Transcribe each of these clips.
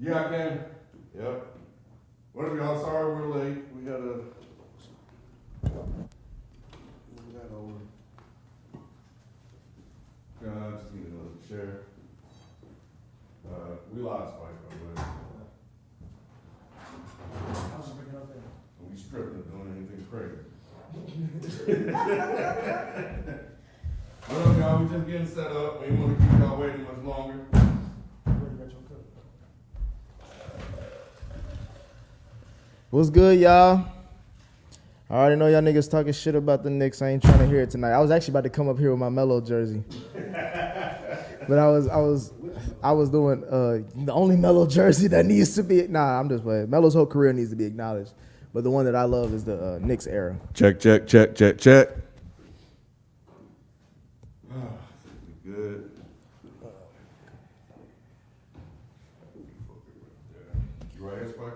Yeah, I can. Yep. What are y'all? Sorry we're late. We had a. Move that over. Just need another chair. We lost Spike, by the way. How's it breaking up there? We stripping and doing anything crazy. What up, y'all? We just getting set up. We didn't want to keep y'all waiting much longer. What's good, y'all? I already know y'all niggas talking shit about the Knicks. I ain't trying to hear it tonight. I was actually about to come up here with my Melo jersey, but I was doing the only Melo jersey that needs to be. Nah, I'm just playing. Melo's whole career needs to be acknowledged, but the one that I love is the Knicks era. Check. Good. You right here, Spike?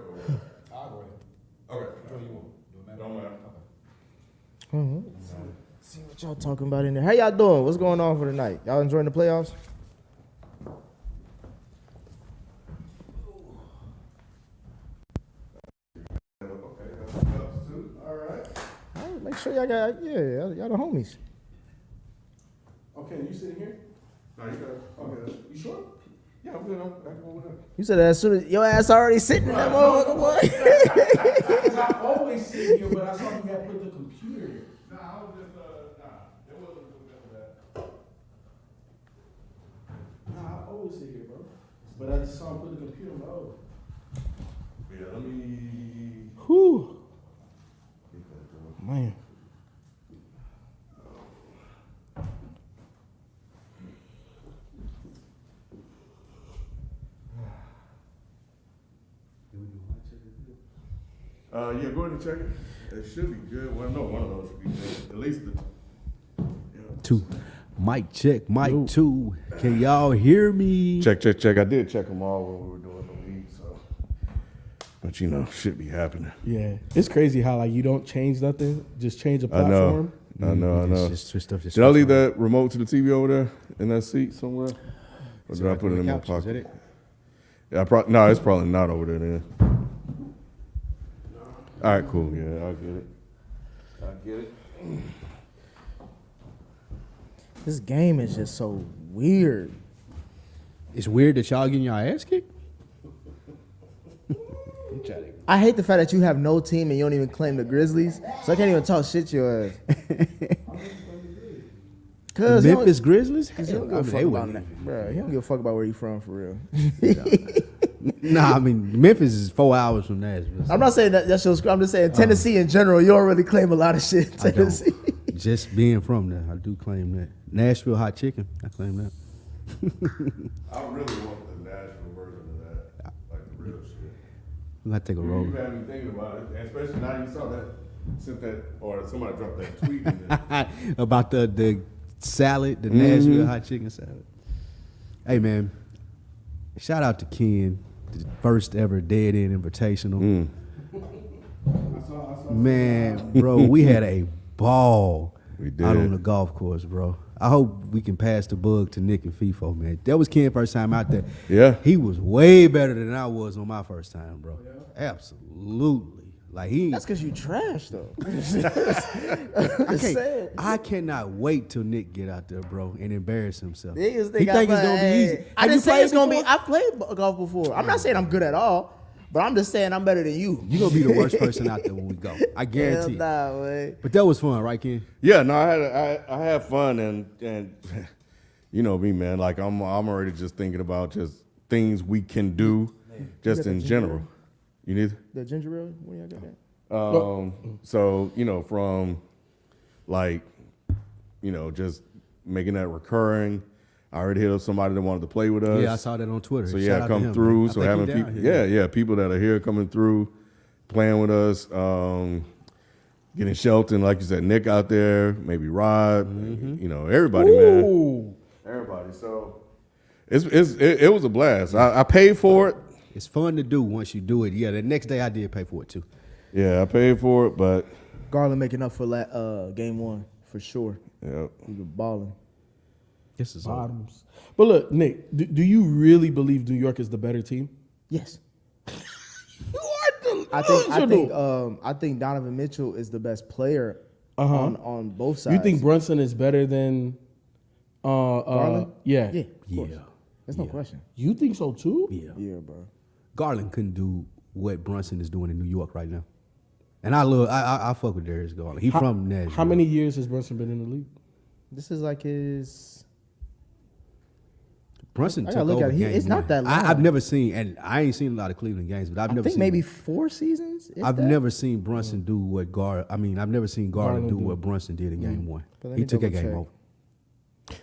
I'll go ahead. Okay. What do you want? Don't matter. Okay. See what y'all talking about in there. How y'all doing? What's going on for the night? Y'all enjoying the playoffs? All right. Make sure y'all got, y'all the homies. Okay, you sitting here? No, you got it. Okay. You sure? Yeah, I'm good. I can go with that. You said that as soon as your ass already sitting in that motherfucker, boy. I always sit here, but I saw you had put the computer here. Nah, I was just, it wasn't for that. Nah, I always sit here, bro. But I just saw him put the computer on the other. Yeah, let me. Whew. Man. Yeah, go ahead and check it. It should be good. Well, no, one of those should be good. At least the. Yeah. Two. Mic check, mic 2. Can y'all hear me? Check. I did check them all when we were doing the league, so. But you know, shit be happening. Yeah, it's crazy how like you don't change nothing, just change a I platform. know. Just switch stuff. Did I leave that remote to the TV over there in that seat somewhere? Or did I put it in my pocket? Yeah, no, it's probably not over there then. All right, cool. Yeah, I get it. This game is just so weird. It's weird that y'all getting y'all ass kicked. I hate the fact that you have no team and you don't even claim the Grizzlies, so I can't even talk shit to your ass. The Memphis Grizzlies? Cause you don't give a fuck about that, bro. You don't give a fuck about where you from for real. Nah, I mean Memphis is 4 hours from Nashville. So. I'm not saying that's your script. I'm just saying Tennessee in general. You don't really claim a lot of shit. In Tennessee. Just being from there, I do claim that. Nashville hot chicken, I claim that. I really want the Nashville version of that, like the real shit. I'm gonna take a roll. You had me thinking about it, and especially now you saw that, sent that, or somebody dropped that tweet in there. About the salad, the Nashville hot chicken salad. Hey man, shout out to Ken, the first ever Dead End Invitational. Man, bro, we had a ball out on the golf course, bro. I hope we can pass the bug to Nick and FIFO, man. That was Ken's first time out there. Yeah. He was way better than I was on my first time, bro. Yeah. Absolutely. Like That's because you trash though. I cannot wait till Nick get out there, bro, and embarrass himself. He think it's gonna be easy. I didn't say it's gonna be. I've played golf before. I'm not saying I'm good at all, but I'm just saying I'm better than you. You're gonna be the worst person out there when we go. I guarantee. Nah, man. But that was fun, right, Ken? Yeah, no, I had fun, and you know me, man. Like I'm already just thinking about just things we can do, just in general. You need the ginger ale? When y'all got that? So you know, from like, you know, just making that recurring. I already hit up somebody that wanted to play with us. Yeah, I saw that on Twitter. So Shout yeah, out come to him, through. man. So having people, people that are here coming through, playing with us, getting Shelton, like you said, Nick out there, maybe Rod, you know, everybody, man, everybody. So it was a blast. I paid for it. It's fun to do once you do it. Yeah, the next day I did pay for it too. Yeah, I paid for it, but Garland making up for game one for sure. Yeah, he was balling. This is bottoms. But look, Nick, do you really believe New York is the better team? Yes. You are I think Donovan Mitchell is the best player on both sides. You think Brunson is better than Garland? Yeah. Yeah, of course. Yeah. There's no question. You think so too? Yeah. Yeah, bro. Garland couldn't do what Brunson is doing in New York right now. And I fuck with Darius Garland. He from Nashville. How many years has Brunson been in the league? This is like his. Brunson I took gotta look over at it. game It's not one. that long. I've never seen, and I ain't seen a lot of Cleveland games, but I've I never think seen. maybe 4 seasons. if I've that. never seen Brunson do what I've never seen Garland do Garland do. what Brunson did in game one. But let He me took that double game check. over.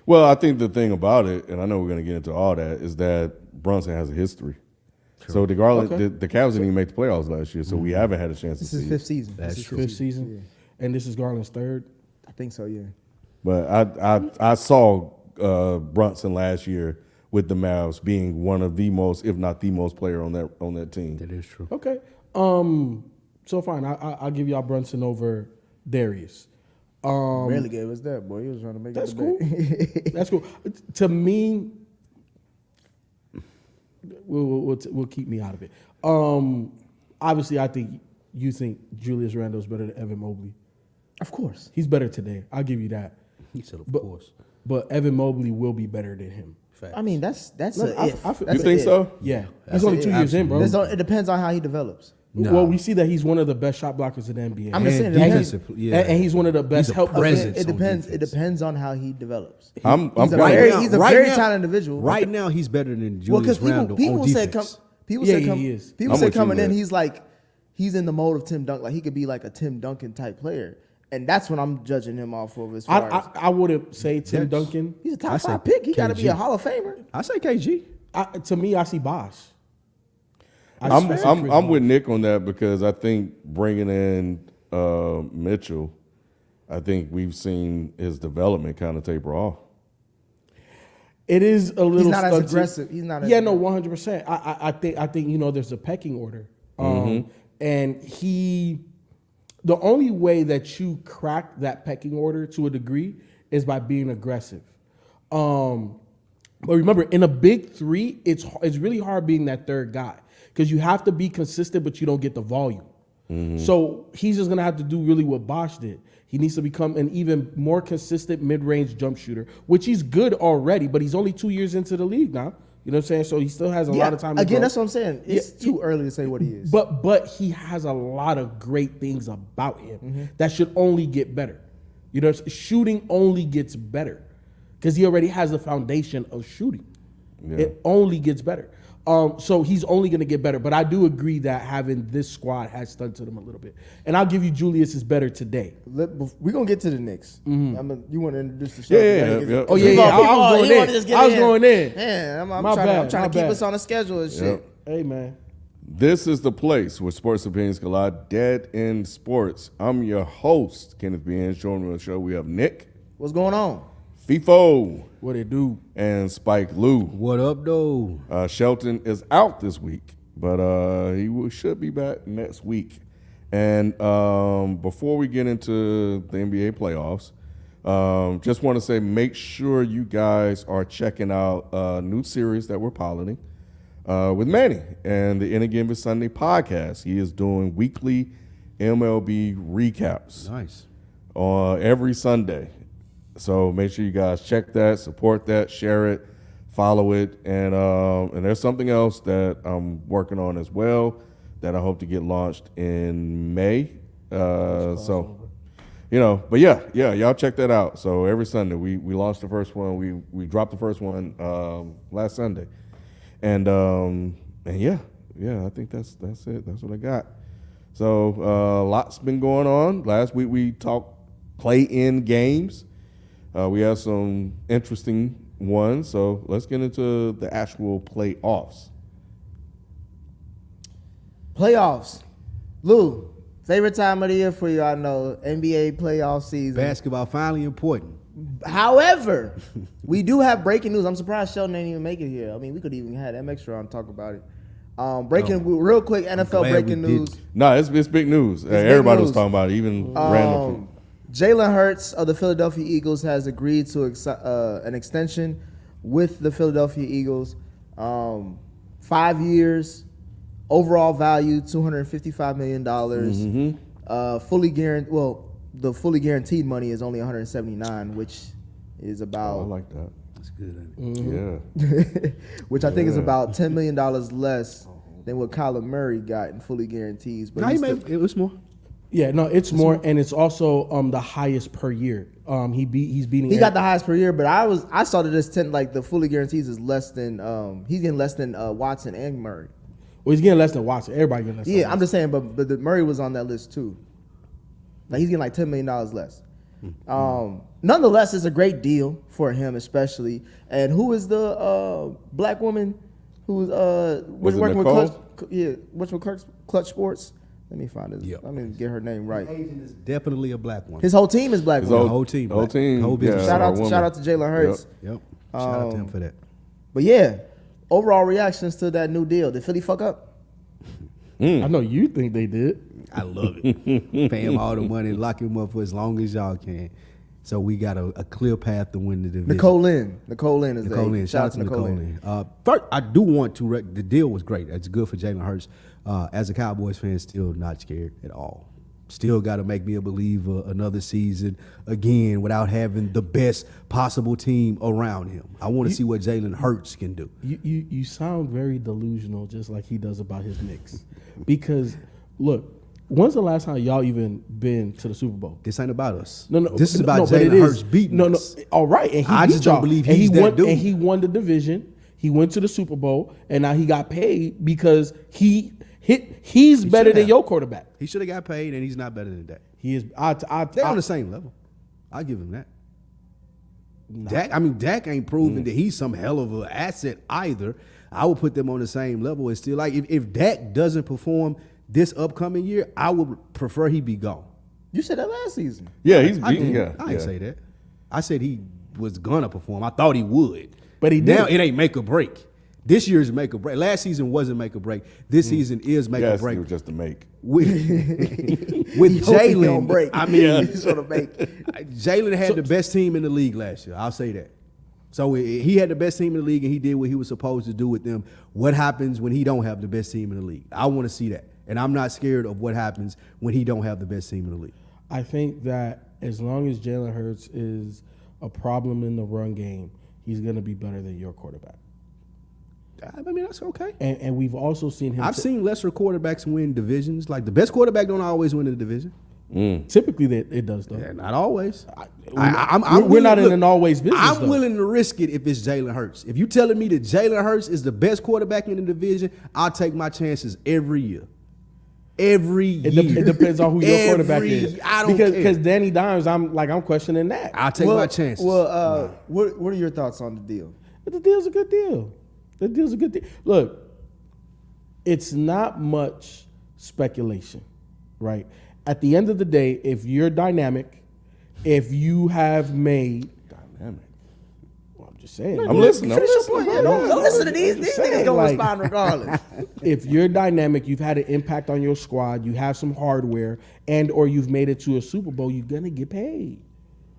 Well, I think the thing about it, and I know we're going to get into all that, is that Brunson has a history. So the Garland, Okay. the Cavs didn't even make the playoffs last year, so we haven't had a chance This to is see. 5th season. That's This is true. Fifth season, and this is Garland's third. I think so. Yeah. But I saw Brunson last year with the Mavs being one of the most, if not the most player on that team. That is true. Okay. So fine. I'll give y'all Brunson over Darius. Rarely gave us that, boy. He was trying to make That's it cool. debate. That's cool. To me, we'll keep me out of it. Obviously, I think you think Julius Randle's better than Evan Mobley. Of course. He's better today. I'll give you that. He said, of But- course. But Evan Mobley will be better than him. I mean, that's No, a if. I feel- That's You a think if. so? Yeah, That's he's only it. 2 years in, bro. It depends on how he develops. No. Well, we see that he's one of the best shot blockers in the NBA. I'm just saying, And it depends. defensive, yeah. and he's one of the best He's a help. presence. It on depends. It defense. depends on how he develops. I'm He's a kinda- very, now- he's a right very now- talented individual. Right now, he's better than Well, Julius because Randle people on said defense. Yeah, he is. People I'm say with you, coming in, man. he's in the mode of Tim Duncan. Like he could be like a Tim Duncan type player, and that's what I'm judging him off of. As far as I wouldn't say Tim That's- Duncan. he's a top I say 5 pick, he got to be KG. a Hall of Famer. I say KG. To me, I see Bosh. I'm with Nick on that because I think bringing in Mitchell, I think we've seen his development kind of taper off. It is a little. He's not as stunted. aggressive. He's not as Yeah, no, 100%. I think there's a pecking order, and the only way that you crack that pecking order to a degree is by being aggressive. But remember, in a big three, it's really hard being that third guy because you have to be consistent, but you don't get the volume. So he's just gonna have to do really what Bosh did. He needs to become an even more consistent mid-range jump shooter, which he's good already, but he's only 2 years into the league now. You know what I'm saying? So he still has a lot of time to Again, grow. that's what I'm saying. It's Yeah, too early to say what he is. But he has a lot of great things about him that should only get better. You know, shooting only gets better because he already has the foundation of shooting. Yeah. It only gets better. So he's only going to get better. But I do agree that having this squad has stunted him a little bit. And I'll give you Julius is better today. We're gonna get to the Knicks. You want to introduce the show? Yeah. Oh, yeah, I was going in. I was going in. Yeah, I'm My trying, bad, I'm trying my to keep bad. us on the schedule and shit. Yep. Hey, man. This is the place where sports opinions collide. Dead in Sports. I'm your host, Kenneth B. And showing me on the show, we have Nick, What's going on? FIFO, What it do? and Spike Lou. What up, though? Shelton is out this week, but should be back next week. And before we get into the NBA playoffs, just want to say make sure you guys are checking out a new series that we're piloting with Manny and the Any Given Sunday podcast. He is doing weekly MLB recaps Nice. every Sunday. So make sure you guys check that, support that, share it, follow it, and there's something else that I'm working on as well that I hope to get launched in May. So, but yeah, y'all check that out. So every Sunday we launched the first one. We dropped the first one last Sunday, and yeah, I think that's it. That's what I got. So lots been going on. Last week we talked play-in games. We have some interesting ones, so let's get into the actual playoffs. Playoffs. Lou, favorite time of the year for you, I know, NBA playoff season. Basketball finally important. However, we do have breaking news. I'm surprised Sheldon didn't even make it here. I mean, we could even have MX on talk about it. Real quick, NFL glad breaking we news. didn't. No, it's big news. big Everybody was news. talking about it, even random people. Jalen Hurts of the Philadelphia Eagles has agreed to an extension with the Philadelphia Eagles. 5 years, Overall value $255 million. Fully guaranteed. Well, the fully guaranteed money is only 179, which is about. I like that. That's good. Yeah. which I think is about $10 million less than what Kyler Murray got in fully guarantees. But No, he's it was more. Yeah, no, it's more, and it's also the highest per year. He's beating. he got the highest per year, but I saw that this 10 like the fully guarantees is less than he's getting less than Watson and Murray. Well, he's getting less than Watson. Everybody getting less. than Yeah, I'm Watson. just saying, but the Murray was on that list too. Like he's getting like $10 million less. Nonetheless, it's a great deal for him, especially. And who is the black woman who's Was it working with Nicole? Clutch Sports? Let me find it. Yep. Let me get her name right. Agent is definitely a black one. His whole team is black. His women. The whole team. Whole black. team. Whole business. Yeah. Shout out woman. to Jalen Hurts. Yep. Shout out to him for that. But yeah, overall reactions to that new deal. Did Philly fuck up? I know you think they did. I love it. Pay him all the money, lock him up for as long as y'all can. So we got a clear path to win the division. Nicole Lynn. Nicole Lynn is Nicole the Lynn. Shout out to Nicole Lynn. Lynn. First, I do want to. The deal was great. It's good for Jalen Hurts. As a Cowboys fan, still not scared at all. Still got to make me a believer another season again without having the best possible team around him. I want to see what Jalen Hurts can do. You sound very delusional, just like he does about his Knicks. Because look, when's the last time y'all even been to the Super Bowl? This ain't about us. No, This is about but it Jalen is. Hurts beating us. All right, and he I beat just don't y'all. believe And he's he that won, dude. And he won the division. He went to the Super Bowl, and now he got paid because he's better should than have. your quarterback. He should have got paid, and he's not better than Dak. He is. They're on the same level. I give him that. Dak ain't proven that he's some hell of an asset either. I would put them on the same level. It's still like if Dak doesn't perform this upcoming year, I would prefer he be gone. You said that last season. Yeah, he's I beating. didn't. Yeah, I didn't say that. I said he was gonna perform. I thought he would, But he now didn't. it ain't make or break. This year's make or break. Last season wasn't make or break. This season is make or Yes, break. it was just a make. With He hope he don't Jalen, break. I mean, He's gonna make. Jalen had the best team in the league last year. I'll say that. So he had the best team in the league, and he did what he was supposed to do with them. What happens when he don't have the best team in the league? I want to see that, and I'm not scared of what happens when he don't have the best team in the league. I think that as long as Jalen Hurts is a problem in the run game, he's going to be better than your quarterback. I mean, that's okay. And we've also seen him. I've seen lesser quarterbacks win divisions. Like the best quarterback don't always win the division. typically that it does though. Yeah, not always. We're not in an always business. I'm though. willing to risk it if it's Jalen Hurts. If you telling me that Jalen Hurts is the best quarterback in the division, I'll take my chances every year. Every year. It depends on who your quarterback Every- is. I don't because care. Danny Dimes, I'm questioning that. I'll take my chances. Well, what are your thoughts on the deal? But the deal's a good deal. The deal's a good deal. Look, it's not much speculation, right? At the end of the day, if you're dynamic, if you have made Dynamic. well, I'm just saying. I'm listening. I'm Finish your listening. point. Yeah, don't listen to these. I'm These just niggas saying, gonna like- respond regardless. If you're dynamic, you've had an impact on your squad, you have some hardware, and or you've made it to a Super Bowl, you're gonna get paid.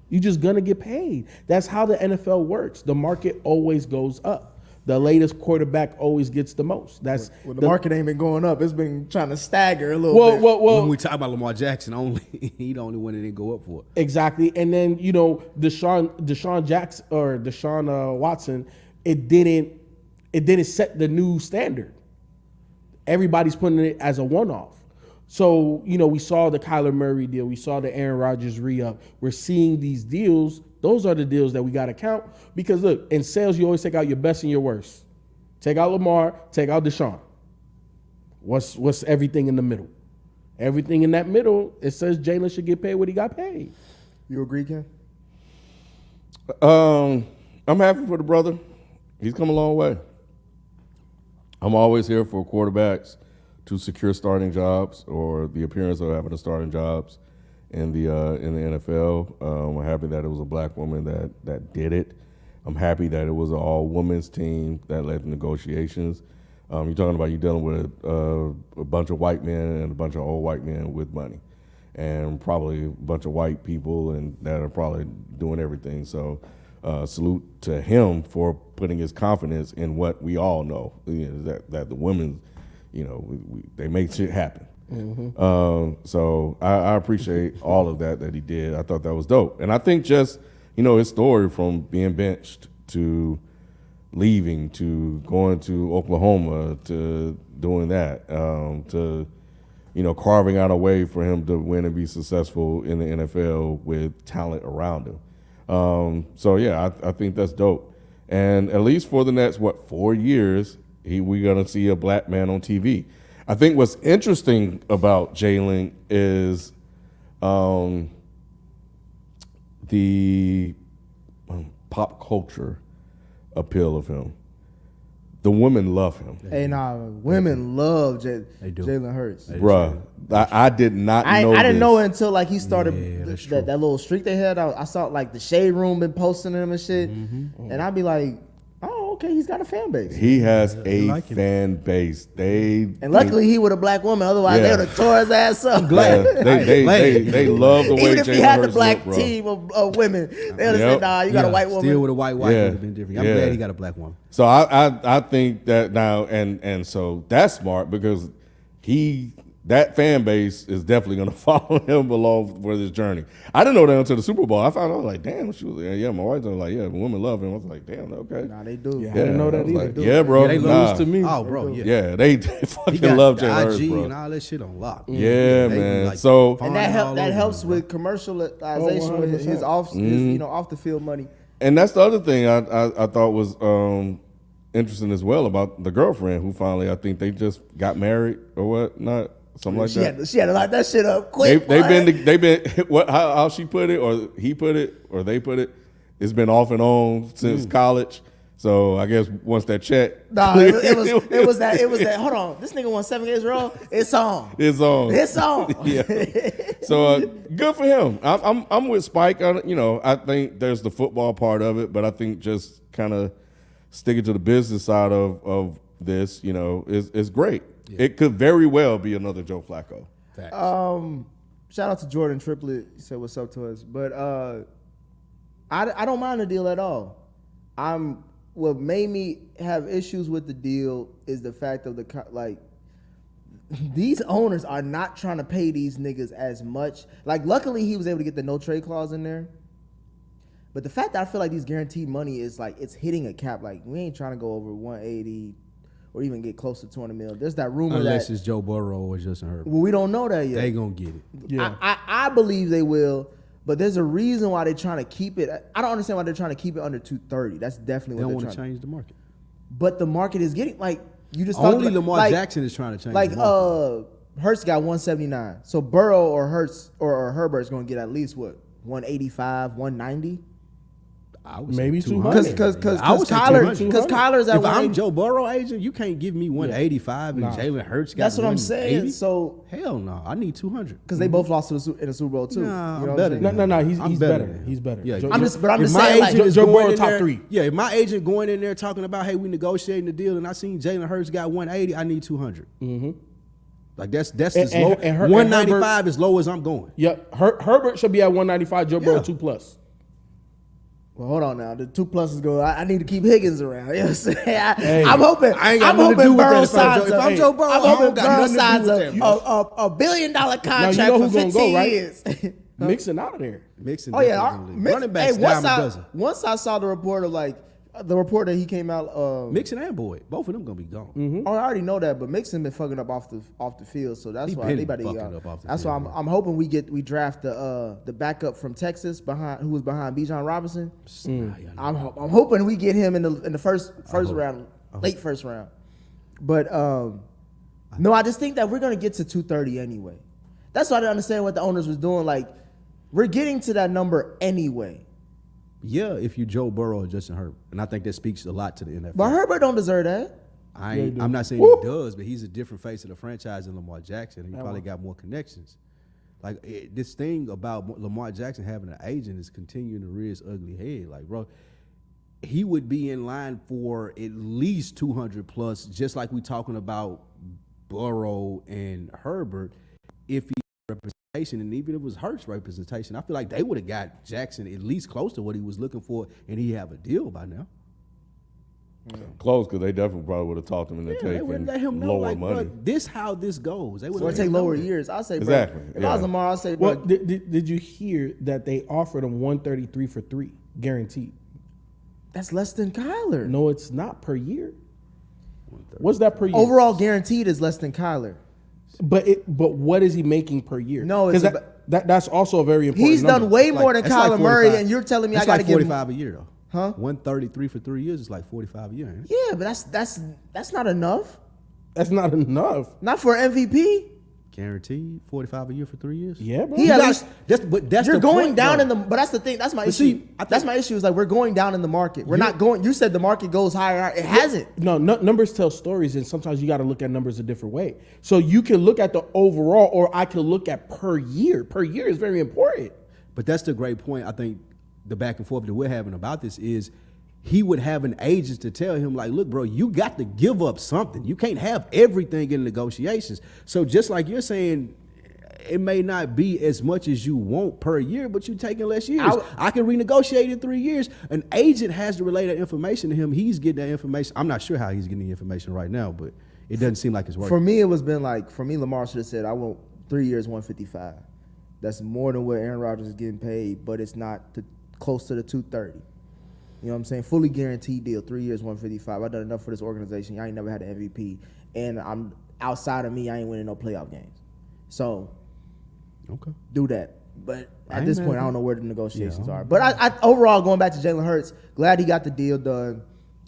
You're just gonna get paid. That's how the NFL works. The market always goes up. The latest quarterback always gets the most. That's Well, the market ain't been going up. It's been trying to stagger a little well, bit. well, when we talk about Lamar Jackson only, he the only one that didn't go up for it. exactly. And then Deshaun Jackson or Deshaun Watson, it didn't set the new standard. Everybody's putting it as a one-off. So, we saw the Kyler Murray deal. We saw the Aaron Rodgers re-up. We're seeing these deals. Those are the deals that we got to count. Because, look, in sales, you always take out your best and your worst. Take out Lamar, take out Deshaun. What's everything in the middle? Everything in that middle, it says Jalen should get paid what he got paid. You agree, Ken? I'm happy for the brother. He's come a long way. I'm always here for quarterbacks to secure starting jobs or the appearance of having a starting jobs in the NFL. I'm happy that it was a black woman that did it. I'm happy that it was an all-women's team that led the negotiations. You're talking about you dealing with a bunch of white men and a bunch of old white men with money, and probably a bunch of white people and that are probably doing everything. So salute to him for putting his confidence in what we all know, that the women, they make shit happen. So I appreciate all of that he did. I thought that was dope. And I think just, his story from being benched to leaving to going to Oklahoma to doing that, to, carving out a way for him to win and be successful in the NFL with talent around him. I think that's dope. And at least for the next, 4 years, we're going to see a black man on TV. I think what's interesting about Jalen is the pop culture appeal of him. The women love him. Hey, women love Jalen Hurts. Bruh, I did not know I didn't this. know it until like he started Yeah, that little streak they had. I saw like the Shade Room been posting him and shit. And I'd be like, oh, okay, he's got a fan base. He has a like him. fan base. And luckily he with a black woman, otherwise they would have tore his ass up. They love the way Even if Jalen he had the Hurts black look, bro. team of women, they would have said, nah, you got a white woman. Still with a white Yeah. would have been different. I'm glad he got a black woman. So I think that now and so that's smart because that fan base is definitely going to follow him along for this journey. I didn't know that until the Super Bowl. I found out like, damn, she was my wife was like, yeah, women love him. I was like, damn, okay. Nah, they do. Yeah, I didn't know I that was either. like, yeah, bro. Yeah, they lose to me. Oh, bro, yeah. Yeah, they He fucking got love the Jalen Hurts, IG bro. and all that shit on lock. Yeah, They be man. like So And that all over helps him, with commercialization with his off off the field money. and that's the other thing I thought was interesting as well about the girlfriend who finally I think they just got married or what not. Something like that. She had to lock that shit up quick. They've been what how she put it or he put it or they put it. It's been off and on since college. So I guess once that check, Nah, it was that. Hold on, this nigga won 7 years roll. It's on. It's on. It's on. Yeah. So good for him. I'm with Spike. I think there's the football part of it, but I think just kind of sticking to the business side of this, is great. Yeah. It could very well be another Joe Flacco. Facts. Shout out to Jordan Triplett. He said what's up to us, but I don't mind the deal at all. What made me have issues with the deal is the fact of these owners are not trying to pay these niggas as much. Like, luckily he was able to get the no trade clause in there. But the fact that I feel like these guaranteed money is like it's hitting a cap. Like, we ain't trying to go over 180 or even get close to 200 mil. There's that rumor Unless that it's Joe Burrow or Justin Herbert. well, we don't know that yet. They gonna get it. Yeah. I believe they will. But there's a reason why they're trying to keep it. I don't understand why they're trying to keep it under 230. That's definitely They what don't they're want to trying. change the market. But the market is getting you just Only talked about, Lamar Jackson is trying to change like the market. Hurts got 179. So Burrow or Hurts or Herbert's going to get at least what 185, 190. I would maybe say 200. Because I would say 200. Kyler's at If I'm 180. Joe Burrow agent, you can't give me 185 and Nah. Jalen Hurts got That's what I'm 180. saying. So Hell no, I need 200. because they both lost in the Super Bowl too. Nah, You know I'm what I'm better. saying? No, he's I'm better. than him. He's better. Yeah, Joe- I'm just if my saying, like, agent is Joe going Burrow in top there- 3. Yeah, if my agent going in there talking about, hey, we negotiating the deal, and I seen Jalen Hurts got 180, I need 200. Mm-hmm. Like that's And- as low. and 195 is low as I'm going. Yep. Herbert should be at 195. Joe Burrow 2+. Well, hold on now. The 2+ go. I need to keep Higgins around. You know what I'm saying? Hey, I'm hoping. I ain't got I'm nothing to do hoping with Burrow that if I'm signs Joe- if I'm a- Joe Burrow, I'm I don't hoping got Burrow nothing to do signs with a $1 billion contract know for who's gonna 15 go, right? years. Mixing out of there. Mixing. Oh yeah, definitely gonna leave. running backs hey, dime a dozen. once I saw the report of the report that he came out. Mixon and Boyd, both of them gonna be gone. Mm-hmm. Oh, I already know that, but Mixon been fucking up off the field, so that's He why been they about to fucking get up off the That's field, why I'm hoping we draft the backup from Texas who was behind Bijan Robinson. I'm hoping we get him in the first round, late first round. But no, I just think that we're gonna get to 230 anyway. That's why I didn't understand what the owners was doing. Like, we're getting to that number anyway. Yeah, if you Joe Burrow or Justin Herbert, and I think that speaks a lot to the NFL. But Herbert don't deserve that. I'm not saying Woo. he does, but he's a different face of the franchise than Lamar Jackson, and he probably got more connections. Like this thing about Lamar Jackson having an agent is continuing to rear its ugly head. Like, bro, he would be in line for at least 200 plus, just like we talking about Burrow and Herbert, if he representation, and even if it was Hurts representation, I feel like they would have got Jackson at least close to what he was looking for, and he have a deal by now. close because they definitely probably would have talked him into Yeah, they would taking let him know, lower like, money. bro, this how this goes. They would So it take lower years. I'll say, Exactly, bro. If I was yeah. Lamar, I'll say, Well, bro. did you hear that they offered him 133 for 3, guaranteed? That's less than Kyler. No, it's not per year. What's that per year? Overall guaranteed is less than Kyler. But what is he making per year? No, it's 'Cause that's also a very important. He's number. done way more than That's like Kyler Murray, 45. and you're telling me That's I got to like give him. 45 a year though. Huh? 133 for 3 years is like 45 a year. Ain't it? Yeah, but that's not enough. That's not enough. Not for an MVP. Guaranteed 45 a year for 3 years. Yeah, bro. He You at got- least- that's You're the going point, down though. in the, but that's the thing. That's my But issue. see, I That's think- my issue. Is like we're going down in the market. We're not going. You said the market goes higher. It hasn't. No, numbers tell stories, and sometimes you got to look at numbers a different way. So you can look at the overall, or I can look at per year. Per year is very important. But that's the great point. I think the back and forth that we're having about this is he would have an agent to tell him, like, look, bro, you got to give up something. You can't have everything in negotiations. So just like you're saying, it may not be as much as you want per year, but you're taking less years. I can renegotiate in 3 years. An agent has to relay that information to him. He's getting that information. I'm not sure how he's getting the information right now, but it doesn't seem like it's working. For me, it was been like Lamar should have said I want 3 years, 155. That's more than what Aaron Rodgers is getting paid, but it's not close to the 230. You know what I'm saying? Fully guaranteed deal, 3 years, 155. I've done enough for this organization. I ain't never had an MVP, and I'm outside of me. I ain't winning no playoff games. So Okay. do that. But I at ain't this mad point, at I don't that. know where the negotiations Yeah. are. But I overall, going back to Jalen Hurts, glad he got the deal done.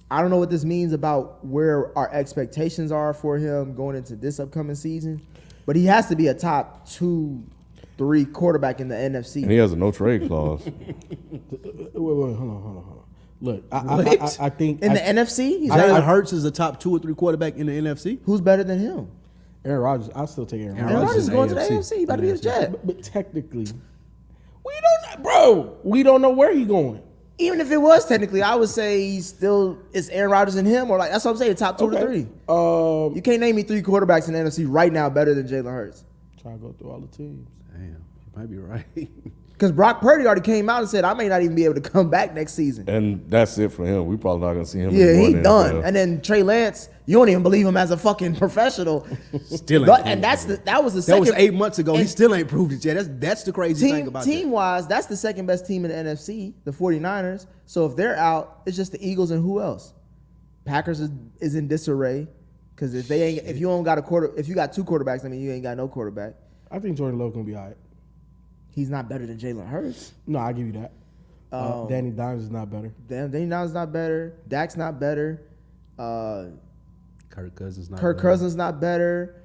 I don't know what this means about where our expectations are for him going into this upcoming season, but he has to be a top 2-3 quarterback in the NFC. And he has a no trade clause. Wait, hold on. Look, I think in the NFC, he's Jalen Hurts is a top 2 or 3 quarterback in the NFC. who's better than him? Aaron Rodgers. I'll still take Aaron Aaron Rodgers. Rodgers is going to the AFC. AFC. He about to be a Jet. But technically, we don't know where he's going. Even if it was technically, I would say it's Aaron Rodgers and him, or like that's what I'm saying, top 2 to 3. You can't name me 3 quarterbacks in the NFC right now better than Jalen Hurts. Trying to go through all the teams. Damn, you might be right. Because Brock Purdy already came out and said, I may not even be able to come back next season. And that's it for him. We probably not going to see him Yeah, anymore he in the done. NFL. And then Trey Lance, you don't even believe him as a fucking professional. Still But- ain't. and that was the That second. was 8 months ago. He and still ain't proved it yet. That's the crazy thing about that. Team-wise, that's the second best team in the NFC, the 49ers. So if they're out, it's just the Eagles and who else? Packers is in disarray. Because if you don't got if you got 2 quarterbacks, I mean you ain't got no quarterback. I think Jordan Love gonna be all right. He's not better than Jalen Hurts. No, I'll give you that. Danny Dimes is not better. Danny Dimes not better. Dak's not better. Kirk Cousins not Kirk better. Cousins not better.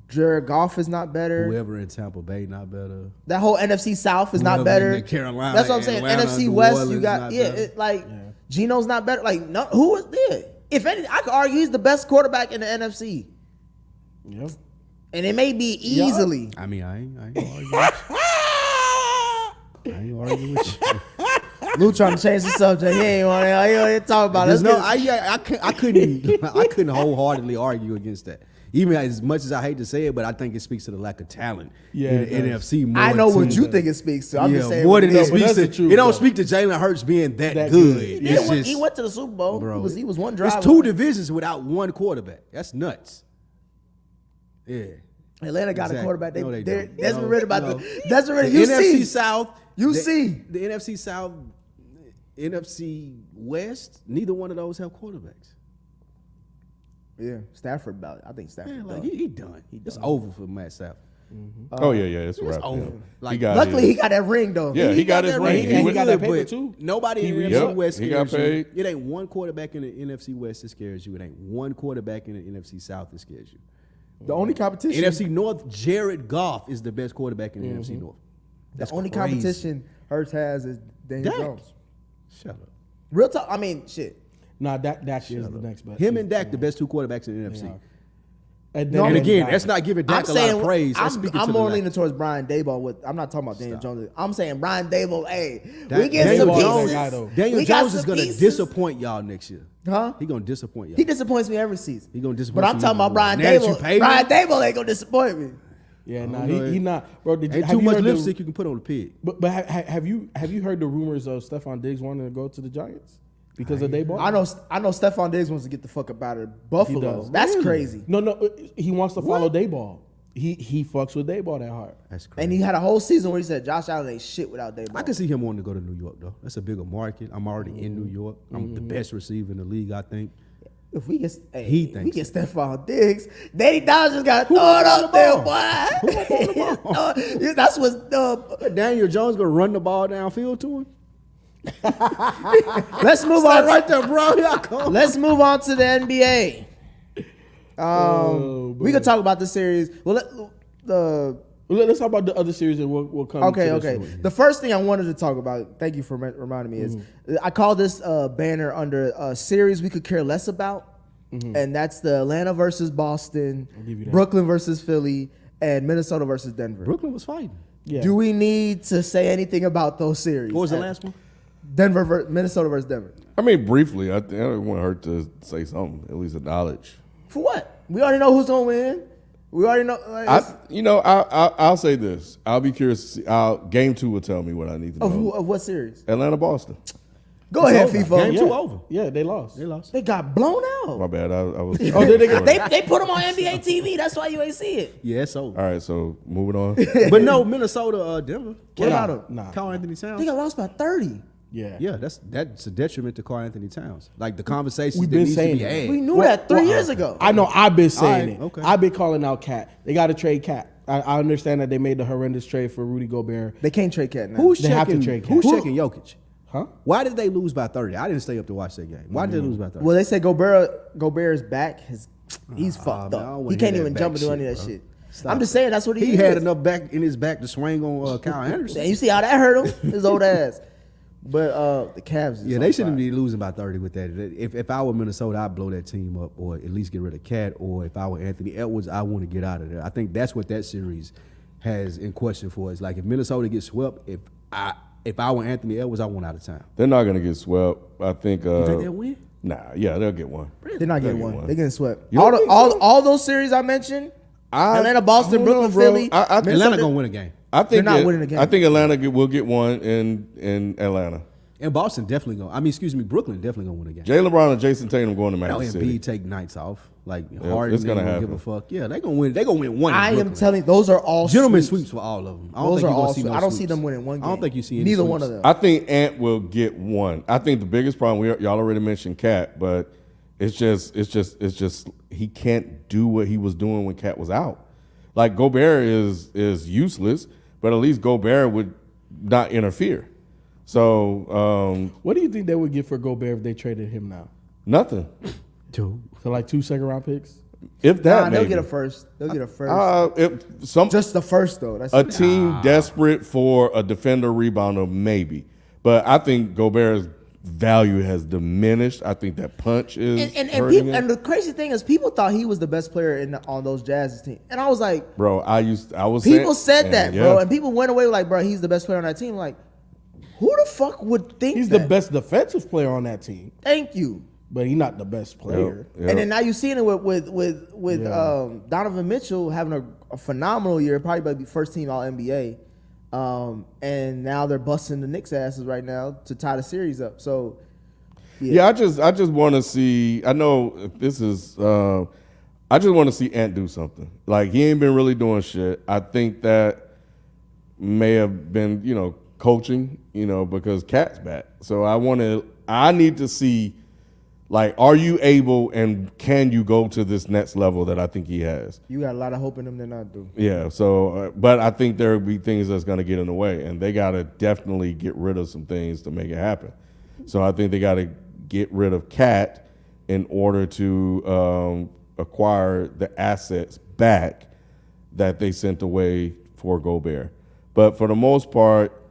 Jared Goff is not better. Whoever in Tampa Bay not better. That whole NFC South is not Whoever better. in Carolina, That's what I'm saying. Atlanta, NFC New West, you Orleans got not better. Geno's not better. Like no, who is there? If any, I could argue he's the best quarterback in the NFC, Yep. and it may be easily. I mean, I ain't gonna argue with you. I ain't gonna argue with you. Lou trying to change the subject. He ain't want to talk about it. There's I couldn't wholeheartedly argue against that. Even as much as I hate to say it, but I think it speaks to the lack of talent Yeah, in it the does. NFC. More I know what too. you think it speaks to. I'm just saying more what than it it is. but speaks that's to. the truth, It don't though. speak to Jalen Hurts being that That good. good. He went to the Super Bowl. Bro, He was one drive. It's 2 divisions without 1 quarterback. That's nuts. Yeah. Atlanta got a Exactly. quarterback. No, they don't. Desmond No, Ritter about no. the Desmond Ritter. The You NFC see, South. You the, see. The NFC South, NFC West. Neither one of those have quarterbacks. Yeah, Stafford about it. I think Stafford. Yeah, like done. he done. It's over for Matt Stafford. Oh, yeah, it's a wrap. over. Yeah. Like, he got Luckily, his- he got that ring though. Yeah, he got his that ring. And he went- got that paper but too. Nobody in the Yep, NFC West he scares got paid. you. It ain't one quarterback in the NFC West that scares you. It ain't one quarterback in the NFC South that scares you. The only competition. NFC North, Jared Goff is the best quarterback in the NFC North. That's the only crazy. competition Hurts has is Daniel Dak. Jones. Shut up. Real talk. I mean, shit. Nah, Dak is the next best. Him and Dak, the best 2 quarterbacks in the NFC. are. And again, that's not giving Dak I'm a lot saying of praise. That's speaking I'm to more the leaning towards Brian Daboll. I'm not talking about Daniel Jones. I'm saying Brian Daboll. Hey, Dak- we get Daniel some Jones- pieces. guy, though. Daniel We got Jones some is going to pieces. disappoint y'all next year. Huh? He going to disappoint y'all. He disappoints me every season. He gonna disappoint But I'm you talking even about Brian more. Now that you Daboll. paid Brian him? Daboll ain't gonna disappoint me. Yeah, nah, know. he not, bro. Did you, Ain't have too you much heard the- lipstick you can put on the pig. But have you heard the rumors of Stephon Diggs wanting to go to the Giants? because of Dayball. I know. Stephon Diggs wants to get the fuck up out of Buffalo. does. That's Really? crazy. No, he wants to follow Dayball. He fucks with Dayball that hard. That's crazy. And he had a whole season where he said Josh Allen ain't shit without Dayball. I can see him wanting to go to New York though. That's a bigger market. I'm already in New York. I'm the best receiver in the league, I think. If we get, He we thinks get Stephon Diggs, Danny Downs just got to throw it up there, boy. That's what. Daniel Jones gonna run the ball downfield to him. Let's move on. right there, bro. Y'all come. Let's move on to the NBA. We could talk about the series. Well, Let's talk about the other series and we'll come. Okay. to this one. The first thing I wanted to talk about, thank you for reminding me, is I call this banner under a series we could care less about, and that's the Atlanta versus Boston, give you that. Brooklyn versus Philly, and Minnesota versus Denver. Brooklyn was fighting. Yeah. Do we need to say anything about those series? What was the last one? Minnesota versus Denver. I mean, briefly, I think it wouldn't hurt to say something, at least acknowledge. For what? We already know who's gonna win. We already know. I'll say this. I'll be curious to see. Game 2 will tell me what I need to know. of what series? Atlanta, Boston. Go ahead, over. FIFA. Game Yeah. 2 over. Yeah, they lost. They lost. They got blown out. My bad. I was. Oh, did they get- They put them on NBA TV. That's why you ain't see it. Yeah, it's over. All right, so moving on. But no, Minnesota, Denver. What about them? Nah. Carl Anthony Towns. They got lost by 30. Yeah. Yeah, that's a detriment to Carl Anthony Towns. Like the conversations We've that been needs to saying be it. had. We knew that 3 years ago. I know. I've been saying Alright, it. okay. I've been calling out Cat. They got to trade Cat. I understand that they made the horrendous trade for Rudy Gobert. They can't trade Cat now. Who's They have to checking? trade Who's Cat. checking Jokic? Huh? Why did they lose by 30? I didn't stay up to watch that game. Why did they lose by 30? Well, they say Gobert's back. He's fucked man, I don't up. wanna He can't hear even that jump back and do any of shit, that bro. shit. Stop I'm just it. saying that's what he He had is. enough back in his back to swing on Kyle Anderson. And you see how that hurt him? His old ass. But the Cavs. Is Yeah, on they shouldn't fire. be losing by 30 with that. If I were Minnesota, I'd blow that team up or at least get rid of Cat. Or if I were Anthony Edwards, I want to get out of there. I think that's what that series has in question for us. Like if Minnesota gets swept, if I were Anthony Edwards, I want out of town. They're not going to get swept. I think. You think they'll win? Nah, yeah, they'll get one. They're not getting They'll get one. They're getting swept. You don't think so? All those series I mentioned, Atlanta, I Boston, don't know, Brooklyn, bro. Philly. I Atlanta gonna win a game, I think They're not winning a game. I think Atlanta will get one in Atlanta. and Boston definitely gonna. Brooklyn definitely gonna win a game. Jalen Brown and Jason Tatum going to No, Magic City. Embiid take nights off. Like Harden, it's they gonna don't give a happen. fuck. Yeah, they gonna win. They gonna win one. in I am Brooklyn. telling you, those are all Gentlemen sweeps. sweeps for all of them. I don't Those think are you're gonna all see sweeps. no I don't see sweeps. them winning one game. I don't think you see any neither sweeps. one of them. I think Ant will get one. I think the biggest problem y'all already mentioned Cat, but it's just he can't do what he was doing when Cat was out. Like Gobert is useless, but at least Gobert would not interfere. So What do you think they would get for Gobert if they traded him now? nothing. Dude. So like 2 second-round picks? If that, Nah, they'll maybe. get a first. They'll get a first. If some Just the first though. That's a team desperate for a defender rebounder, maybe. But I think Gobert's value has diminished. I think that punch is and hurting people, him. and the crazy thing is, people thought he was the best player on those Jazz team, and I was like, Bro, I was people saying- said that, yeah. bro, and people went away like, bro, he's the best player on that team. Like, who the fuck would think He's that? the best defensive player on that team, Thank you. but he's not the best player. Yep. And then now you're seeing it with Donovan Mitchell having a phenomenal year, probably be first team All NBA. And now they're busting the Knicks' asses right now to tie the series up. So, Yeah, I just want to see. I know this is. I just want to see Ant do something. Like he ain't been really doing shit. I think that may have been, coaching, because Cat's back. So I need to see, like, are you able and can you go to this next level that I think he has? you got a lot of hope in them to not do. Yeah. So, but I think there will be things that's going to get in the way, and they got to definitely get rid of some things to make it happen. So I think they got to get rid of Cat in order to acquire the assets back that they sent away for Gobert. But for the most part,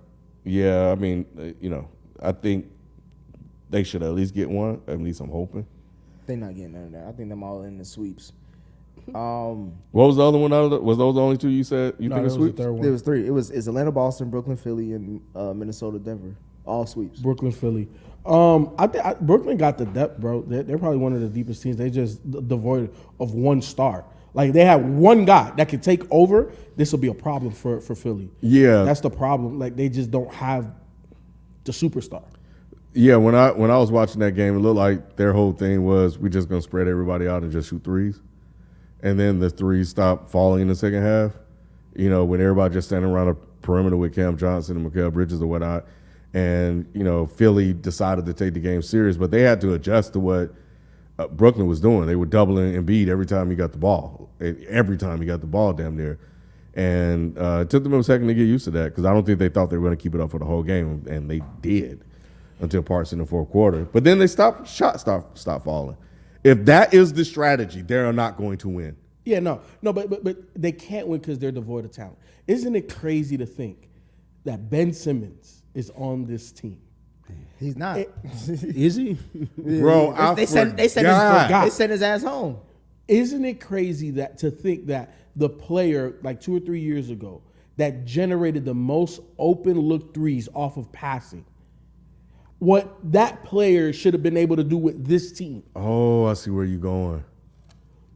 yeah, I mean, I think they should at least get one. At least I'm hoping. They're not getting none of that. I think them all in the sweeps. What was the other one? Was those the only two you said you No, think There that are was the sweeps? third one. was three. It's Atlanta, Boston, Brooklyn, Philly, and Minnesota, Denver. All sweeps. Brooklyn, Philly. I think Brooklyn got the depth, bro. They're probably one of the deepest teams. They just devoid of one star. Like they have one guy that can take over. This will be a problem for Philly. Yeah. That's the problem. Like they just don't have the superstar. Yeah, when I was watching that game, it looked like their whole thing was we just gonna spread everybody out and just shoot threes, and then the threes stopped falling in the second half. You know, when everybody just standing around a perimeter with Cam Johnson and Mikal Bridges or whatnot, and you know Philly decided to take the game serious, but they had to adjust to what Brooklyn was doing. They were doubling Embiid every time he got the ball, damn near. And it took them a second to get used to that because I don't think they thought they were going to keep it up for the whole game, and they did until parts in the fourth quarter. But then stopped falling. If that is the strategy, they are not going to win. Yeah, no, but they can't win because they're devoid of talent. Isn't it crazy to think that Ben Simmons is on this team? He's not. Is he? Bro, they sent his ass home. Isn't it crazy that to think that the player like 2 or 3 years ago that generated the most open look threes off of passing, what that player should have been able to do with this team? Oh, I see where you're going.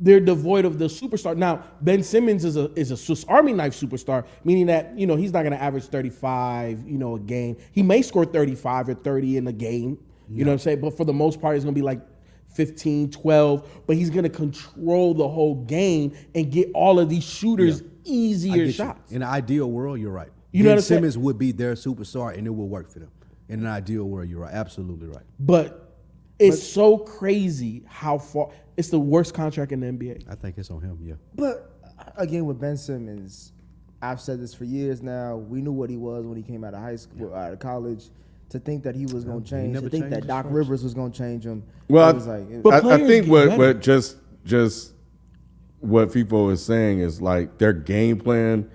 They're devoid of the superstar. Now, Ben Simmons is a Swiss Army knife superstar, meaning that, you know, he's not going to average 35, you know, a game. He may score 35 or 30 in a game, you know what I'm saying? But for the most part, it's going to be like 15, 12, but he's going to control the whole game and get all of these shooters easier shots. In an ideal world, you're right. You know Ben what I'm saying? Simmons would be their superstar, and it will work for them. In an ideal world, you're right. Absolutely right. But it's so crazy how far – it's the worst contract in the NBA. I think it's on him, yeah. But again, with Ben Simmons, I've said this for years now. We knew what he was when he came out of high school, out of college. To think that he was going to change, to think that Doc Rivers was going to change him. Well, I was like, But I think players get what just what FIFO is saying is like their game plan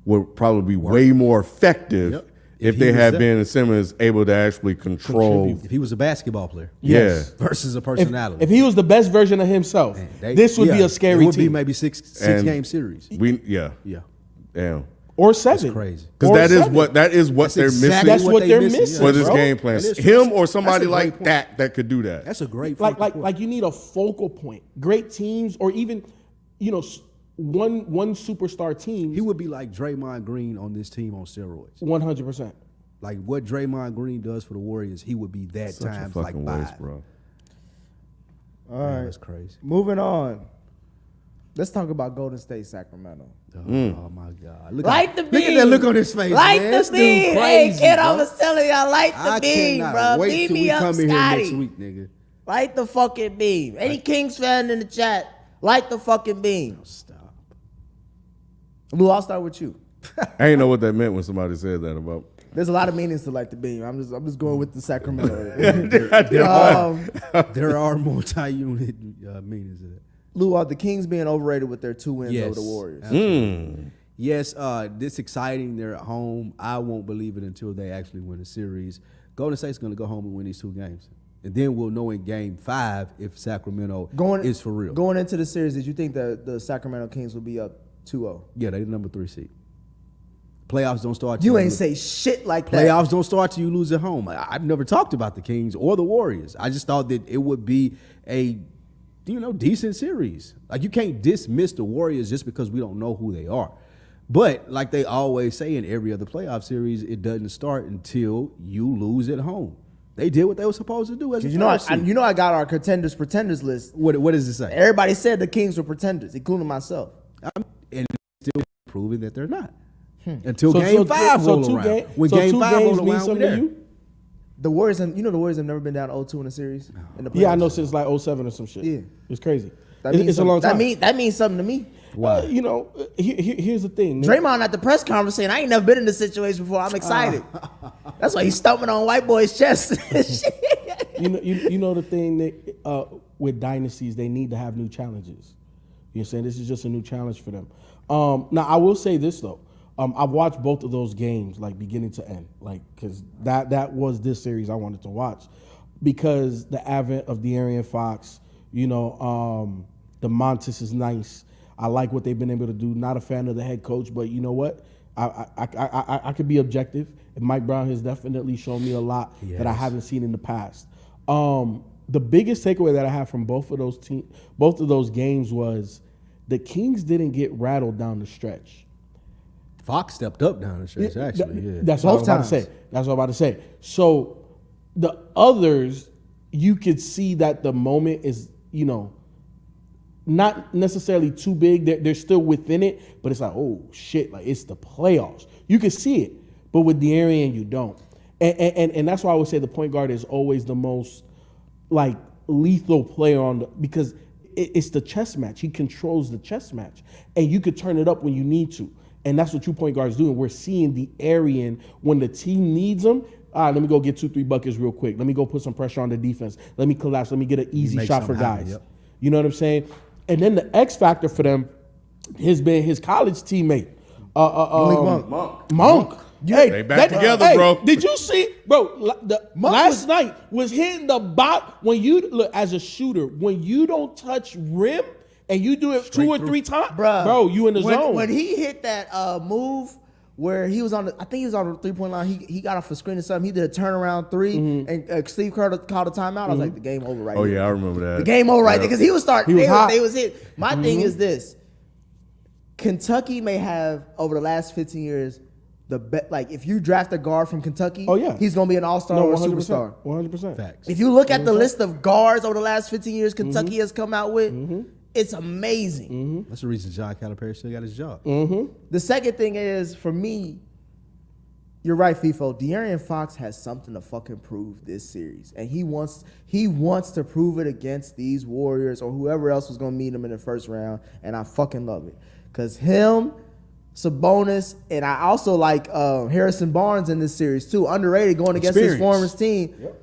would probably be way more effective if they had Ben Simmons able to actually control. If he was a basketball player. Yes. Versus a personality. If he was the best version of himself, this would be a scary It would team. be maybe six game series. Yeah. Yeah. Or 7. That's crazy. Because that is what they're exactly missing. That's what they're missing for this bro. game plan. That is Him true. or somebody That's a like great that could do that. That's a great Like you need a focal point. Great teams or even, you know, one superstar team. He would be like Draymond Green on this team on steroids. 100%. Like what Draymond Green does for the Warriors, he would be that Such a times fucking like 5. waste, bro. all right, That's crazy. moving on. Let's talk about Golden State, Sacramento. Oh my God! Look Light at, the look beam. at that look on his face. Light man. the This dude beam. crazy, Hey, kid, bro. I was telling y'all, light the I beam, cannot bro. wait Beam till me we up, come in here next Scotty. week, nigga. Light the fucking beam. Any Kings fan in the chat, light the fucking beam. Stop. Lou, I'll start with you. I didn't know what that meant when somebody said that about. There's a lot of meanings to light the beam. I'm just going with the Sacramento. There are multi-unit meanings of that. Lou, the Kings being overrated with their 2 wins over the Warriors. Yes, this exciting. They're at home. I won't believe it until they actually win the series. Golden State's going to go home and win these 2 games. And then we'll know in game 5 if Sacramento is for real. Going into the series, did you think that the Sacramento Kings would be up 2-0? Yeah, they're the number 3 seed. Playoffs don't start. You ain't say shit like that. Playoffs don't start till you lose at home. I've never talked about the Kings or the Warriors. I just thought that it would be a, decent series. Like you can't dismiss the Warriors just because we don't know who they are. But like they always say in every other playoff series, it doesn't start until you lose at home. They did what they were supposed to do as a I got our contenders pretenders list. What does it say? Everybody said the Kings were pretenders, including myself. And it's still proving that they're not. Until game 5 roll around. When game 5 roll around, we're there. The Warriors, the Warriors have never been down 0-2 in a series. In the Yeah, I playoffs. know since like 07 or some shit. Yeah. It's crazy. It's a long time. That means something to me. Why? Here's the thing. Nick. Draymond at the press conference saying, I ain't never been in this situation before. I'm excited. That's why he's stomping on white boy's chest. You know the thing, Nick, with dynasties, they need to have new challenges. You know what I'm saying? This is just a new challenge for them. Now, I will say this, though. I've watched both of those games, like, beginning to end. Like, because that was this series I wanted to watch. Because the advent of De'Aaron Fox, the Montes is nice. I like what they've been able to do. Not a fan of the head coach, but you know what? I could be objective. And Mike Brown has definitely shown me a lot that I haven't seen in the past. The biggest takeaway that I have from both of those games was the Kings didn't get rattled down the stretch. Fox stepped up down the stretch, actually. Yeah. That's what I was about to say. So The others, you could see that the moment is, not necessarily too big. They're still within it, but it's like, oh shit, like it's the playoffs. You can see it, but with De'Aaron, you don't. And that's why I would say the point guard is always the most like lethal player because it's the chess match. He controls the chess match, and you could turn it up when you need to. And that's what 2 point guards do. And we're seeing De'Aaron when the team needs him. All right, let me go get 2-3 buckets real quick. Let me go put some pressure on the defense. Let me collapse. Let me get an easy shot for guys. Yep. You know what I'm saying? And then the X factor for them has been his college teammate, Monk. Hey, They back together, bro. Did you see, bro? Last night was hitting the bot when you look as a shooter. When you don't touch rim and you do it 2 or 3 times, bro, you in the zone. When he hit that move where he was I think he was on the 3-point line. He got off a screen or something. He did a turnaround 3, and Steve Kerr called a timeout. I was like, the game over right Oh here. yeah, I remember that. The game over right there because he was starting. He was hot. They was hit. My thing is this: Kentucky may have over the last 15 years like if you draft a guard from Kentucky, he's gonna be an all-star or a superstar. 100%. Facts. If you look at the list of guards over the last 15 years Kentucky has come out with, it's amazing. That's the reason John Calipari still got his job. The second thing is, for me, you're right, FIFO. De'Aaron Fox has something to fucking prove this series, and he wants to prove it against these Warriors or whoever else was gonna meet him in the first round, and I fucking love it because him, Sabonis, and I also like Harrison Barnes in this series too. Underrated going against his former team. Yep.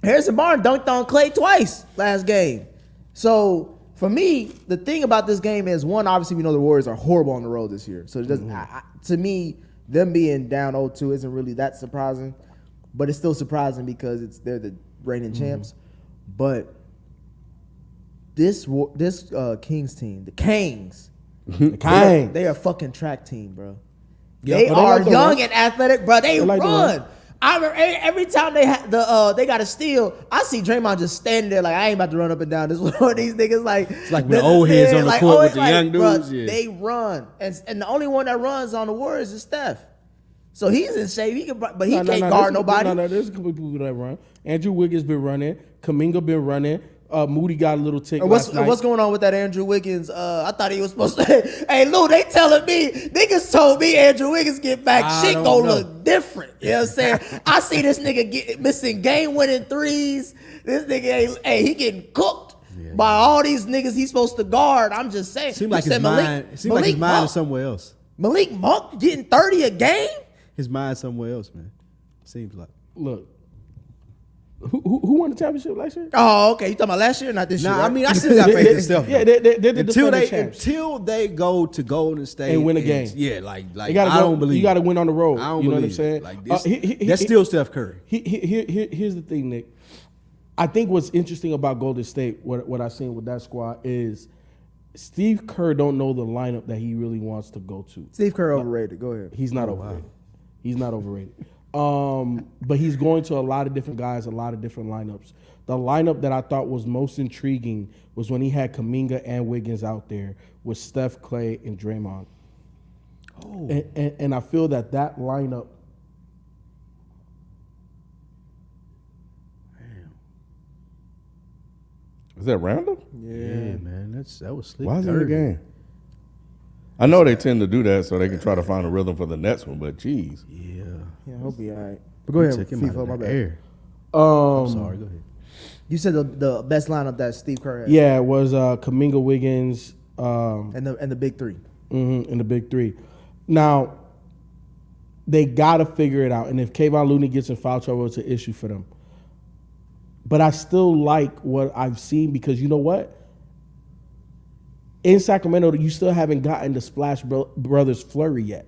Harrison Barnes dunked on Klay twice last game. So for me, the thing about this game is, one, obviously we know the Warriors are horrible on the road this year. So it doesn't. To me, them being down 0-2 isn't really that surprising, but it's still surprising because they're the reigning champs. But this Kings team, the Kings. They are a fucking track team, bro. They are young and athletic, bro. They run. I remember every time they got a steal, I see Draymond just standing there like, I ain't about to run up and down this one of these niggas. Like, it's like when the old heads on the court with the young dudes. Bro, they run, and the only one that runs on the Warriors is Steph. So he's in shape. He can, but he can't guard nobody. No, there's a couple people that run. Andrew Wiggins been running. Kuminga been running. Moody got a little tick last night. What's going on with that Andrew Wiggins? I thought he was supposed to. Hey, Lou, they telling me, niggas told me Andrew Wiggins get back, shit gonna look different. You know what I'm saying? I see this nigga missing game-winning threes. This nigga, he getting cooked by all these niggas he's supposed to guard. I'm just saying. Seems like his mind is somewhere else. Malik Monk getting 30 a game? His mind somewhere else, man. Seems like. Look. Who won the championship last year? Oh, okay. You talking about last year, not this year? Nah, I mean, I still got faith in Steph. Yeah, they're the defending champs. Until they go to Golden State and win a game. Yeah, like I don't believe you got to win on the road. I don't you know believe what I'm saying? Like this, that's still Steph Curry. Here's the thing, Nick. I think what's interesting about Golden State, what I've seen with that squad is Steve Kerr don't know the lineup that he really wants to go to. Steve Kerr overrated. Go ahead. He's not overrated. Wow. He's not overrated. But he's going to a lot of different guys, a lot of different lineups. The lineup that I thought was most intriguing was when he had Kuminga and Wiggins out there with Steph, Klay, and Draymond. Oh. And I feel that lineup. Damn. Is that random? Yeah, man. That was sleep. Why is it in the game? I know they tend to do that so they can try to find a rhythm for the next one, but geez. Yeah, he'll be all right. But go ahead, FIFA, my bad. I'm sorry, go ahead. You said the best lineup that Steve Kerr had. Yeah, it was Kuminga, Wiggins, and the big three. Mm-hmm, and the big three. Now, they got to figure it out. And if Kayvon Looney gets in foul trouble, it's an issue for them. But I still like what I've seen because you know what? In Sacramento, you still haven't gotten the Splash Brothers flurry yet.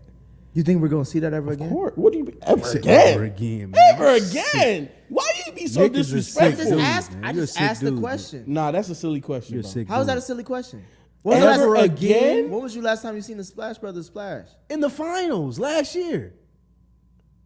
You think we're going to see that ever again? Of course. What do you mean? Ever again? Ever again, man. Ever again? Why do you be so disrespectful? I just asked the question. Nah, that's a silly question. How is that a silly question? Ever again? When was you last time you seen the Splash Brothers splash? In the finals last year.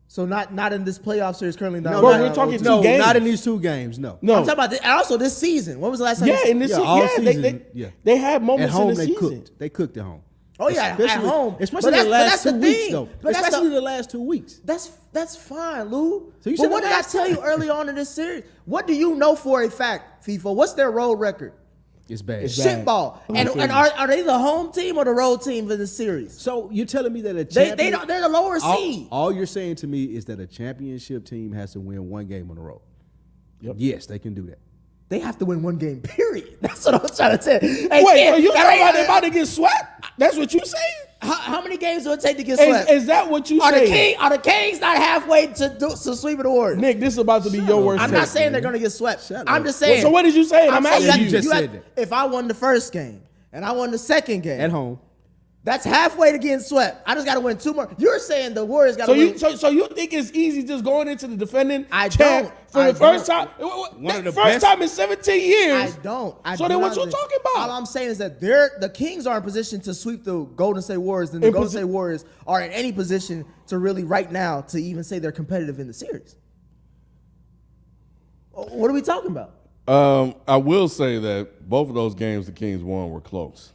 So not in this playoff series currently. No, we're talking 2 games. Not in these 2 games. No. I'm talking about and also this season. When was the last time? Yeah, in this season. All season. They had moments at home, in the season. They cooked at home. Oh yeah, at home. Especially But the that's last 2 weeks, thing. though. But that's Especially the last 2 weeks. That's fine, Lou. So you but said what the did I last tell you time. early on in this series? What do you know for a fact, FIFA? What's their road record? It's bad. It's bad. Shitball. And are they the home team or the road team for this series? So you're telling me that a They champion, don't. They're the lower seed. all you're saying to me is that a championship team has to win one game on the road. Yep. Yes, they can do that. They have to win one game. Period. That's what I'm trying to say. Hey, Wait, Ken, so you talking about they hey, about to get swept? That's what you saying? how many games do it take to get swept? Is that what you Are saying? the Kings not halfway to sweep the Warriors? Nick, this is about to be your worst I'm take. not saying they're going to get swept. Shut I'm up. just saying. So what did you say? I'm saying asking you just said that. If I won the first game and I won the second game At home. that's halfway to getting swept. I just got to win 2 more. You're saying the Warriors got to So win. you so you think it's easy just going into the defending I champ don't. for I the first don't. time? One of the first best- time in 17 years. I don't. So then what you talking about? All I'm saying is that the Kings are in position to sweep the Golden State Warriors, and the Golden State Warriors are in any position to really right now to even say they're competitive in the series. What are we talking about? I will say that both of those games the Kings won were close.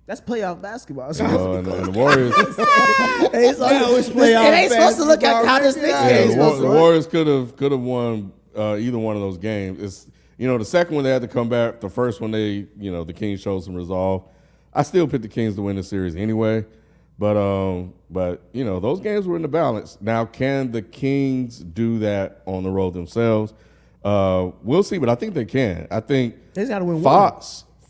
That's playoff basketball. And the Warriors, It ain't supposed to look like how this Knicks game is supposed the to look. Warriors could have won either one of those games. It's the second one they had to come back. The first one the Kings showed some resolve. I still picked the Kings to win the series anyway, but those games were in the balance. Now, can the Kings do that on the road themselves? We'll see, but I think they can. I think They just gotta win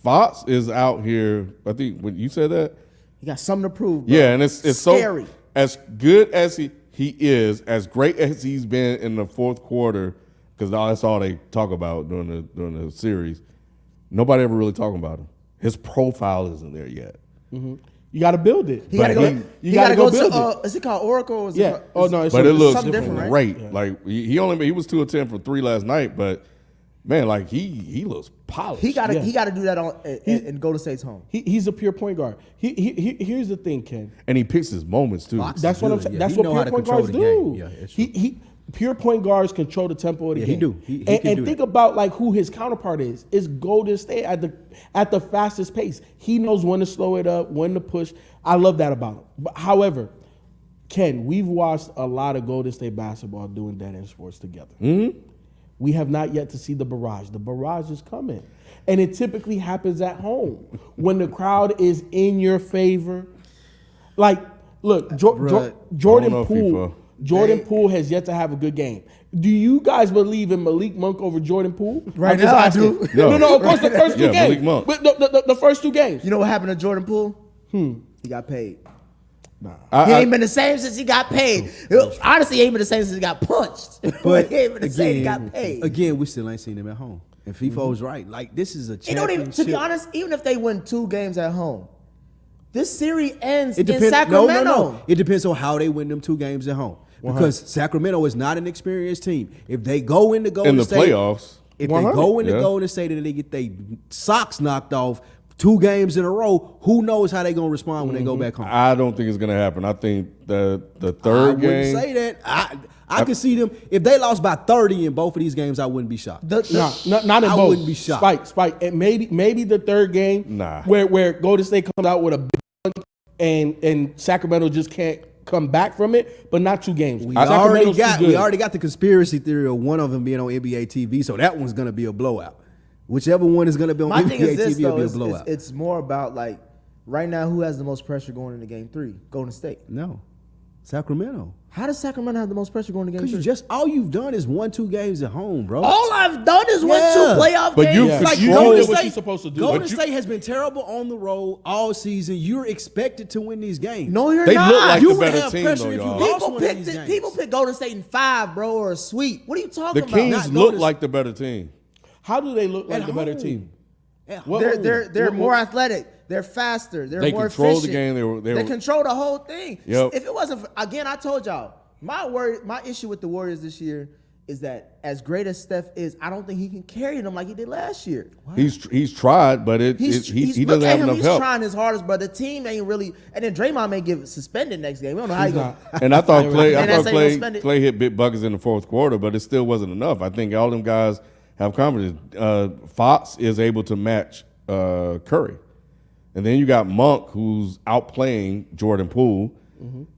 Fox is out here. I think when you said that. You got something to prove. Bro. Yeah, and it's scary. So as good as he is, as great as he's been in the fourth quarter, because that's all they talk about during the series. Nobody ever really talking about him. His profile isn't there yet. You got to build it. He got to go. You got to go build to. Is it called Oracle? Or is Yeah. It, Oh no. It's But it looks something different, right? great. Yeah. Like he was 2 of 10 for 3 last night, but man, like he looks polished. He got to Yeah. do that in Golden State's home. He's a pure point guard. Here's the thing, Ken. and he picks his moments too. Fox. That's what I'm Good. saying. Yeah, That's he what know how pure to point control guards the do. game. Yeah, it's true. He pure point guards control the tempo of the Yeah, game. he do. He can and do think that. about like who his counterpart is. It's Golden State at the fastest pace. He knows when to slow it up, when to push. I love that about him. But however, Ken, we've watched a lot of Golden State basketball doing dead end sports together. We have not yet to see the barrage. The barrage is coming. And it typically happens at home when the crowd is in your favor. Like, look, Jordan I don't know, Poole. FIFA. Jordan Poole has yet to have a good game. Do you guys believe in Malik Monk over Jordan Poole? Right I'm just now, I asking. do. No, of course, the first two Yeah, games. Malik Monk. But the first two games. You know what happened to Jordan Poole? He got paid. I- He I- ain't been the same since he got paid. Honestly, he ain't been the same since he got punched. But he ain't been the same he got paid. again, we still ain't seen him at home. And FIFA was right. Like, this is a It don't even, to be championship. honest, even if they win 2 games at home, this series ends It in depends. Sacramento. No. It depends on how they win them 2 games at home. Because Sacramento is not an experienced team. If they go into Golden in the State, playoffs. if they go into Yeah. Golden State and they get their socks knocked off 2 games in a row, who knows how they gonna respond when they go back home? I don't think it's gonna happen. I think the I third wouldn't game. say that. I could see them if they lost by 30 in both of these games. I wouldn't be shocked. Not in I both. wouldn't be shocked. Spike. And maybe the third game. Nah. Where Golden State comes out with a big one and Sacramento just can't come back from it, but not 2 games. We Sacramento's too good. already got the conspiracy theory of one of them being on NBA TV, so that one's gonna be a blowout. Whichever one is gonna be on My thing NBA is this, TV will though. be a It's, blowout. it's more about, like, right now, who has the most pressure going into Game 3? Golden State. No, Sacramento. How does Sacramento have the most pressure going into Game Because 3? all you've done is 1-2 games at home, bro. All I've done is win 2 Yeah. playoff But games. you- Yeah. Like, You Golden know what State- you're supposed to do. Golden But you- State has been terrible on the road all season. You're expected to win these games. No, you're They not. look like You the would better have team, pressure though, if you y'all. lost People one of these games. pick Golden State in 5, bro, or a sweep. What are you talking The about? Kings Not look Golden- like the better team. How do they look like At the better home. team? At What- home. They're more athletic. They're faster. They're They more control the efficient. game. They were- control the whole thing. Yep. If it wasn't again, I told y'all my issue with the Warriors this year is that as great as Steph is, I don't think he can carry them like he did last year. He's tried, but he Look doesn't at have him, enough he's help. trying his hardest, but the team ain't really. And then Draymond may get suspended next game. We don't know how He's he not. going. And I thought Clay And that's how you spend it. Clay hit big buckets in the fourth quarter, but it still wasn't enough. I think all them guys have confidence. Fox is able to match Curry. And then you got Monk, who's outplaying Jordan Poole.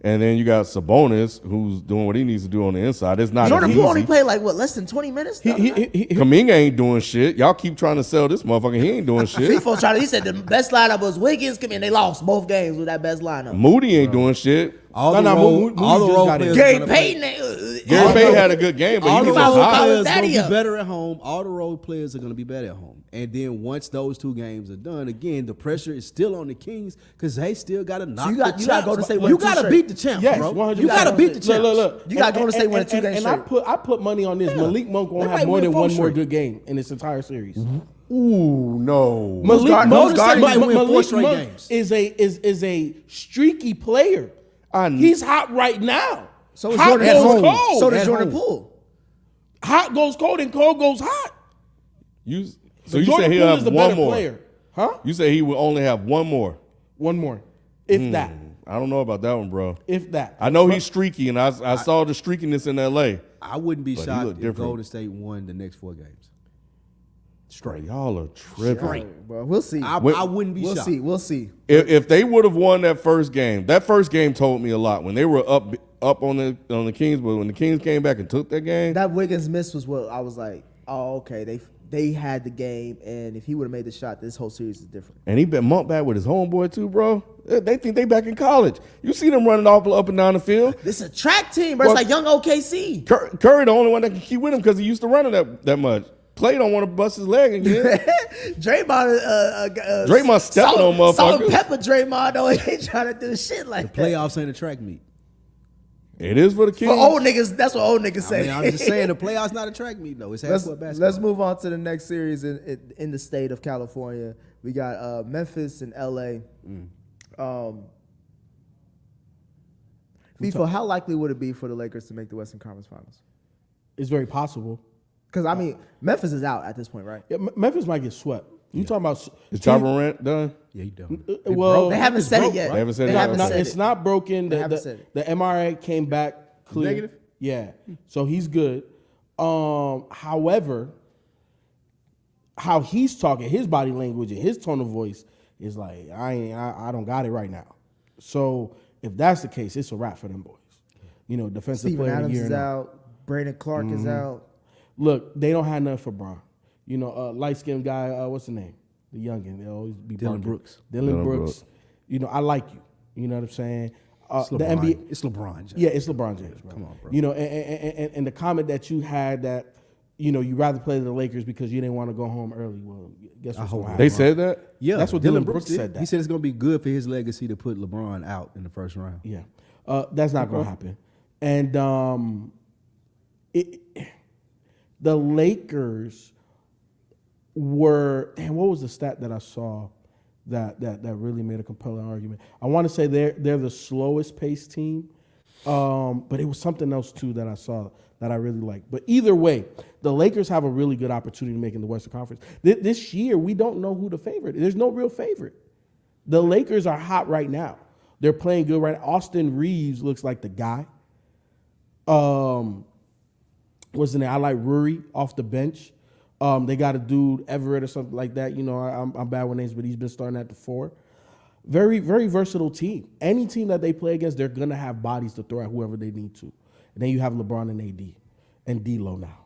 And then you got Sabonis, who's doing what he needs to do on the inside. It's not Jordan as Poole only easy. played like what, less than 20 minutes? Kuminga ain't doing shit. Y'all keep trying to sell this motherfucker. He ain't doing shit. FIFO tried to, he said the best lineup was Wiggins, and they lost both games with that best lineup. Moody ain't doing shit. All No, the no, role, Moody all the just role got players. in. Gary gonna play- Payton. Gary Payton had a good game, but All he the was might just well role call hot. him players daddy gonna up. be better at home. All the role players are gonna be better at home. And then once those 2 games are done, again, the pressure is still on the Kings because they still got to knock. you got- the you gotta champs. go to State You winning two got to straight. beat the champs, Yes, bro. 100%. You got to beat the champs. Look. You gotta go to State winning 2 games And straight. I put money on this. Yeah. Malik Monk won't They have might more win than 4 one more straight. good game in this entire series. Ooh, no. Malik guard- Monk, those guards might win 4 Malik straight Monk games. is a streaky player. He's hot right now. So is hot Jordan goes Poole. cold. So does At Jordan home. Poole. Hot goes cold and cold goes hot. So you Jordan say he'll Poole have is the one better more. player. Huh? You say he will only have one more. One more. If that. I don't know about that one, bro. If that. I know he's streaky, and I saw the streakiness in L.A. I wouldn't be But he shocked look if different. Golden State won the next 4 games. Straight. Y'all are tripping. Well, we'll see. I wouldn't be We'll shocked. see. We'll see. If they would have won that first game told me a lot. When they were up on the Kings, but when the Kings came back and took that game, That Wiggins miss was what I was like, oh, okay. They had the game, and if he would have made the shot, this whole series is different. and he been Monk back with his homeboy too, bro. They think they back in college. You see them running all up and down the field. This is a track team, bro. It's Well- like young OKC. Curry, the only one that can keep with him because he used to run it that much. Clay don't want to bust his leg again. Draymond, Draymond stepping on motherfuckers. Salt and pepper Draymond, though. He ain't trying to do shit like that. Playoffs ain't a track meet. It is for the Kings. For old niggas, that's what old niggas I say. mean, I'm just saying the playoffs not a track meet though. It's half court basketball. Let's move on to the next series in the state of California. We got Memphis and LA. FIFO, how likely would it be for the Lakers to make the Western Conference Finals? It's very possible. Because I mean, Memphis is out at this point, right? Yeah, Memphis might get swept. You talking about Is Ja Morant done? Yeah, you don't. well, They haven't said it broke, yet. right? They haven't said They it. haven't No, said it's it. not broken. They haven't said it. The MRI came back clear. Negative? Yeah. So he's good. However, how he's talking, his body language and his tone of voice is like, I don't got it right now. So if that's the case, it's a wrap for them boys. You know, defensive Steven player of the Adams year. is now. out. Brandon Clark is out. Look, they don't have nothing for Bron. You know, light skinned guy, what's the name? The youngin. They always be Dylan barking. Brooks. Dylan Dylan Brooks. Brooks. You know, I like you. You know what I'm saying? It's The LeBron. NBA. It's LeBron James. Yeah, it's LeBron James, bro. Come on, bro. You know, and the comment that you had that, you know, you rather play the Lakers because you didn't want to go home early. Well, guess what's going to They happen? said that? Yeah, That's what Dylan Brooks did. said that. He said it's going to be good for his legacy to put LeBron out in the first round. Yeah, that's not going to happen. And the Lakers were. Damn, what was the stat that I saw that really made a compelling argument? I want to say they're the slowest paced team, but it was something else too that I saw that I really liked. But either way, the Lakers have a really good opportunity to make in the Western Conference. This year, we don't know who the favorite. There's no real favorite. The Lakers are hot right now. They're playing good right now. Austin Reeves looks like the guy. What's the name? I like Ruri off the bench. They got a dude, Everett or something like that. You know, I'm bad with names, but he's been starting at the 4. Very, very versatile team. Any team that they play against, they're going to have bodies to throw at whoever they need to. And then you have LeBron and AD and D-Lo now.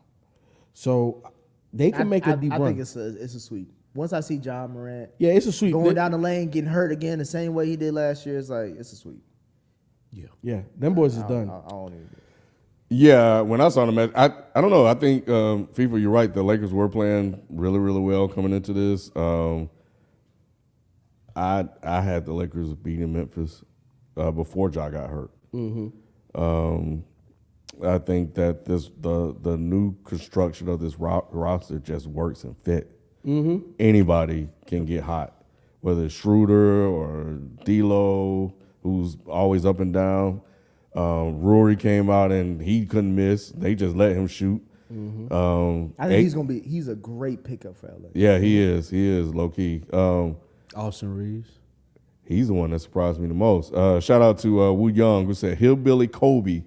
So they can make a deep I run. think it's a sweep. Once I see Ja Morant Yeah, it's a sweep. going down the lane, getting hurt again the same way he did last year, it's like, it's a sweep. Yeah, them boys is done. I don't even. Yeah, when I saw them, I don't know. I think FIFA, you're right. The Lakers were playing really, really well coming into this. I had the Lakers beating Memphis before Ja got hurt. I think that the new construction of this roster just works and fit. Anybody can get hot, whether it's Schroeder or D'Lo, who's always up and down. Rory came out and he couldn't miss. They just let him shoot. I think he's a great pickup for LA. Yeah, he is low key. Austin Reeves. He's the one that surprised me the most. Shout out to Wu Young, who said Hillbilly Kobe.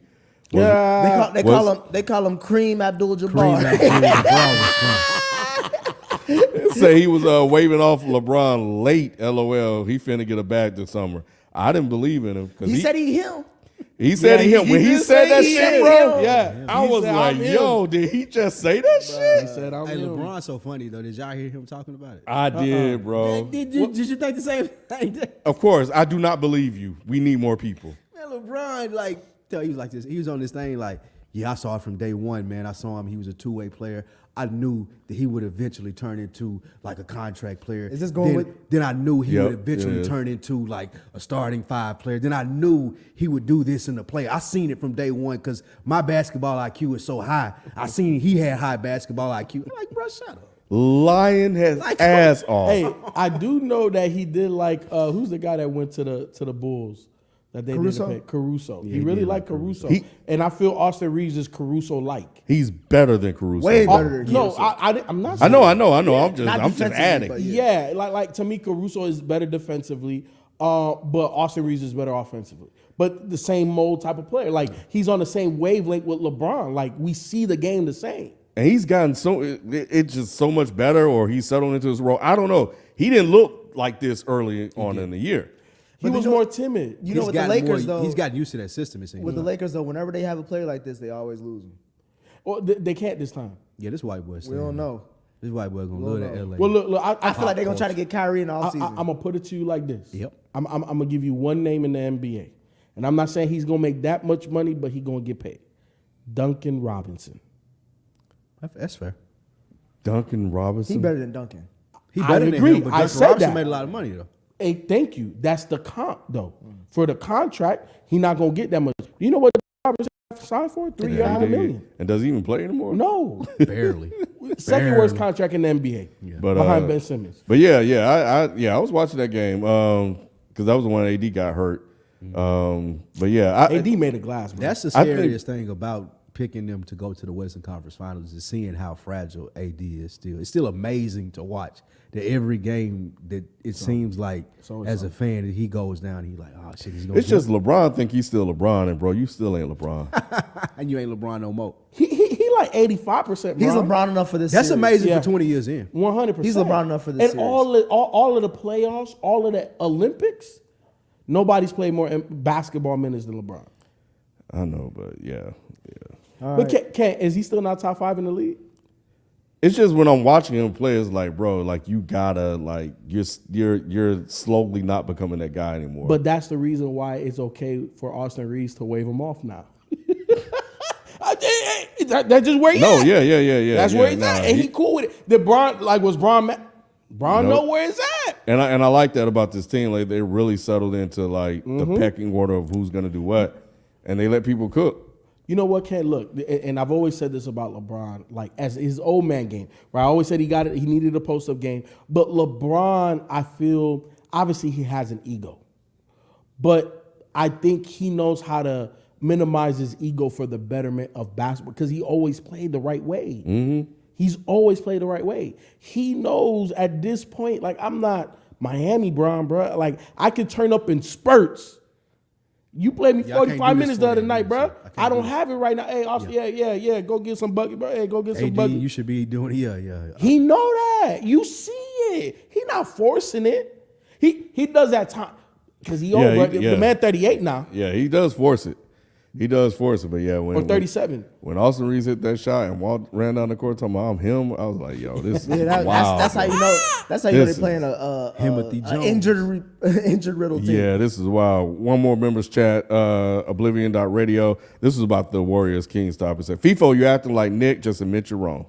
They call him Kareem Abdul-Jabbar. say he was waving off LeBron late. LOL. He finna get a bag this summer. I didn't believe in him because He said he him. He said Yeah, him. When he did said say that he shit, him. bro. Yeah. I He was said, like, "I'm him." yo, did he just say that shit? He said, I'm Hey, him. LeBron's so funny though. Did y'all hear him talking about it? I did, bro. Did you think the same thing? Of course, I do not believe you. We need more people. Man, LeBron, like, he was like this. He was on this thing like, yeah, I saw it from day one, man. I saw him. He was a two-way player. I knew that he would eventually turn into like a contract player. Is this going then, with- Then I knew he Yep, would eventually yeah. turn into like a starting five player. Then I knew he would do this in the play. I seen it from day one because my basketball IQ is so high. I seen he had high basketball IQ. I'm like, bro, shut up. Lion has Like, ass off. Hey, I do know that he did like who's the guy that went to the Bulls that they Caruso? didn't pay? Caruso. Yeah, he he really did liked like Caruso. He- And I feel Austin Reeves is Caruso like. He's better than Caruso. Way better than No, Caruso. I'm not I saying know. I'm not just defensively, adding. but Yeah, like to me, Caruso is better defensively, but Austin Reeves is better offensively. But the same mold type of player. Like he's on the same wavelength with LeBron. Like we see the game the same. And he's gotten it's just so much better, or he's settled into his role. I don't know. He didn't look like this early on in the year. He was more timid. You know, He's with the gotten Lakers more- though, he's gotten used to that system. It seems. with the Lakers though, whenever they have a player like this, they always lose him. Well, they can't this time. Yeah, this white boy. We don't know. This white boy gonna love that LA. Well, look, I feel like they're gonna try to get Kyrie in the offseason. I'm gonna put it to you like this. Yep. I'm gonna give you one name in the NBA, and I'm not saying he's gonna make that much money, but he's gonna get paid. Duncan Robinson. That's fair. Duncan Robinson. He better than Duncan. He I better than agree. him, but I Duncan said Robinson that. made a lot of money though. Hey, thank you. That's the comp though. For the contract, he's not gonna get that much. You know what Robinson signed for? 3 years, $100 million. And does he even play anymore? No, Barely. second worst contract in the NBA But behind Ben Simmons. But I was watching that game because that was the one AD got hurt. But yeah, AD made a glass. Bro. That's the I think- scariest thing about picking them to go to the Western Conference Finals is seeing how fragile AD is still. It's still amazing to watch that every game that it seems like as a fan that he goes down, he's like, oh shit, he's going. it's just LeBron think he's still LeBron, and bro, you still ain't LeBron. and you ain't LeBron no more. he like 85%. He's LeBron enough for this. That's series. amazing Yeah. for 20 years in. 100%. He's LeBron enough for this And series. all of the playoffs, all of the Olympics, nobody's played more basketball minutes than LeBron. I know, but yeah. But is he still not top 5 in the league? It's just when I'm watching him play, it's like, bro, like you gotta like you're slowly not becoming that guy anymore. But that's the reason why it's okay for Austin Reeves to wave him off now. That's just where he no, at. yeah. That's yeah, where he's nah, at, and he cool with it. Was Bron Nope. know where it's at. And I like that about this team. Like they really settled into like the pecking order of who's gonna do what, and they let people cook. You know what, Ken? Look, and I've always said this about LeBron, like as his old man game, right? I always said he needed a post-up game. But LeBron, I feel, obviously he has an ego. But I think he knows how to minimize his ego for the betterment of basketball because he always played the right way. Mm-hmm. He's always played the right way. He knows at this point, like, I'm not Miami Bron, bro. Like, I can turn up in spurts. You played me Yeah, I can't 45 do this minutes the other 48 night, minutes, bro. yeah. I I can't don't do have it right now. Hey, Austin, yeah. Go get some bucket, bro. Hey, go get some AD, bucket. you should be doing yeah. He know that. You see it. He not forcing it. He does that time because he old, bro. yeah. The man 38 now Yeah, he does force it. He does force it, but yeah, or 37. When Austin Reeves hit that shot and ran down the court talking about I'm him, I was like, yo, this is Yeah, wild. that's how you know. That's how you know This they're playing a Timothy Jones. injured riddle team. Yeah, this is wild. One more members chat, Oblivion.radio. This is about the Warriors Kings topic. Said, FIFO, you acting like Nick, just admit you're wrong.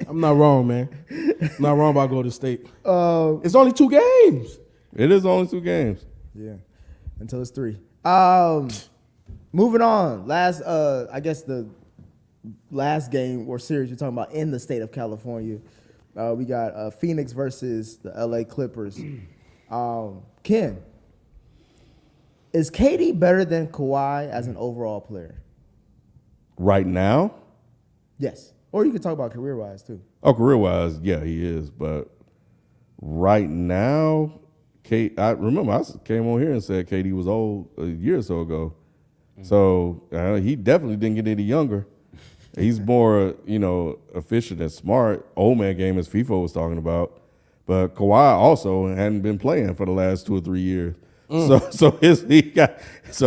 I'm not wrong, man. I'm not wrong about Golden State. It's only 2 games. It is only 2 games. Yeah, until it's 3. Moving on. I guess the last game or series you're talking about in the state of California. We got Phoenix versus the LA Clippers. Ken, is KD better than Kawhi as an overall player? Right now? Yes. Or you can talk about career-wise too. Oh, career-wise, yeah, he is. But right now, I remember I came on here and said KD was old a year or so ago. So he definitely didn't get any younger. He's more, efficient and smart. Old man game, as FIFA was talking about. But Kawhi also hadn't been playing for the last 2 or 3 years. So he has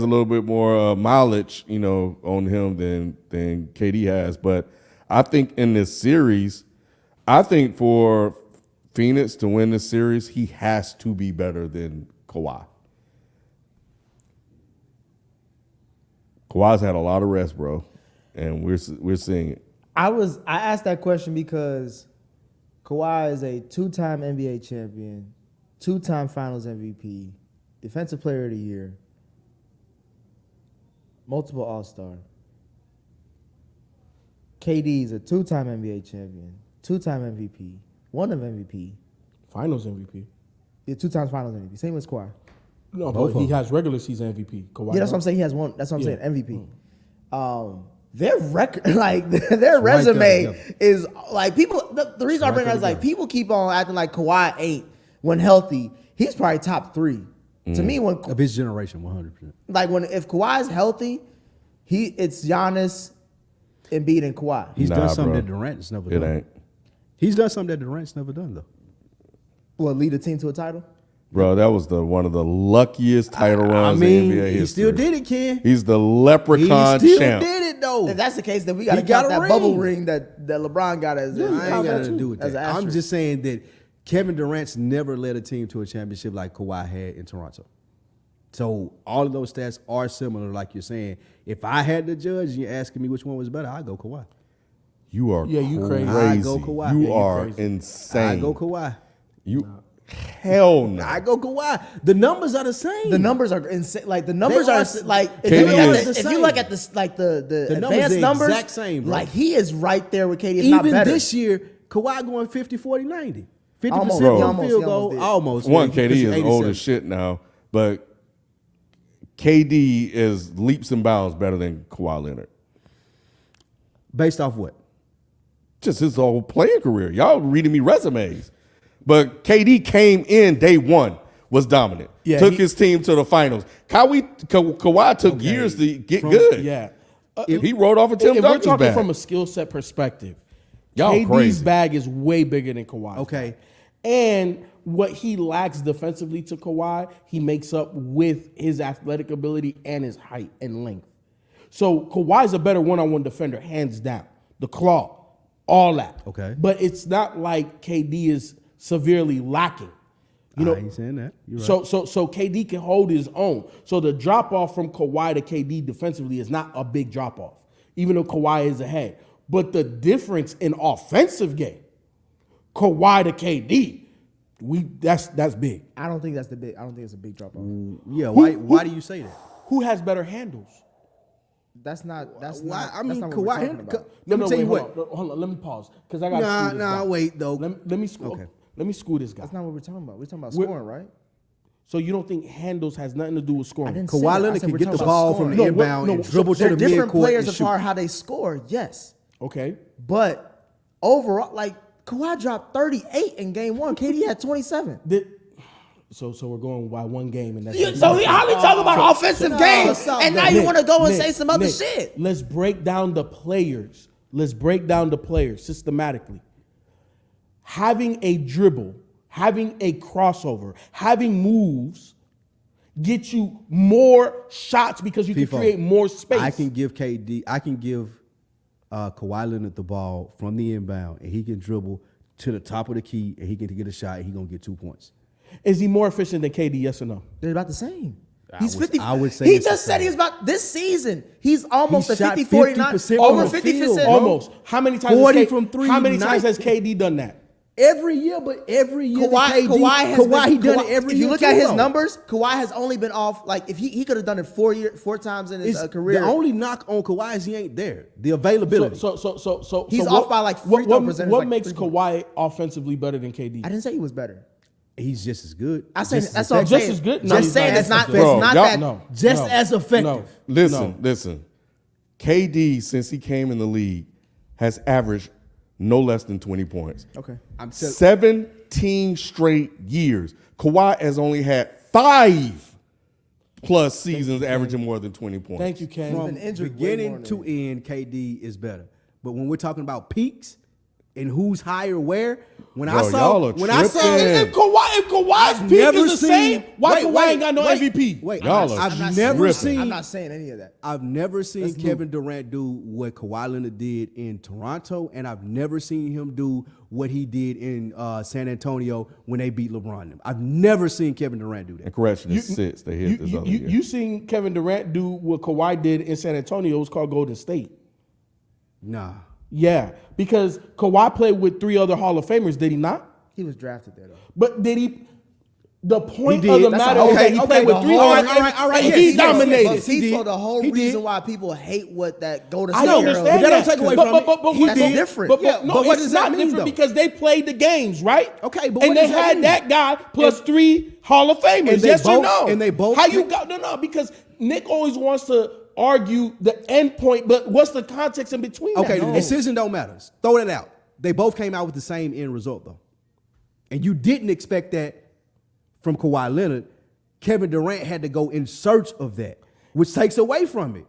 a little bit more mileage, on him than KD has. But I think in this series, for Phoenix to win this series, he has to be better than Kawhi. Kawhi's had a lot of rest, bro, and we're seeing it. I asked that question because Kawhi is a 2-time NBA champion, 2-time Finals MVP, Defensive Player of the Year, multiple All-Star. KD is a 2-time NBA champion, 2-time MVP, 1 of MVP. Finals MVP. Yeah, 2 times Finals MVP. Same as Kawhi. No, but he has regular season MVP. Kawhi. Yeah, that's what I'm saying. He has 1. That's what I'm Yeah. saying. MVP. Their record, like their resume is like people. The reason I bring that is like people keep on acting like Kawhi ain't when healthy. He's probably top 3 to me. When Of his generation, 100%. like if Kawhi's healthy, it's Giannis, Embiid, and Kawhi. He's done something bro. that Durant's never It done. ain't. He's done something that Durant's never done, though. Will lead a team to a title. Bro, that was one of the luckiest title runs in NBA history. he still did it, Ken. He's the leprechaun He still champ. did it, though. If that's the case, then we got to He got count a that bubble ring. ring that LeBron got as. I ain't got to do with as that. an I'm asterisk. just saying that Kevin Durant's never led a team to a championship like Kawhi had in Toronto. So all of those stats are similar, like you're saying. If I had to judge and you're asking me which one was better, I'd go Kawhi. You are you crazy. crazy. I go Kawhi. You Yeah, you are crazy. insane. I go Kawhi. Hell no. I go Kawhi. The numbers are the same. The numbers are insane. Like the numbers They are are- like if KD you look at is- if you look at this like the The numbers advanced the numbers, exact same, bro. like he is right there with KD. If not Even better. this year, Kawhi going 50, 40, 90. 50% Almost. Bro. from He field almost goal. did. Almost. One, man, KD is 87. old as shit now, but KD is leaps and bounds better than Kawhi Leonard. Based off what? Just his whole playing career. Y'all reading me resumes. But KD came in day one, was dominant. Yeah, took his team to the finals. Kawhi took years to get good. Yeah. He rode off of Tim If we're Duncan's talking back. from a skill set perspective, Y'all KD's crazy. bag is way bigger than Kawhi's. Okay. bag. And what he lacks defensively to Kawhi, he makes up with his athletic ability and his height and length. So Kawhi's a better one-on-one defender, hands down. The claw, all that. Okay. But it's not like KD is severely lacking. You know, I ain't saying that. You're right. so KD can hold his own. So the drop off from Kawhi to KD defensively is not a big drop off, even though Kawhi is ahead. But the difference in offensive game, Kawhi to KD, that's big. I don't think it's a big drop off. Yeah, why do you say that? Who has better handles? That's not. That's Why? not. I mean, that's not what we're Kawhi. talking about. Let me tell you hold what. on, hold on. Let me pause because I got. Nah, wait though. Let me school. Okay. Let me school this guy. That's not what we're talking about. We're talking about We're- scoring, right? So you don't think handles has nothing to do with scoring? I didn't say Kawhi that. I Leonard said can we're get talking the about ball scoring. from the No, inbound no, and so dribble to They're the different midcourt players and as shoot. far as how they score. Yes, Okay. but overall, like Kawhi dropped 38 in game 1. KD had 27. So we're going by one game, and that's So how we talk about offensive game, stop and that. now you want to go and Nick, say some other Nick, shit? Let's break down the players. Let's break down the players systematically. Having a dribble, having a crossover, having moves get you more shots because you can FIFO. create more space. I can give Kawhi Leonard the ball from the inbound, and he can dribble to the top of the key, and he can get a shot, and he's going to get 2 points. Is he more efficient than KD? Yes or no? They're about the same. I He's would- 50. I would say he it's the just said same. he was about this season. He's almost He a shot 50, 49, 50% over from the 50%. field, Almost. How many times? 40 has from three, How many times 90. has KD done that? Every year, but every year Kawhi he done it every If year. you look too, at his though. numbers, Kawhi has only been off like if he could have done it 4 times in his career. The only knock on Kawhi is he ain't there. The availability. He's He's off by, like, free throw percentage, What like, makes 3 points. Kawhi offensively better than KD? I didn't say he was better. He's just as good. I said Just that's as what I'm effective. saying. Just as good? No, Just he's saying not it's not. as It's Bro, not y'all- that. No. Just No. as effective. No. Listen. KD, since he came in the league, has averaged no less than 20 points. Okay. 17 straight years. Kawhi has only had 5 plus seasons averaging more than 20 points. Thank you, Ken. From been injured way beginning more to end, KD is better. But when we're talking about peaks and who's higher where, when Bro, I saw y'all are when I saw tripping. If Kawhi's peak is the same, why Kawhi ain't got no MVP? Wait, Y'all are I've never tripping. seen. I'm not saying any of that. I've never seen Kevin Durant do what Kawhi Leonard did in Toronto, and I've never seen him do what he did in San Antonio when they beat LeBron. I've never seen Kevin Durant do that. And correction, it's 6 they hit this other year. You seen Kevin Durant do what Kawhi did in San Antonio? It was called Golden State. Nah. Yeah, because Kawhi played with 3 other Hall of Famers, did he not? He was drafted there though. But did he? The point He of did. the That's matter a- is that he okay, played okay, with 3 all Hall right, of Famers, all right, and yes, he yes, yes. dominated. But He FIFA, did. the whole He reason did. why people hate what that Golden I State era understand But that don't take away from it. but He that's did. different. But, Yeah, no, but what it's does that not mean, different though? because they played the games, right? Okay, but and what they does that had mean? that guy plus 3 Hall of Famers. And they Yes or both- no? and they both- How you got no? Because Nick always wants to argue the end point, but what's the context in between? Okay, that? the decision don't matter. Throw that out. They both came out with the same end result, though. And you didn't expect that from Kawhi Leonard. Kevin Durant had to go in search of that, which takes away from it.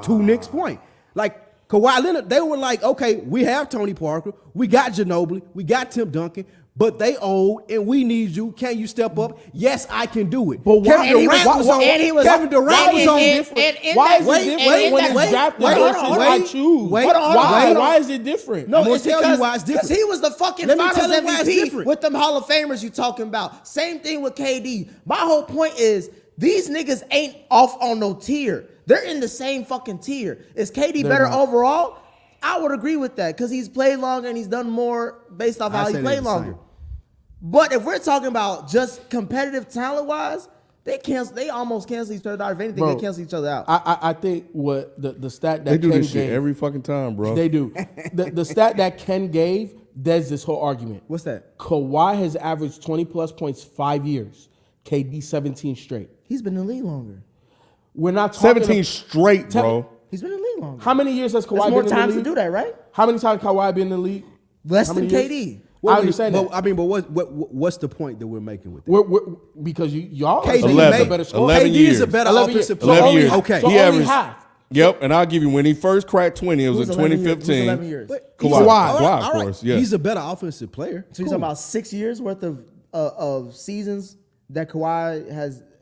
To Nick's point. Like, Kawhi Leonard, they were like, okay, we have Tony Parker, we got Ginobili, we got Tim Duncan, but they old and we need you. Can you step up? Yes, I can do it. But why- Kevin Durant why- was why- on. and he was- Kevin Durant and- was and- on. and- different. Why is it Wait, different wait, when wait, it's wait, drafted wait, versus hold I on. choose? Wait, Hold on, hold on, Why? hold on. Why is it different? No, I'm gonna it's tell you because why it's different. he was the fucking Let me Finals tell you why it's MVP different. with them Hall of Famers you talking about. Same thing with KD. My whole point is these niggas ain't off on no tier. They're in the same fucking tier. Is KD They're better not. overall? I would agree with that because he's played longer and he's done more based off I how say he they're played the longer. same. But if we're talking about just competitive talent wise, they almost cancel each other out. If anything, Bro, they cancel each other out. I think what the stat that They do Ken this shit gave, every fucking time, bro. They do. The stat that Ken gave, there's this whole argument. What's that? Kawhi has averaged 20 plus points 5 years. KD 17 straight. He's been in the league longer. We're not talking 17 straight, bro. He's been in the league longer. How many years has Kawhi There's more been in times the to league? do that, right? How many times Kawhi been in the league? Less How than many KD. years? I understand but, that. I mean, but what's the point that we're making with that? We're, because y'all are KD saying he's 11. a better scorer. 11 KD is years. a better 11 offensive years. player. 11 only years. half. Okay. So He only averaged- half. Yep, and I'll give you when he first cracked 20, it was Who's in 11 years? 2015. Who's 11 years? Kawhi, All right, Kawhi, all of right. course, yeah. He's a better offensive player. So you're talking about 6 years worth of seasons that Kawhi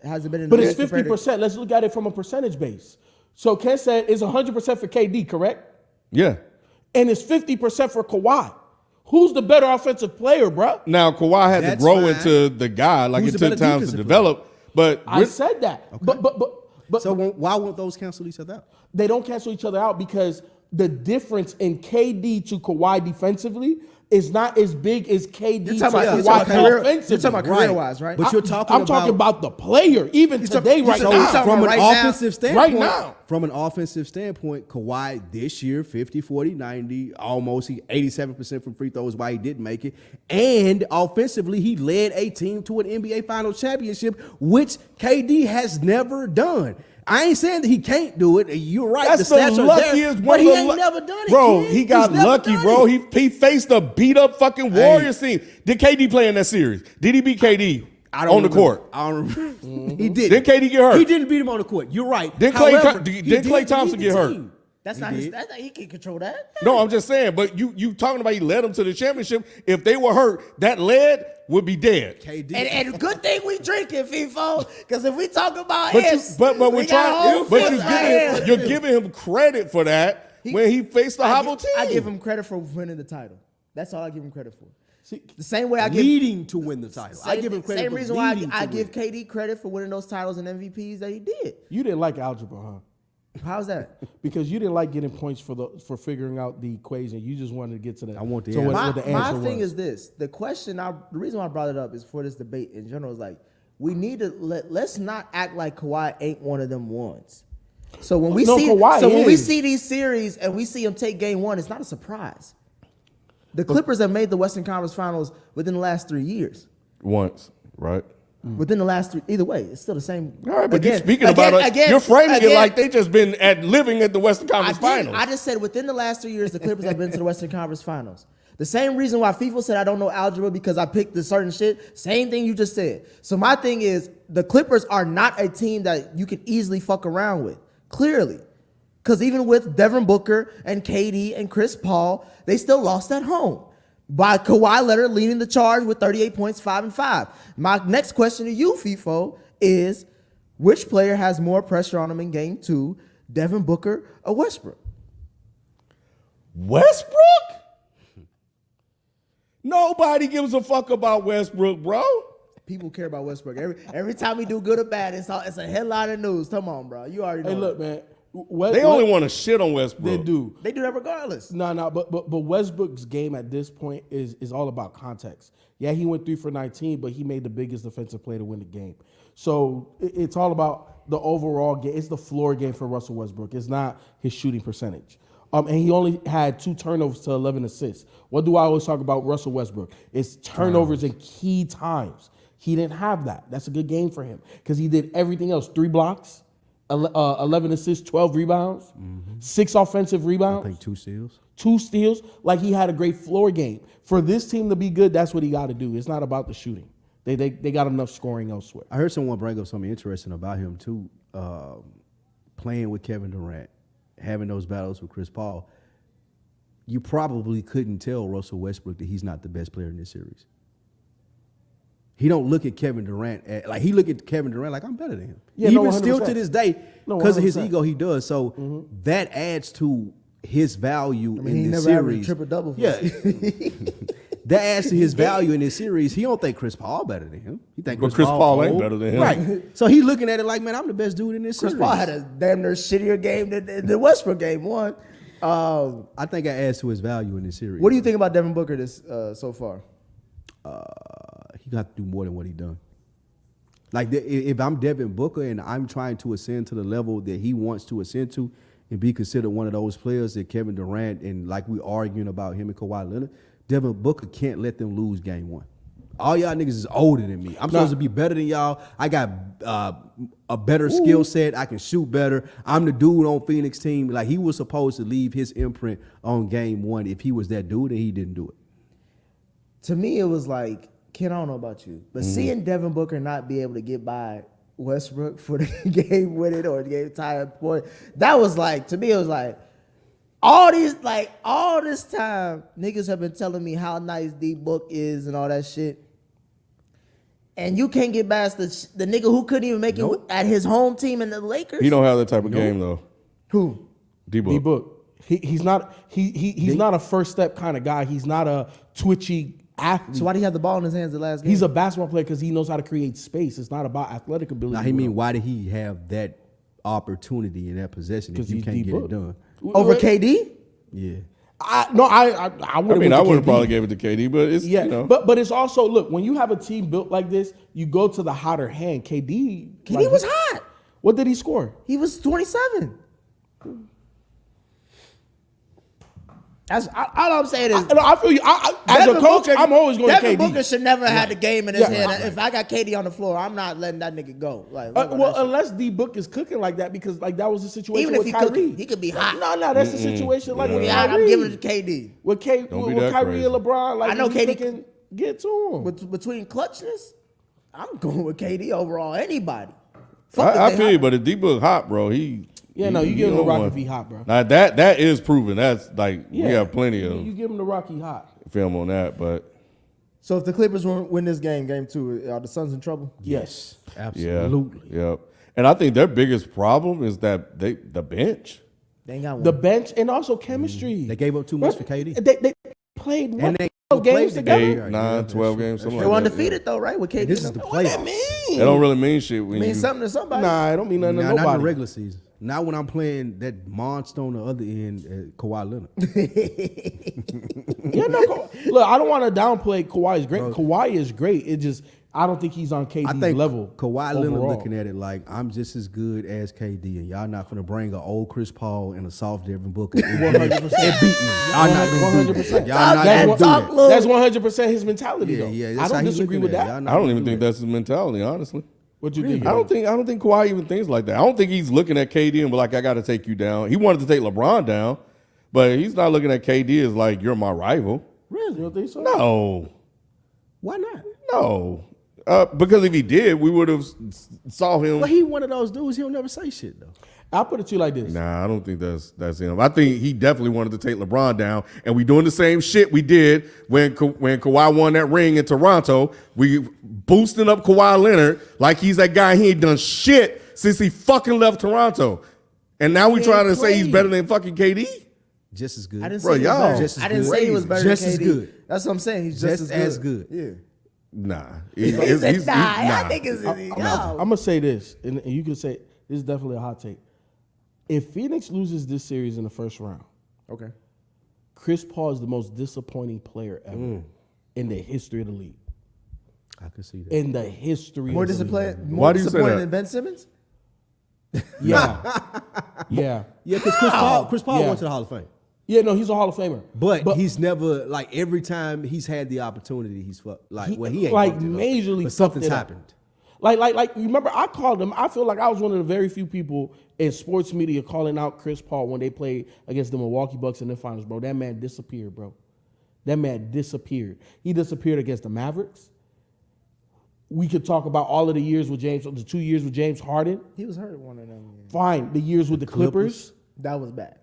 hasn't been in But the it's league compared to- 50%. Let's look at it from a percentage base. So Ken said it's 100% for KD, correct? Yeah. And it's 50% for Kawhi. Who's the better offensive player, bro? Now Kawhi had That's to grow fine. into the guy, like Who's it the took better time to defensive develop. But I with- said that. But So why won't those cancel each other out? they don't cancel each other out because the difference in KD to Kawhi defensively is not as big as KD You're to talking about, Kawhi career, offensively. you're talking about Right. career-wise, right? But you're talking I'm talking about the player, even today, right so now. you're talking From an right now- offensive standpoint, Right now. from an offensive standpoint, Kawhi this year 50, 40, 90, almost 87% from free throws why he didn't make it. And offensively, he led a team to an NBA Finals championship, which KD has never done. I ain't saying that he can't do it. You're right. That's the the stats are there, luckiest but one. he of the ain't lu- never done it, Bro, kid. he got He's never lucky, done bro. it. He faced a beat up fucking Warriors team. Did KD play in that series? Did he beat KD I don't on the remember. court? I don't remember. He did. Did KD get hurt? He didn't beat him on the court. You're right. Did However, Klay he did Thompson lead get the hurt? team. That's not his. He can control that. No, I'm just saying. But you talking about he led them to the championship. If they were hurt, that lead would be dead. KD. And good thing we drinking, FIFO, because if we talk about But ifs, but we we're got trying. whole But fifths right here. you're giving him credit for that when he faced the hobble team. I give him credit for winning the title. That's all I give him credit for. The same way I give leading to win the title. I give him credit Same for reason why leading I to give win. KD credit for winning those titles and MVPs that he did. You didn't like algebra, huh? How's that? Because you didn't like getting points for figuring out the equation. You just wanted to get to the. I want the to answer. what the My answer thing was. is this: the question, the reason why I brought it up is for this debate in general. Is like we need to let's not act like Kawhi ain't one of them ones. So when we No, see, Kawhi when we is. see these series and we see him take game one, it's not a surprise. The Clippers have made the Western Conference Finals within the last 3 years. Once, right? Within the last 3, either way, it's still the same. All right, but Again, you're speaking about it. You're framing it like they just been living at the Western Conference Finals. I just said within the last 3 years, the Clippers have been to the Western Conference Finals. The same reason why FIFA said I don't know algebra because I picked this certain shit. Same thing you just said. So my thing is the Clippers are not a team that you can easily fuck around with. Clearly. Because even with Devin Booker and KD and Chris Paul, they still lost at home. By Kawhi Leonard leading the charge with 38 points, 5 and 5. My next question to you, FIFO, is which player has more pressure on him in game 2, Devin Booker or Westbrook? Westbrook? Nobody gives a fuck about Westbrook, bro. People care about Westbrook. Every time we do good or bad, it's a headline of news. Come on, bro. You already know. Hey, look, man. They only want to shit on Westbrook. They do. They do that regardless. No, but Westbrook's game at this point is all about context. Yeah, he went 3 for 19, but he made the biggest defensive play to win the game. So it's all about the overall game. It's the floor game for Russell Westbrook. It's not his shooting percentage. And he only had 2 turnovers to 11 assists. What do I always talk about Russell Westbrook? It's turnovers in key times. He didn't have that. That's a good game for him because he did everything else. 3 blocks. 11 assists, 12 rebounds, 6 offensive rebounds. I think 2 steals. 2 steals. Like he had a great floor game. For this team to be good, that's what he got to do. It's not about the shooting. They got enough scoring elsewhere. I heard someone bring up something interesting about him too. Playing with Kevin Durant, having those battles with Chris Paul. You probably couldn't tell Russell Westbrook that he's not the best player in this series. He don't look at Kevin Durant he look at Kevin Durant like I'm better than him. Yeah, Even no, still 100%. to this day, No, because of his 100%. ego, he does. So that adds to his value I mean, he in this never averaged series. triple-double for Yeah, us. that adds to his value in this series. He don't think Chris Paul better than him. He think But Chris Paul ain't better than him. Right. So he looking at it like, man, I'm the best dude in this Chris series. Paul had a damn near shittier game than the Westbrook game won. I think that adds to his value in this series. What do you think about Devin Booker this so far? He got to do more than what he done. Like if I'm Devin Booker and I'm trying to ascend to the level that he wants to ascend to and be considered one of those players that Kevin Durant and like we arguing about him and Kawhi Leonard, Devin Booker can't let them lose game 1. All y'all niggas is older than me. I'm supposed to be better than y'all. I got a better skill set. I can shoot better. I'm the dude on Phoenix team. Like he was supposed to leave his imprint on game 1 if he was that dude and he didn't do it. To me, it was like, Ken, I don't know about you, but seeing Devin Booker not be able to get by Westbrook for the game winning or the game tying point, that was like, to me, it was like, all this time, niggas have been telling me how nice D-Book is and all that shit. And you can't get past the nigga who couldn't even make it at his home team in the Lakers. He don't have that type of game though. Who? D-Book. D-Book. He's not a first step kind of guy. He's not a twitchy athlete. So why did he have the ball in his hands the last game? He's a basketball player because he knows how to create space. It's not about athletic ability. Now he mean, why did he have that opportunity in that possession if because you he's can't get D-Book. it done? over KD? Yeah. I I mean, I would have probably gave it to KD, but it's Yeah, you know. but it's also, look, when you have a team built like this, you go to the hotter hand. KD Was hot. What did he score? He was 27. That's all I'm saying is. I feel you. As a coach, I'm always going to Devin KD. Booker should never have had the game in his Yeah. hand. If I got KD on the floor, I'm not letting that nigga go. Like, Well, unless D Book is cooking like that, because like that was the situation even if with he Kyrie. cooking, he could be hot. No, that's the situation like with Yeah, I'm Kyrie. giving it to KD. With Don't be with that Kyrie crazy. and LeBron, like I know if he KD cooking, get to him. But between clutchness, I'm going with KD overall. Anybody. Fuck if I they feel hot. you, but if D-Book hot, bro, you You give him the Rocky V hot, bro. Now that is proven. That's like we have plenty You of give him the Rocky hot. film on that, but So if the Clippers win this game 2, are the Suns in trouble? Yes. yeah, Absolutely. yep. And I think their biggest problem is that the bench. They ain't got one. The bench and also chemistry. They gave up too much for KD. They played And what, they 12 games played together. 8, 9, 12 games, something They like were that. undefeated though, right? With KD. This is the What that playoffs. mean? It don't really mean shit when mean you. something to somebody. Nah, it don't mean nothing to Nah, not in nobody. the regular season. Not when I'm playing that monster on the other end, Kawhi Leonard. Yeah, no. Look, I don't want to downplay Kawhi's great. Kawhi is great. It just I don't think he's on KD's I think level. Kawhi Leonard overall. looking at it like I'm just as good as KD, and y'all not finna bring an old Chris Paul and a soft Devin Booker and beat me. 100%. Y'all not gonna do that. 100%. Y'all not That's gonna do talk, that. Lil. That's 100% his mentality, Yeah, though. yeah. I That's how don't he disagree looking with at it. that. Y'all not I don't gonna even do think that. that's his mentality, honestly. What you think? I don't think Kawhi even thinks like that. I don't think he's looking at KD and be like, I got to take you down. He wanted to take LeBron down, but he's not looking at KD as like you're my rival. Really? You don't think so? No. Why not? No. Because if he did, we would have saw him. Well, he one of those dudes. He'll never say shit though. I'll put it to you like this. Nah, I don't think that's him. I think he definitely wanted to take LeBron down, and we doing the same shit we did when Kawhi won that ring in Toronto. We boosting up Kawhi Leonard like he's that guy. He ain't done shit since he fucking left Toronto, and now we trying to say he's better than fucking KD. Just as good. I didn't Bro, say he was y'all better. just as I didn't good. say he was better Just than as KD. good. That's what I'm saying. He's Just as good. good. Yeah. Nah, I think it's I'm gonna say this, and you can say this is definitely a hot take. If Phoenix loses this series in the first round, Okay. Chris Paul is the most disappointing player ever in the history of the league. I can see that. In the history More of the league. disappointed. Why More do you say disappointed that? than Ben Simmons. Yeah. Yeah. Yeah, because Chris Paul Yeah. went to the Hall of Fame. Yeah, no, he's a Hall of Famer. But he's never like every time he's had the opportunity, he's fucked. Like he ain't like fucked it up. majorly But something's fucked it up. happened. Like, remember, I called him. I feel like I was one of the very few people in sports media calling out Chris Paul when they played against the Milwaukee Bucks in the finals, bro. That man disappeared, bro. That man disappeared. He disappeared against the Mavericks. We could talk about all of the years with James, the 2 years with James Harden. He was hurt one of them. Yeah. Fine. The years with the Clippers. That was bad.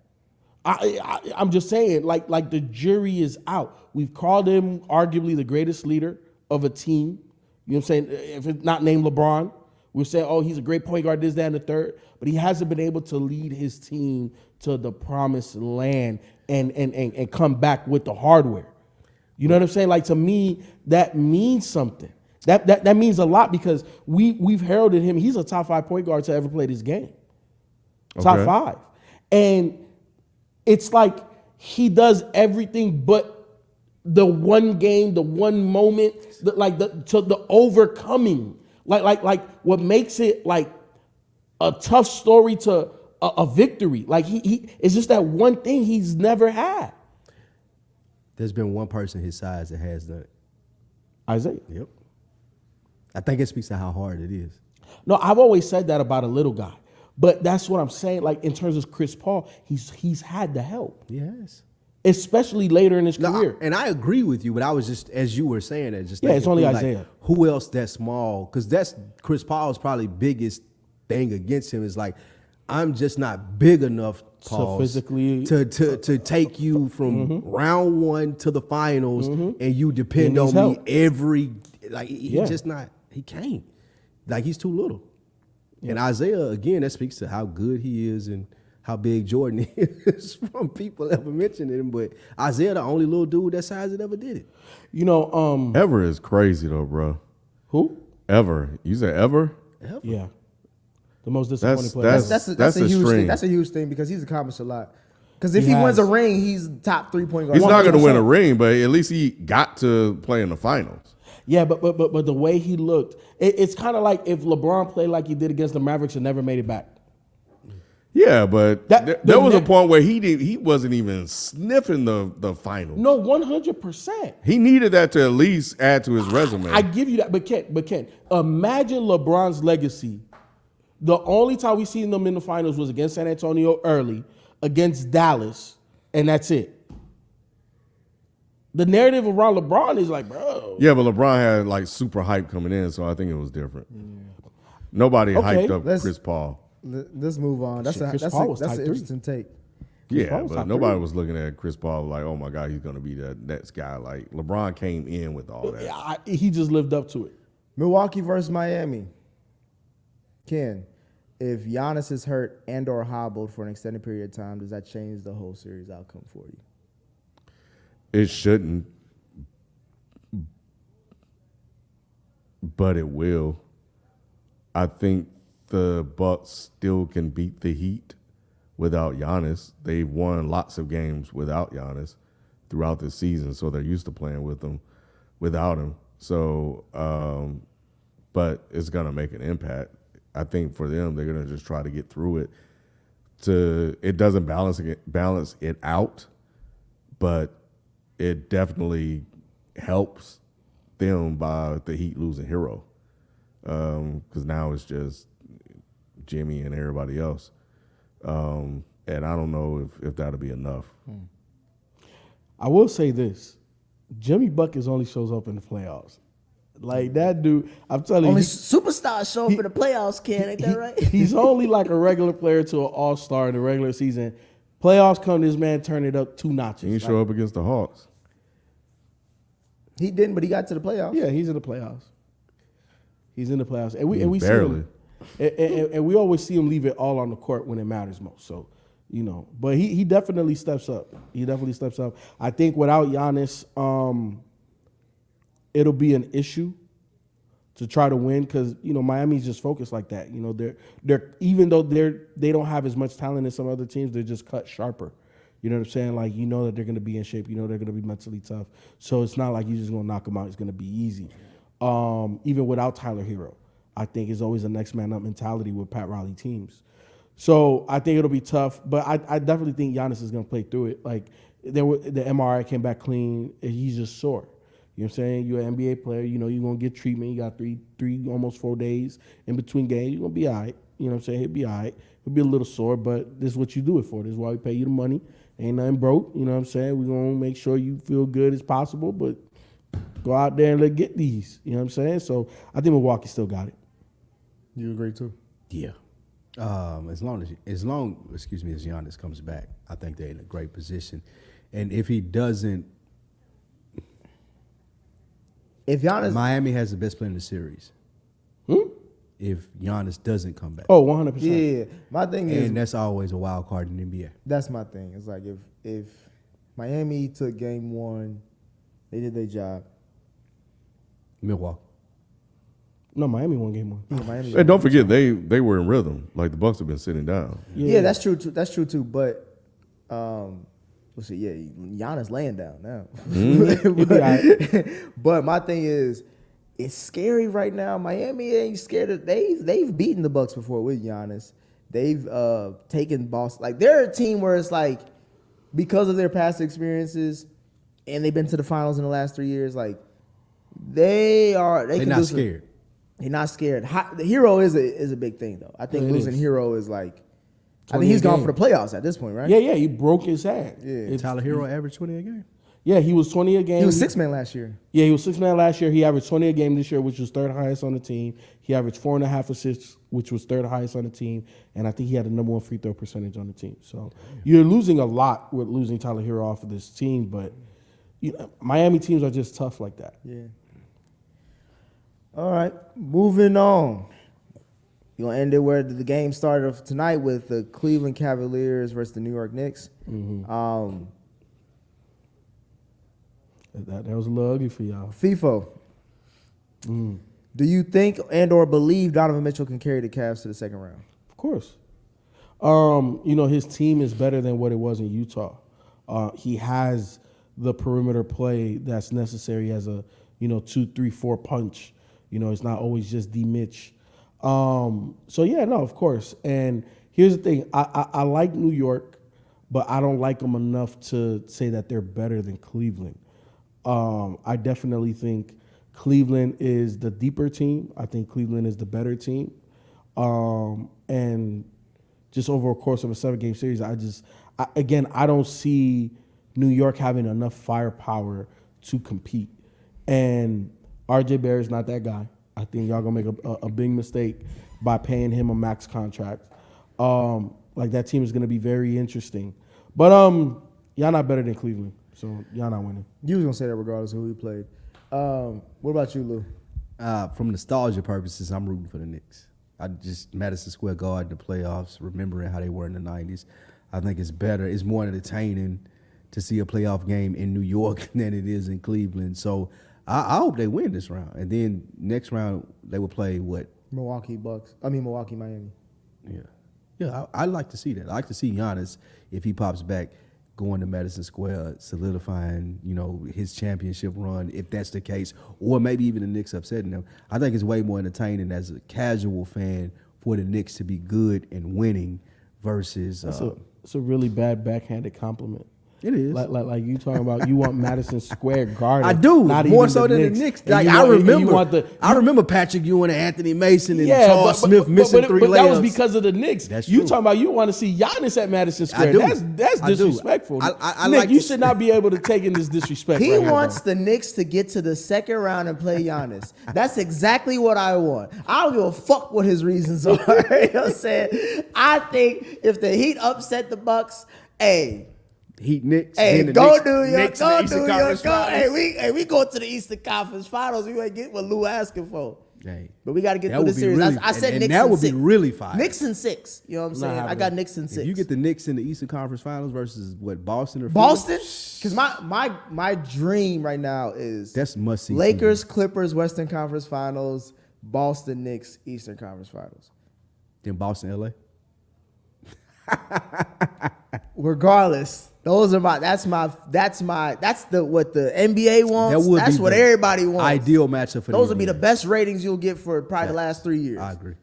I'm just saying, like the jury is out. We've called him arguably the greatest leader of a team. You know what I'm saying? If it's not named LeBron, we're saying, oh, he's a great point guard, this, that, and the third. But he hasn't been able to lead his team to the promised land and come back with the hardware. You know what I'm saying? Like, to me, that means something. That means a lot because we've heralded him. He's a top 5 point guard to ever play this game. Top Okay. 5. And it's like he does everything but the one game, the one moment, the overcoming. Like what makes it like a tough story to a victory. Like he it's just that one thing he's never had. There's been one person his size that has done it. Isaiah. Yep. I think it speaks to how hard it is. No, I've always said that about a little guy. But that's what I'm saying. Like in terms of Chris Paul, he's had the help. Yes. Especially later in his career. And I agree with you, but I was just, as you were saying it, just Yeah, it's thinking only through, Isaiah. Like, who else that small? Because that's Chris Paul's probably biggest thing against him is like, I'm just not big enough pause, physically- to take you from round one to the finals, and you depend He on needs me help. every like he Yeah. just not he can't like he's too little. And Isaiah again, that speaks to how good he is and how big Jordan is from people ever mentioning him. But Isaiah, the only little dude that size that ever did it. You know, Ever is crazy though, bro. who? Ever. You said ever? Yeah. The most disappointing player. that's- That's a huge extreme. thing. That's a huge thing because he's accomplished a lot. Because if he He wins a has. ring, he's top 3 point guard. He's not going to win a 100%. ring, but at least he got to play in the finals. Yeah, but the way he looked, it's kind of like if LeBron played like he did against the Mavericks and never made it back. Yeah, but That- there the was a ne- point where he wasn't even sniffing the finals. No, 100%. He needed that to at least add to his resume. I give you that, but Ken, imagine LeBron's legacy. The only time we seen them in the finals was against San Antonio early, against Dallas, and that's it. The narrative around LeBron is like, bro. Yeah, but LeBron had like super hype coming in, so I think it was different. Nobody Okay, hyped up let's- Chris Paul. Let's move on. That's Shit, a, Chris that's Paul a, was that's type an 3. interesting take. Yeah, Paul was but top nobody 3. was looking at Chris Paul like, oh my God, he's going to be that next guy. Like LeBron came in with all that. He just lived up to it. Milwaukee versus Miami. Ken, if Giannis is hurt and or hobbled for an extended period of time, does that change the whole series outcome for you? It shouldn't, but it will. I think the Bucks still can beat the Heat without Giannis. They've won lots of games without Giannis throughout the season, so they're used to playing with him without him. So, but it's gonna make an impact. I think for them, they're gonna just try to get through it. It doesn't balance it out, but it definitely helps them by the Heat losing Hero, because now it's just Jimmy and everybody else, and I don't know if that'll be enough. I will say this. Jimmy Buckets only shows up in the playoffs. Like that dude, I'm telling Only you, superstars show up for the playoffs, Ken. Ain't that right? he's only like a regular player to an all-star in the regular season. Playoffs come, this man turn it up 2 notches. He didn't show up against the Hawks. He didn't, but he got to the playoffs. Yeah, he's in the playoffs. He's in the playoffs, and we Barely. see him, and we always see him leave it all on the court when it matters most. So, but he definitely steps up. He definitely steps up. I think without Giannis, it'll be an issue to try to win because Miami's just focused like that. They're even though they don't have as much talent as some other teams, they're just cut sharper. You know what I'm saying? Like that they're going to be in shape. They're going to be mentally tough. So it's not like you're just going to knock them out. It's going to be easy. Even without Tyler Hero, I think it's always a next man up mentality with Pat Riley teams. So I think it'll be tough, but I definitely think Giannis is going to play through it. Like the MRI came back clean. And he's just sore. You know what I'm saying? You're an NBA player. You're going to get treatment. You got three, almost 4 days in between games. You're going to be all right. You know what I'm saying? He'll be all right. He'll be a little sore, but this is what you do it for. This is why we pay you the money. Ain't nothing broke. You know what I'm saying? We're going to make sure you feel good as possible, but go out there and get these. You know what I'm saying? So I think Milwaukee still got it. You agree too? Yeah. As long as Giannis comes back, I think they're in a great position. And if he doesn't, If Giannis, Miami has the best player in the series. If Giannis doesn't come back. Oh, 100%. yeah, my thing is, And that's always a wild card in the NBA. that's my thing. It's like if Miami took game 1, they did their job. Milwaukee. No, Miami won game 1. Yeah, Miami. And don't forget, they were in rhythm. Like the Bucks have been sitting down. Yeah, that's true too. That's true too. But let's see. Yeah, Giannis laying down now. But my thing is, it's scary right now. Miami ain't scared of. They've beaten the Bucks before with Giannis. They've taken Boston. Like they're a team where it's like because of their past experiences, and they've been to the finals in the last 3 years. Like they're not scared. They're not scared. The Hero is a big thing though. I think losing Hero is like. I think he's gone for the playoffs at this point, right? Yeah, he broke his hand. Yeah. Tyler Hero averaged 20 a game. Yeah, he was 20 a game. He was 6-man last year. Yeah, he was 6-man last year. He averaged 20 a game this year, which was third highest on the team. He averaged 4.5 assists, which was third highest on the team. And I think he had the number 1 free throw percentage on the team. So you're losing a lot with losing Tyler Hero off of this team, but Miami teams are just tough like that. Yeah. All right, moving on. You're going to end it where the game started of tonight with the Cleveland Cavaliers versus the New York Knicks. Mm-hmm. That was a little ugly for y'all. FIFO. Do you think and or believe Donovan Mitchell can carry the Cavs to the second round? Of course. His team is better than what it was in Utah. He has the perimeter play that's necessary as a 2-3-4 punch. It's not always just D Mitch. Of course. And here's the thing. I like New York, but I don't like them enough to say that they're better than Cleveland. I definitely think Cleveland is the deeper team. I think Cleveland is the better team. And just over a course of a 7-game series, I don't see New York having enough firepower to compete. And RJ Barrett's not that guy. I think y'all gonna make a big mistake by paying him a max contract. That team is gonna be very interesting. But y'all not better than Cleveland, so y'all not winning. You was gonna say that regardless of who he played. What about you, Lou? From nostalgia purposes, I'm rooting for the Knicks. Madison Square Garden, the playoffs, remembering how they were in the 90s. I think it's better. It's more entertaining to see a playoff game in New York than it is in Cleveland. So I hope they win this round. And then next round, they will play what? Milwaukee, Miami. Yeah, I'd like to see that. I like to see Giannis, if he pops back, going to Madison Square, solidifying, his championship run, if that's the case, or maybe even the Knicks upsetting them. I think it's way more entertaining as a casual fan for the Knicks to be good and winning versus. It's a really bad backhanded compliment. It is. Like you talking about, you want Madison Square Garden. I do not more even so than Knicks. the Knicks. And Like you I want- and you remember, want I remember Patrick Ewing and Anthony Mason and Yeah, Charles Smith missing three but layups. that was because of the Knicks. That's you true. talking about you want to see Giannis at Madison Square? do. That's I do. disrespectful. I Nick, like you to should not be able to take in this disrespect. He right here, wants bro. the Knicks to get to the second round and play Giannis. That's exactly what I want. I don't give a fuck what his reasons are. You know what I'm saying? I think if the Heat upset the Bucks, hey, Heat Knicks. hey, then the go Knicks- New York, Knicks in go the Eastern New York, Conference go. Finals. Hey, we go to the Eastern Conference Finals. We might get what Lou asking for. Hey, But we got to get that through would the be series. really- I said and Knicks that in would be 6. really fire. Knicks in 6. You know what I'm saying? I happening. got Knicks in 6. If you get the Knicks in the Eastern Conference Finals versus what Boston or Philly, Boston, because my dream right now is that's must see. Lakers, Clippers, Western Conference Finals, Boston, Knicks, Eastern Conference Finals. Then Boston, LA. Regardless, those are that's what the NBA wants. That would That's be what the everybody wants. Ideal matchup for Those the would be the NBA. best ratings you'll get for probably the last 3 years. I agree,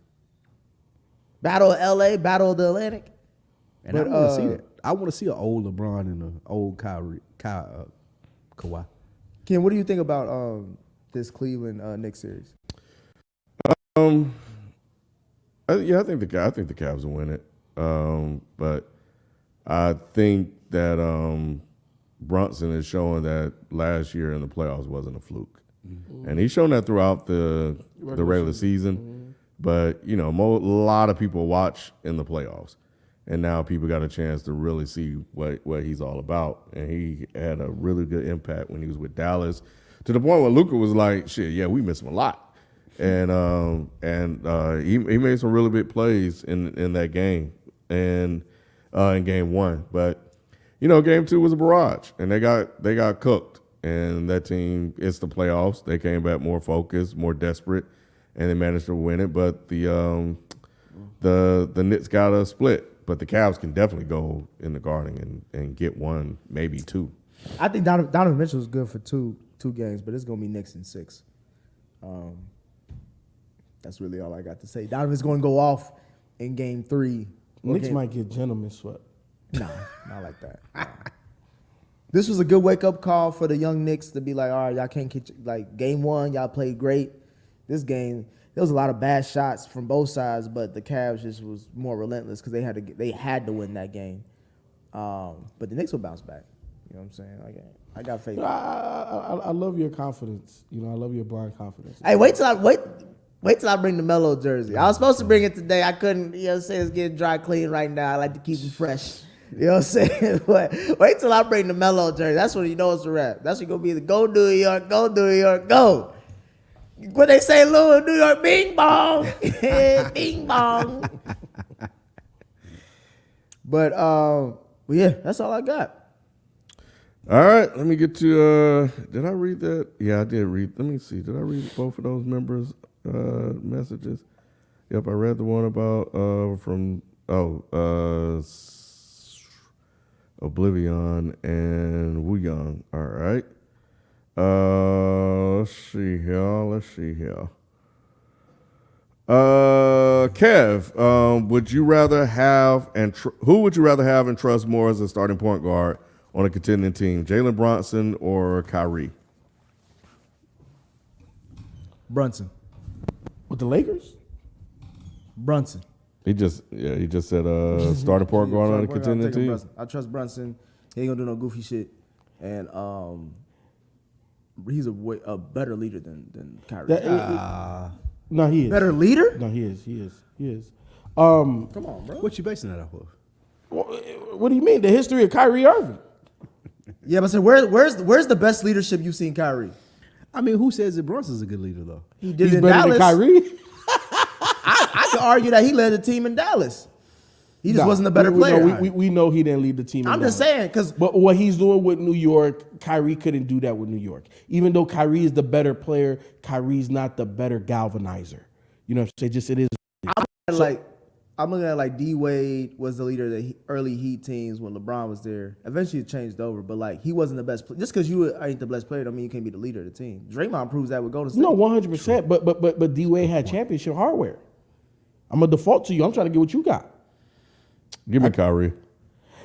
Battle of LA, Battle of the Atlantic. and But, I want to see that. I want to see an old LeBron and an old Kawhi. Ken, what do you think about this Cleveland Knicks series? I think the Cavs will win it. But I think that Brunson is showing that last year in the playoffs wasn't a fluke, and he's shown that throughout the regular season. But you know, a lot of people watch in the playoffs, and now people got a chance to really see what he's all about. And he had a really good impact when he was with Dallas, to the point where Luka was like, "Shit, yeah, we miss him a lot." And he made some really big plays in that game and in game 1. But you know, game 2 was a barrage, and they got cooked. And that team, it's the playoffs. They came back more focused, more desperate, and they managed to win it. But the Knicks got a split. But the Cavs can definitely go in the Garden and get 1, maybe 2. I think Donovan Mitchell is good for two games, but it's gonna be Knicks in 6. That's really all I got to say. Donovan's going to go off in game 3. Knicks might get gentlemen swept. Nah, not like that. Nah. This was a good wake-up call for the young Knicks to be like, all right, y'all can't get, like, game 1, y'all played great. This game, there was a lot of bad shots from both sides, but the Cavs just was more relentless because they had to win that game. But the Knicks will bounce back. You know what I'm saying? I got faith. I love your confidence. You know, I love your blind confidence. Hey, wait till I bring the Melo jersey. I was supposed to bring it today. I couldn't. You know what I'm saying? It's getting dry clean right now. I like to keep it fresh. You know what I'm saying? But wait till I bring the Melo jersey. That's when you know it's a wrap. That's when you're going to be the go New York, go New York, go. What they say, Louis, New York, bing bong. Bing bong. But yeah, that's all I got. All right, let me get to. Did I read that? Yeah, I did read. Let me see. Did I read both of those members' messages? Yep, I read the one about from Oblivion and Wu Young. All right. Let's see here. Kev, would you rather have who would you rather have and trust more as a starting point guard on a contending team, Jalen Brunson or Kyrie? Brunson. With the Lakers? Brunson. He just said starting point guard on a contending team. I trust Brunson. He ain't gonna do no goofy shit, and he's a better leader than Kyrie. No, he is. Better leader? No, he is. Come on, bro. What you basing that off of? What do you mean? The history of Kyrie Irving? Yeah, but so where's the best leadership you've seen Kyrie? I mean, who says that Brunson's a good leader though? He did He's it in better Dallas. than Kyrie? I could argue that he led the team in Dallas. He just wasn't a better player. We know he didn't lead the team. I'm just saying, because But what he's doing with New York, Kyrie couldn't do that with New York. Even though Kyrie is the better player, Kyrie's not the better galvanizer. You know what I'm saying? Just it is. I'm looking at like D Wade was the leader of the early Heat teams when LeBron was there. Eventually it changed over, but like he wasn't the best player. Just because you ain't the best player, don't mean you can't be the leader of the team. Draymond proves that with Golden State. No, 100%. But D Wade had championship hardware. I'm gonna default to you. I'm trying to get what you got. Give me Kyrie.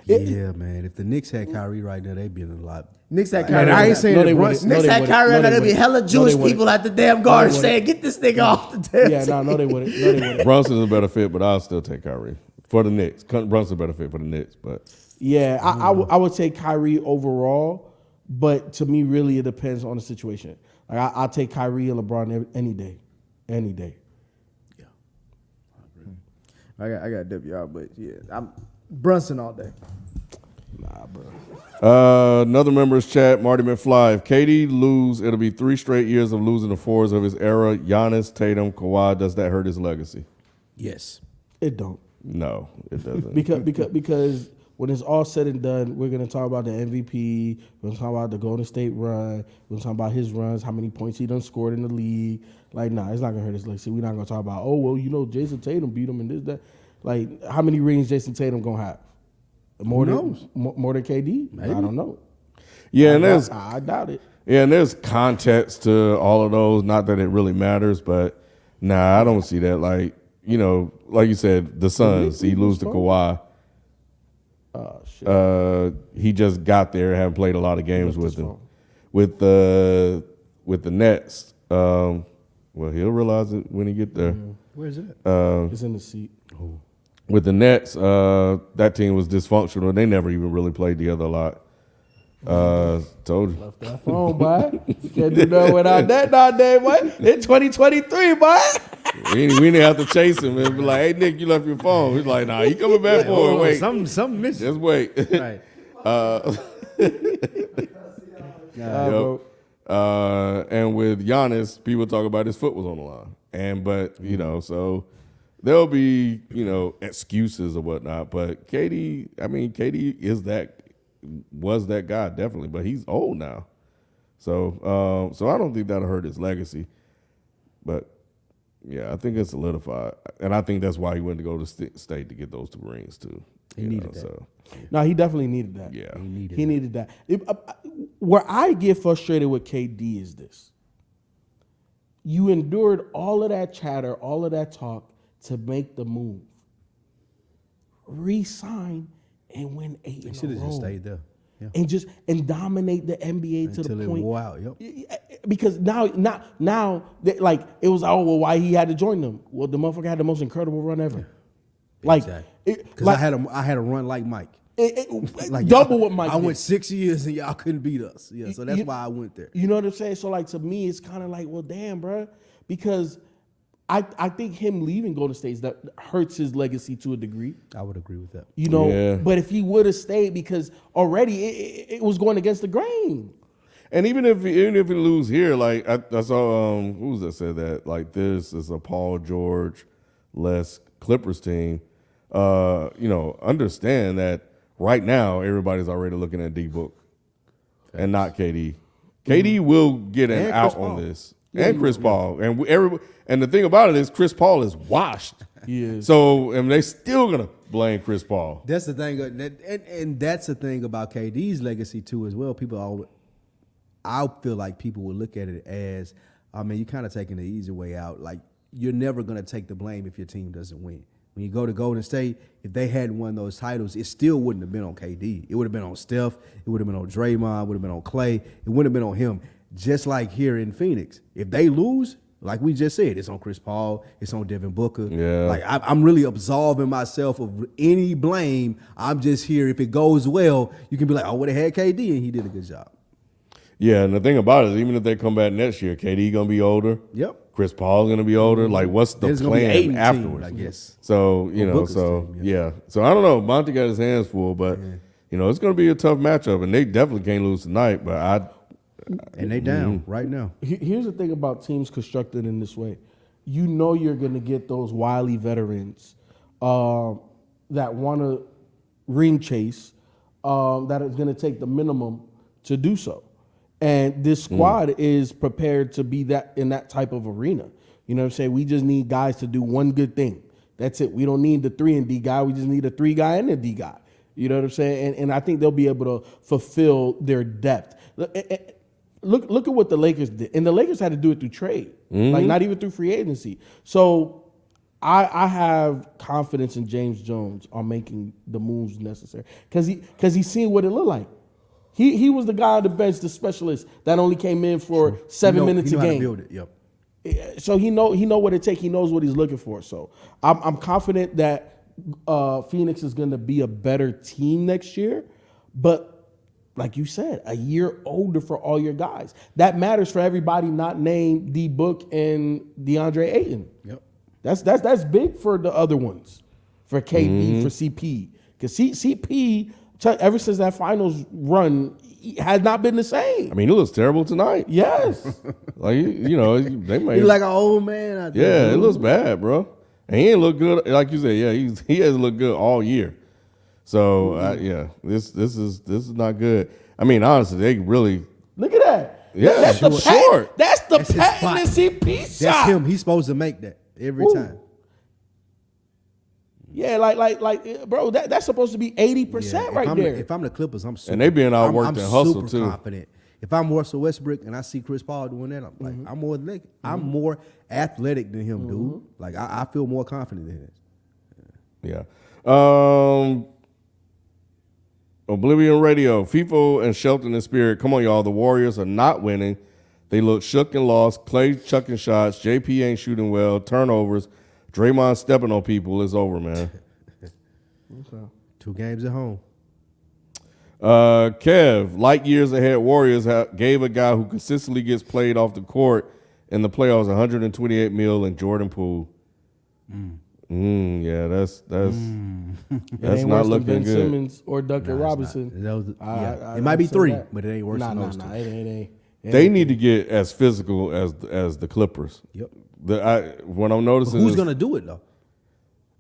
Yeah, man. If the Knicks had Kyrie right now, they'd be in a lot. Knicks had And Kyrie. I ain't saying No, that they Brunson. wouldn't. No, Knicks they had wouldn't. Kyrie, No, and they there'd be wouldn't. hella No, Jewish they wouldn't. people at the damn guard wouldn't. saying, "Get this nigga off the damn Yeah, team." no, they wouldn't. No, they wouldn't. Brunson's a better fit, but I'll still take Kyrie for the Knicks. Brunson's a better fit for the Knicks, but Yeah, I would take Kyrie overall, but to me, really, it depends on the situation. Like I'll take Kyrie and LeBron any day, any day. I got W out, but yeah, I'm Brunson all day. Nah, bro. another member's chat, Marty McFly. If KD lose, it'll be 3 straight years of losing the fours of his era. Giannis, Tatum, Kawhi. Does that hurt his legacy? Yes. It don't. No, it doesn't. because when it's all said and done, we're gonna talk about the MVP. We're gonna talk about the Golden State run. We're gonna talk about his runs, how many points he done scored in the league. Like, nah, it's not gonna hurt his legacy. We're not gonna talk about, oh well, Jason Tatum beat him and this that. Like, how many rings Jason Tatum gonna have? More than KD? Maybe. I don't know. Yeah, and there's I doubt it. Yeah, and there's context to all of those. Not that it really matters, but nah, I don't see that. Like, like you said, the Suns, he lose to Kawhi. Oh shit. He just got there, haven't played a lot of games with him. With the Nets, well, he'll realize it when he get there. Where is it? It's in the seat. With the Nets, that team was dysfunctional. They never even really played together a lot. Told you. Left that phone, boy. Can't do nothing without that nowadays, boy. In 2023, boy. We didn't have to chase him and be like, "Hey, Nick, you left your phone." He's like, "Nah, he coming back for it. Wait, Something missing. just wait." Right. And with Giannis, people talk about his foot was on the line, but so there'll be excuses or whatnot. But KD, KD was that guy definitely, but he's old now, so I don't think that'll hurt his legacy. But yeah, I think it's solidified, and I think that's why he went to go to state to get those 2 rings too. He needed that. So No, he definitely needed that. yeah, He needed that. Where I get frustrated with KD is this. You endured all of that chatter, all of that talk to make the move. Resign and win 8 in a row. Should have just stayed there. Yeah. And dominate the NBA to the Until it point. wore out. Yep. Because now, like it was why he had to join them. Well, the motherfucker had the most incredible run ever. Like, Because I had a run like Mike. Like double what Mike I did. went 6 years and y'all couldn't beat us. Yeah, so that's why I went there. You know what I'm saying? So like to me, it's kind of like, well, damn, bro, because I think him leaving Golden State that hurts his legacy to a degree. I would agree with that. Yeah. But if he would have stayed, because already it was going against the grain. And even if he lose here, like I saw who was that said that, like, this is a Paul George less Clippers team. Understand that right now everybody's already looking at D-Book and not KD. KD will get an And out Chris on Paul. this. And Chris Paul. And the thing about it is Chris Paul is washed. He is. So they still gonna blame Chris Paul. That's the thing, and that's the thing about KD's legacy too as well. I feel like people will look at it as, you're kind of taking the easy way out. Like, you're never gonna take the blame if your team doesn't win. When you go to Golden State, if they hadn't won those titles, it still wouldn't have been on KD. It would have been on Steph. It would have been on Draymond. It would have been on Clay. It wouldn't have been on him. Just like here in Phoenix, if they lose, like we just said, it's on Chris Paul. It's on Devin Booker. Yeah. Like, I'm really absolving myself of any blame. I'm just here. If it goes well, you can be like, I would have had KD, and he did a good job. Yeah, and the thing about it is, even if they come back next year, KD gonna be older. Yep. Chris Paul's gonna be older. Like, what's the There's gonna be plan 8 team, afterwards? I guess. So Booker's so team, yeah. So I don't know. Monty got his hands full, but it's gonna be a tough matchup, and they definitely can't lose tonight. But And they down right now. Here's the thing about teams constructed in this way. You're going to get those wily veterans that want to ring chase, that is going to take the minimum to do so. And this squad is prepared to be that in that type of arena. You know what I'm saying? We just need guys to do one good thing. That's it. We don't need the 3 and D guy. We just need a 3 guy and a D guy. You know what I'm saying? And I think they'll be able to fulfill their depth. Look at what the Lakers did. And the Lakers had to do it through trade, like not even through free agency. So I have confidence in James Jones on making the moves necessary because he's seen what it looked like. He was the guy on the bench, the specialist that only came in for 7 minutes a How to game. build it. Yep. So he know what it takes. He knows what he's looking for. So I'm confident that Phoenix is going to be a better team next year. But like you said, a year older for all your guys. That matters for everybody not named D Book and DeAndre Ayton. Yep. That's big for the other ones, for KD, for CP. Because CP, ever since that finals run, has not been the same. I mean, it looks terrible tonight. Yes. Like, you know, they made. He's like an old man out there. Yeah, it looks bad, bro. And he ain't look good. Like you said, yeah, he hasn't looked good all year. So yeah, this is not good. I mean, honestly, they really. Look at that. Yeah, that's the short. That's the That's his patent spot. and CP shot. That's him. He's supposed to make that every time. Yeah, like, bro, that's supposed to be 80% Yeah, right there. If I'm the Clippers, I'm super, And they being outworked I'm and hustled, super too. confident. If I'm Russell Westbrook and I see Chris Paul doing that, I'm like, I'm more athletic than him, dude. Like I feel more confident in it. Yeah. Oblivion Radio, FIFO and Shelton and Spirit. Come on, y'all. The Warriors are not winning. They look shook and lost. Clay chucking shots. JP ain't shooting well. Turnovers. Draymond stepping on people. It's over, man. 2 games at home. Kev, light years ahead. Warriors gave a guy who consistently gets played off the court in the playoffs 128 mil in Jordan Poole. Yeah, that's It not ain't worse than looking Ben good. Simmons or Duncan Robinson. It might be I'd say 3, that. but it ain't worse than those two. It ain't. They need to get as physical as the Clippers. Yep. What I'm noticing Who's is gonna do it though?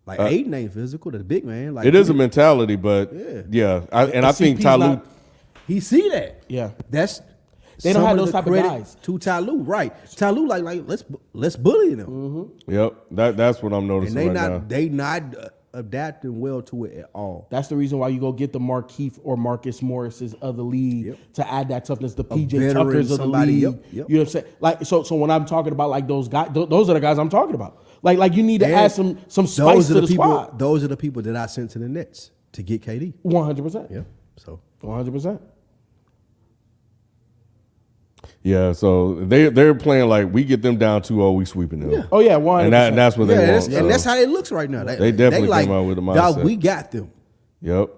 Like Aiden ain't physical, the big man. Like it is a mentality, but I think CP's Ty Lue. not- he see that. Yeah. That's They don't some have of those the type of credit guys. to Ty Lue, right? Ty Lue like let's bully them, Yep, that's what I'm and noticing they right not now. they not adapting well to it at all. That's the reason why you go get the Markieff or Marcus Morris's of the league to add that toughness. The PJ veteran, Tuckers of the somebody, league. yep. You know what I'm saying? Like so when I'm talking about like those guys, those are the guys I'm talking about. Like you need to add some spice Those to are the people. squad. Those are the people that I sent to the Nets to get KD. 100%. Yeah. So 100%. Yeah, so they're playing like we get them down 2-0, we sweeping them. Oh yeah, 100%. And that's what they want. and so. that's how it looks right now. They definitely like, came out with the Dog, mindset. we got them. Yep.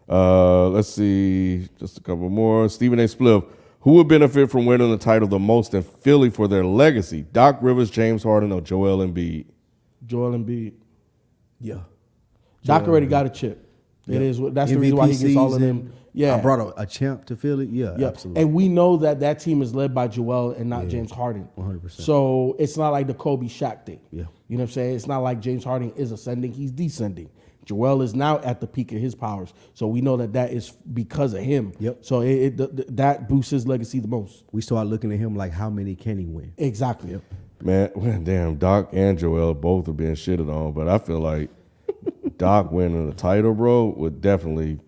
Let's see, just a couple more. Stephen A. Spliff. Who would benefit from winning the title the most in Philly for their legacy? Doc Rivers, James Harden, or Joel Embiid? Joel Embiid. Yeah. Doc already got a chip. It is. That's the reason why he gets all of them. Yeah. I brought a champ to Philly. Yeah, absolutely. And we know that team is led by Joel and not James Harden. 100%. So it's not like the Kobe Shaq thing. Yeah. You know what I'm saying? It's not like James Harden is ascending, he's descending. Joel is now at the peak of his powers. So we know that is because of him. Yep. So that boosts his legacy the most. We start looking at him like, how many can he win? Exactly. Yep. Man, damn, Doc and Joel both are being shitted on, but I feel like Doc winning the title, bro, would definitely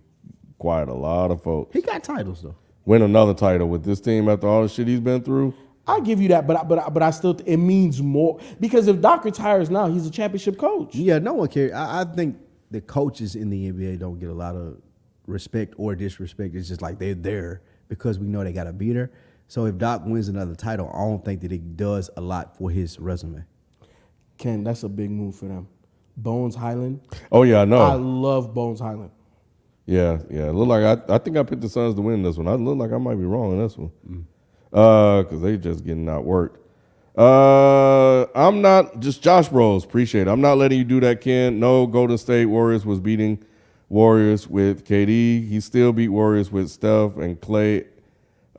quiet a lot of folks. He got titles though. Win another title with this team after all the shit he's been through. I give you that, but I still it means more because if Doc retires now, he's a championship coach. Yeah, no one cares. I think the coaches in the NBA don't get a lot of respect or disrespect. It's just like they're there because we know they got to be there. So if Doc wins another title, I don't think that it does a lot for his resume. Ken, that's a big move for them. Bones Highland. Oh yeah, I know. I love Bones Highland. Yeah. It look like I think I picked the Suns to win this one. I look like I might be wrong in this one. Because they just getting outworked. I'm not just Josh Bros. Appreciate it. I'm not letting you do that, Ken. No, Golden State Warriors was beating Warriors with KD. He still beat Warriors with Steph and Clay.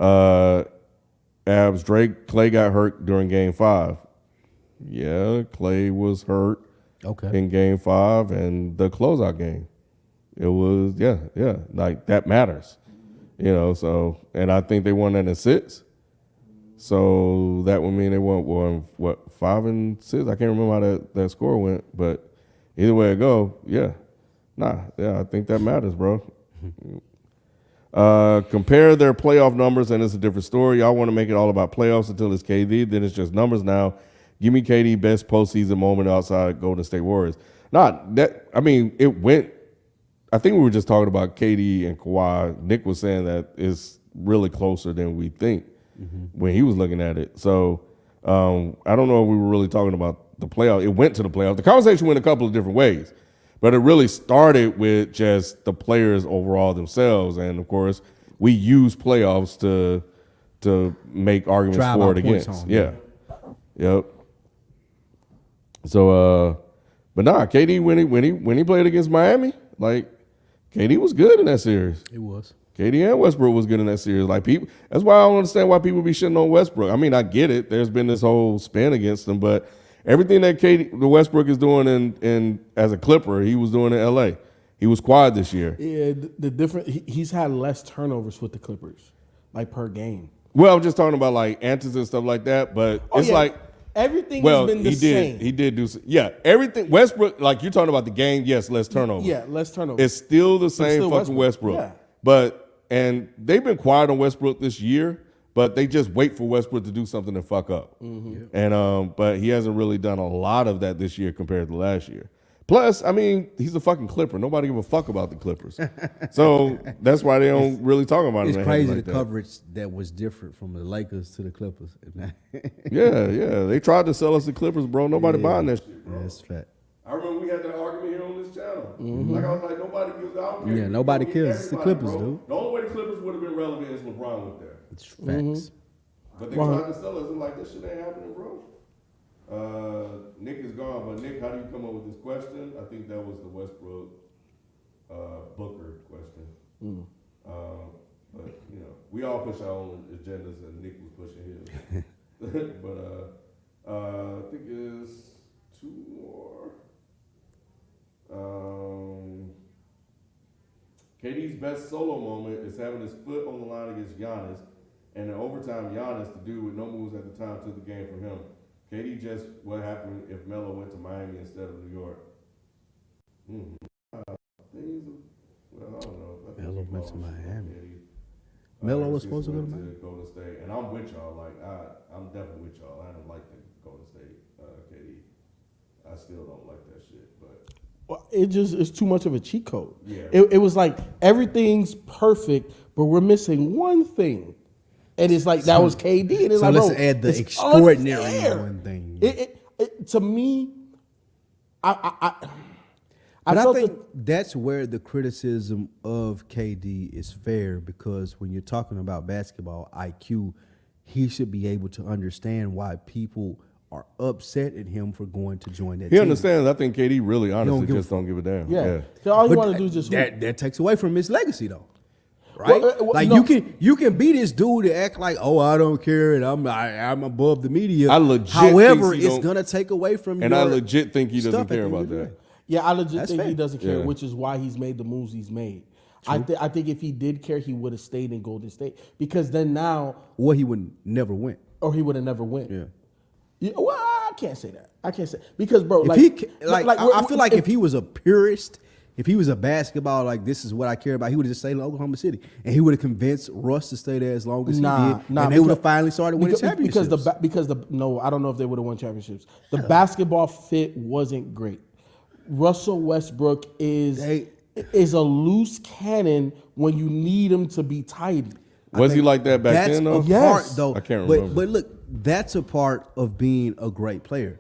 Abs Drake. Clay got hurt during Game 5. Yeah, Clay was hurt in Game 5 and the closeout game. It was like that matters, So and I think they won that in 6. So that would mean they won 5 and 6. I can't remember how that score went, but either way it go, I think that matters, bro. Compare their playoff numbers, and it's a different story. Y'all want to make it all about playoffs until it's KD, then it's just numbers now. Give me KD best postseason moment outside Golden State Warriors. Not that. I mean, it went. I think we were just talking about KD and Kawhi. Nick was saying that it's really closer than we think when he was looking at it. So I don't know if we were really talking about the playoff. It went to the playoff. The conversation went a couple of different ways, but it really started with just the players overall themselves. And of course, we use playoffs to make arguments Drive for our it points against. home, Yeah. Yep. So, but nah, KD when he played against Miami, like KD was good in that series. It was. KD and Westbrook was good in that series. Like people, that's why I don't understand why people be shitting on Westbrook. I mean, I get it. There's been this whole spin against him, but everything that the Westbrook is doing in as a Clipper, he was doing in LA. He was quiet this year. Yeah, the different. He's had less turnovers with the Clippers, like per game. Well, I'm just talking about like antics and stuff like that, but it's like everything well, has been the he did. same. He did do. Yeah, everything. Westbrook, like you're talking about the game. Yes, less turnovers. Yeah, less turnovers. It's still the same still fucking Westbrook. Yeah. And they've been quiet on Westbrook this year, but they just wait for Westbrook to do something and fuck up. And but he hasn't really done a lot of that this year compared to last year. Plus, I mean, he's a fucking Clipper. Nobody give a fuck about the Clippers. So that's why they don't really talk about him. It's crazy like the coverage that was different from the Lakers to the Clippers. Yeah. They tried to sell us the Clippers, bro. Nobody buying that shit, bro. That's fact. I remember we had that argument here on this channel. Like I was like, nobody gives out. Yeah, nobody cares. It's the Clippers, dude. The only way the Clippers would have been relevant is LeBron was there. It's facts. But they tried to sell us and like, this shit ain't happening, bro. Nick is gone, but Nick, how do you come up with this question? I think that was the Westbrook Booker question. But you know, we all push our own agendas, and Nick was pushing his. But I think it's two more. KD's best solo moment is having his foot on the line against Giannis, and in overtime, Giannis, the dude with no moves at the time, took the game from him. KD just what happened if Melo went to Miami instead of New York. Well, I don't know. Melo went to Miami. Melo was supposed to go to Miami. Golden State, and I'm with y'all. Like I'm definitely with y'all. I don't like the Golden State KD. I still don't like that shit, but. Well, it's too much of a cheat code. Yeah. It was like everything's perfect, but we're missing one thing. And it's like that was KD. And it's So like, let's bro, add the it's extraordinary unfair. one thing. It to me, I But I felt think that's where the criticism of KD is fair, because when you're talking about basketball IQ, he should be able to understand why people are upset at him for going to join that He team. understands. I think KD really honestly give a just don't give a damn. yeah. So all you But want to do is just hoop. that takes away from his legacy, though, right? Well, like no. you can be this dude to act like, oh, I don't care and I'm above the media. I legit However, think he it's don't- gonna take away from. And your I legit think he doesn't stuff at care the end about of the that. day. Yeah, I legit That's think he fair. doesn't care, Yeah. which is why he's made the moves he's made. I think if he did care, he would have stayed in Golden State, because then now, Or he would never went. or he would have never went. Yeah. Well, I can't say that. I can't say, because bro, If like, he I feel like if if he was a purist, if he was a basketball, like this is what I care about, he would have just stayed in Oklahoma City, and he would have convinced Russ to stay there as long as he did, and they would have finally started winning championships. because no, I don't know if they would have won championships. The basketball fit wasn't great. Russell Westbrook is a loose cannon when you need him to be tidy. Was he like that back that's then, though? a Yes. part, though. I can't but, remember. But look, that's a part of being a great player.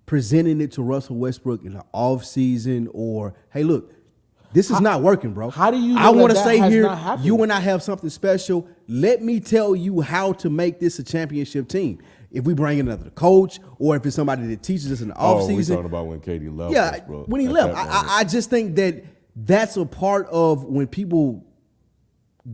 Presenting it to Russell Westbrook in the off season, or hey, look, this is not working, bro. how do you know I want to that stay has here. not happened? You and I have something special. Let me tell you how to make this a championship team. If we bring in another coach, or if it's somebody that teaches us in the off Oh, we season. talking about when KD left. Yeah, Westbrook when he at left, that moment. I just think that that's a part of when people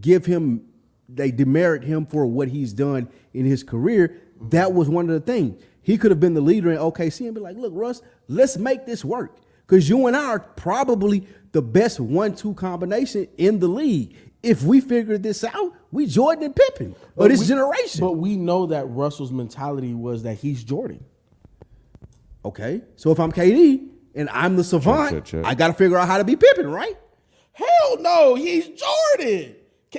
give him, they demerit him for what he's done in his career. That was one of the things. He could have been the leader in OKC and be like, look, Russ, let's make this work. Because you and I are probably the best 1-2 combination in the league. If we figured this out, we Jordan and Pippen of this generation. But we know that Russell's mentality was that he's Jordan. Okay, so if I'm KD and I'm the savant, check. I got to figure out how to be Pippen, right? Hell no, he's Jordan.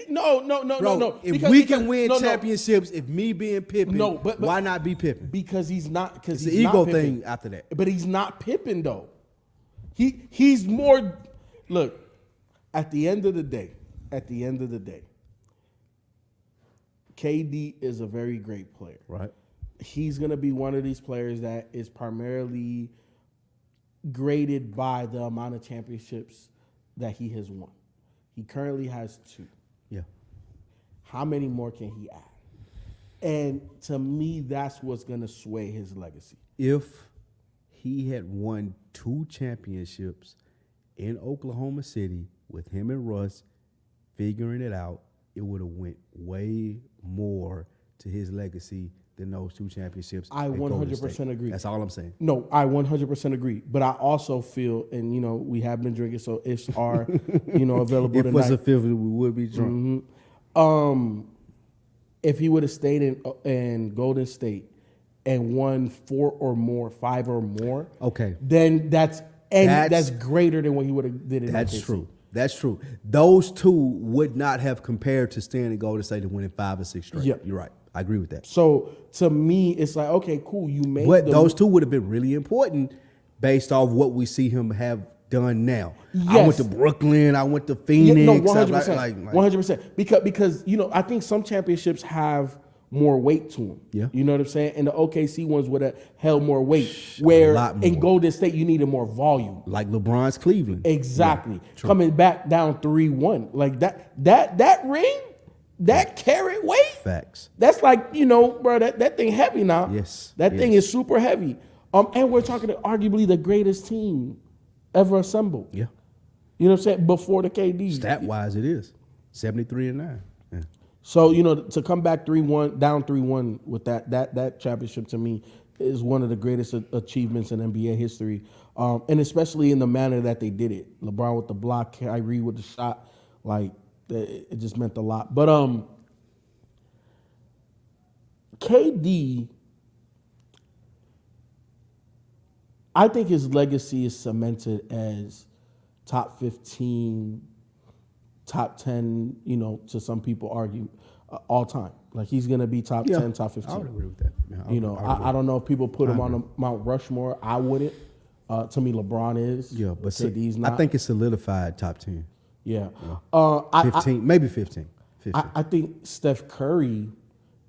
No. If we can win championships, if me being Pippen, but why not be Pippen? Because he's not. Because It's he's the ego not Pippen. thing after that. But he's not Pippen though. He's more. Look, at the end of the day, KD is a very great player. Right. He's gonna be one of these players that is primarily graded by the amount of championships that he has won. He currently has 2. Yeah. How many more can he add? And to me, that's what's going to sway his legacy. If he had won 2 championships in Oklahoma City with him and Russ figuring it out, it would have went way more to his legacy than those 2 championships. I 100% agree. That's all I'm saying. No, I 100% agree. But I also feel, and we have been drinking, so ifs are, available If it was a tonight. fifth, we would be drunk. If he would have stayed in Golden State and won 4 or more, 5 or more, Okay. then that's greater than what he would have did in That's OKC. true. That's true. Those 2 would not have compared to staying in Golden State and winning 5 or 6 straight. Yeah. You're right. I agree with that. So to me, it's like, okay, cool. You made But those 2 would have been really important based off what we see him have done now. I went Yes. to Brooklyn. I went to Phoenix. no, I 100%. like- 100%. Because I think some championships have more weight to them. Yeah. You know what I'm saying? And the OKC ones would have held more weight. Where lot in more. Golden State, you needed more volume. Like LeBron's Cleveland. Exactly. true. Coming back down 3-1. Like that ring, that carried weight. Facts. That's like, bro, that thing heavy now. Yes, That it thing is. is super heavy. And we're talking to arguably the greatest team ever assembled. Yeah. You know what I'm saying? Before the KD. Stat wise, it is 73-9. Yeah. So, to come back 3-1, down 3-1 with that championship to me is one of the greatest achievements in NBA history. And especially in the manner that they did it. LeBron with the block, Kyrie with the shot, like it just meant a lot. But KD, I think his legacy is cemented as top 15, top 10, to some people argue, all time. Like he's going to be top 10, top 15. I would agree with that. Yeah, I don't know if people put him on the Mount Rushmore. I wouldn't. To me, LeBron is. Yeah, but KD's not. I think it's solidified top 10. Yeah. 15, maybe 15. 15. I think Steph Curry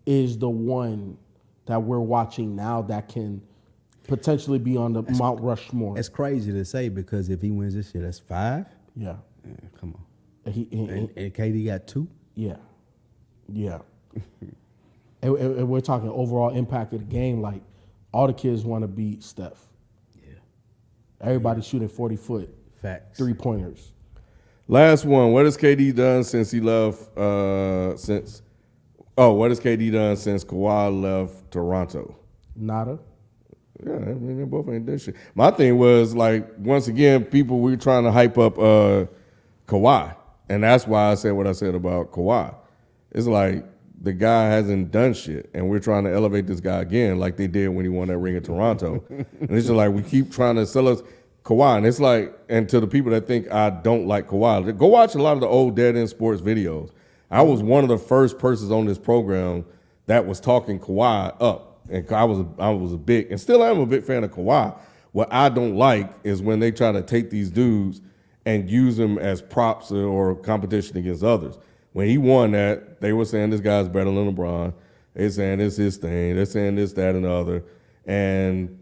is the one that we're watching now that can potentially be on the Mount Rushmore. It's crazy to say because if he wins this year, that's 5. Yeah. Yeah, come on. And KD got 2. Yeah. and we're talking overall impact of the game. Like all the kids want to beat Steph. Yeah. Everybody's shooting 40-foot Facts. 3-pointers. Last one. What has KD done since he left? What has KD done since Kawhi left Toronto? Nada. Yeah, I mean, they both ain't done shit. My thing was like, once again, people we were trying to hype up Kawhi, and that's why I said what I said about Kawhi. It's like the guy hasn't done shit, and we're trying to elevate this guy again, like they did when he won that ring in Toronto. And it's just like we keep trying to sell us Kawhi, and it's like, and to the people that think I don't like Kawhi, go watch a lot of the old Dead End Sports videos. I was one of the first persons on this program that was talking Kawhi up, and I was a big, and still am a big fan of Kawhi. What I don't like is when they try to take these dudes and use them as props or competition against others. When he won that, they were saying this guy's better than LeBron. They're saying it's his thing. They're saying this, that, and the other, and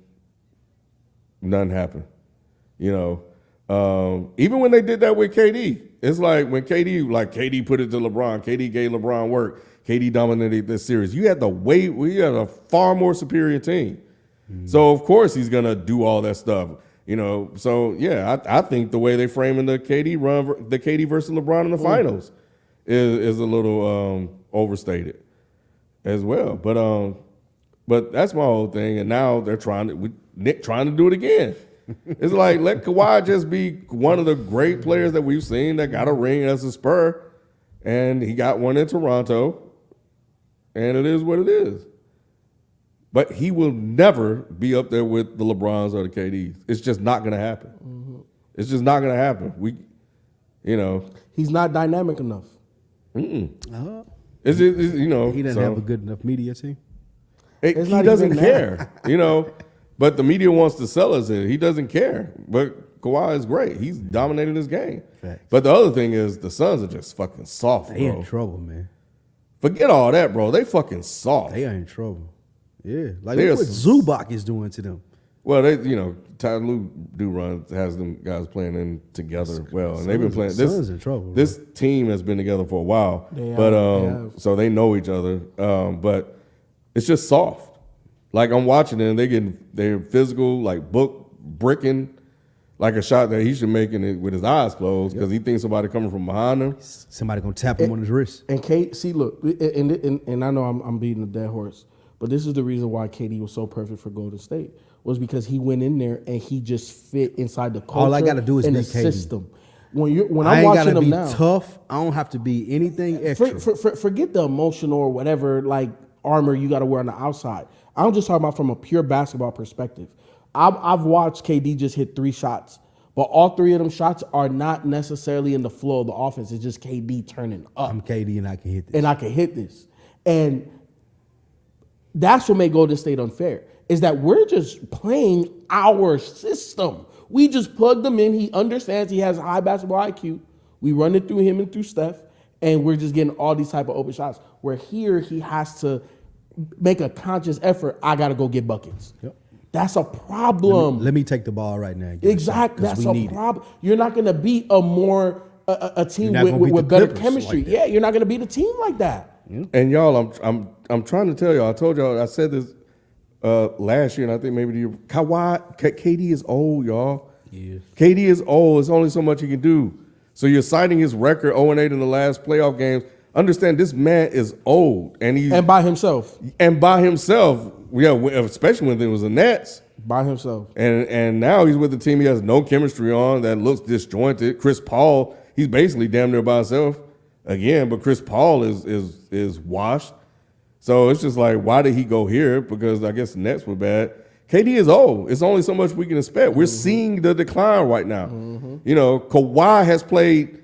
nothing happened. Even when they did that with KD, it's like when KD put it to LeBron, KD gave LeBron work, KD dominated this series. You had we had a far more superior team. Mm-hmm. So of course he's gonna do all that stuff. So yeah, I think the way they framing the KD run, the KD versus LeBron in the finals is a little overstated as well. But that's my whole thing. And now they're Nick trying to do it again. It's like, let Kawhi just be one of the great players that we've seen that got a ring as a Spur, and he got one in Toronto, and it is what it is. But he will never be up there with the LeBrons or the KDs. It's just not going to happen. Mm-hmm. It's just not going to happen. He's not dynamic enough. It's you know, He doesn't have a good enough media team. he not doesn't even care, you know. But the media wants to sell us it. He doesn't care. But Kawhi is great. He's dominating this game. Facts. But the other thing is the Suns are just fucking soft, They bro. in trouble, man. Forget all that, bro. They fucking soft. They are in trouble. Yeah, like They look are what Zubac is doing to them. Well, they, you know, Ty Lue do run has them guys playing in together well, and they've been playing. Suns in trouble, bro. This team has been together for a while, They but have. so they know each other. But it's just soft. Like I'm watching it, and they're physical, like bricking, like a shot that he should make it with his eyes closed because he thinks somebody coming from behind him. Somebody gonna tap him on his wrist. And see, look, and I know I'm beating a dead horse, but this is the reason why KD was so perfect for Golden State was because he went in there and he just fit inside the culture. All I gotta do is and be the KD. system. When I I'm ain't watching gotta him be now, tough. I don't have to be anything extra. forget the emotional or whatever like armor you got to wear on the outside. I'm just talking about from a pure basketball perspective. I've watched KD just hit 3 shots, but all 3 of them shots are not necessarily in the flow of the offense. It's just KD turning up. I'm KD and I can hit this. And I can hit this. And that's what made Golden State unfair, is that we're just playing our system. We just plug them in. He understands he has high basketball IQ. We run it through him and through Steph, and we're just getting all these type of open shots. Where here he has to make a conscious effort. I got to go get buckets. Yep. That's a problem. Let me take the ball right now. And get a shot, Exactly. 'cause That's we a need it. problem. You're not going to beat a team You're not gonna beat with the better Clippers chemistry. like that. Yeah, you're not going to beat a team like that. And y'all, I'm trying to tell y'all. I told y'all. I said this last year, and I think maybe the year. KD is old, y'all. Yeah. KD is old. It's only so much he can do. So you're citing his record 0-8 in the last playoff games. Understand, this man is old, and he's And by himself. by himself. Yeah, especially when it was the Nets. By himself. And now he's with the team he has no chemistry on, that looks disjointed. Chris Paul, he's basically damn near by himself again, but Chris Paul is washed. So it's just like, why did he go here? Because I guess the Nets were bad. KD is old. It's only so much we can expect. We're seeing the decline right now. You know, Kawhi has played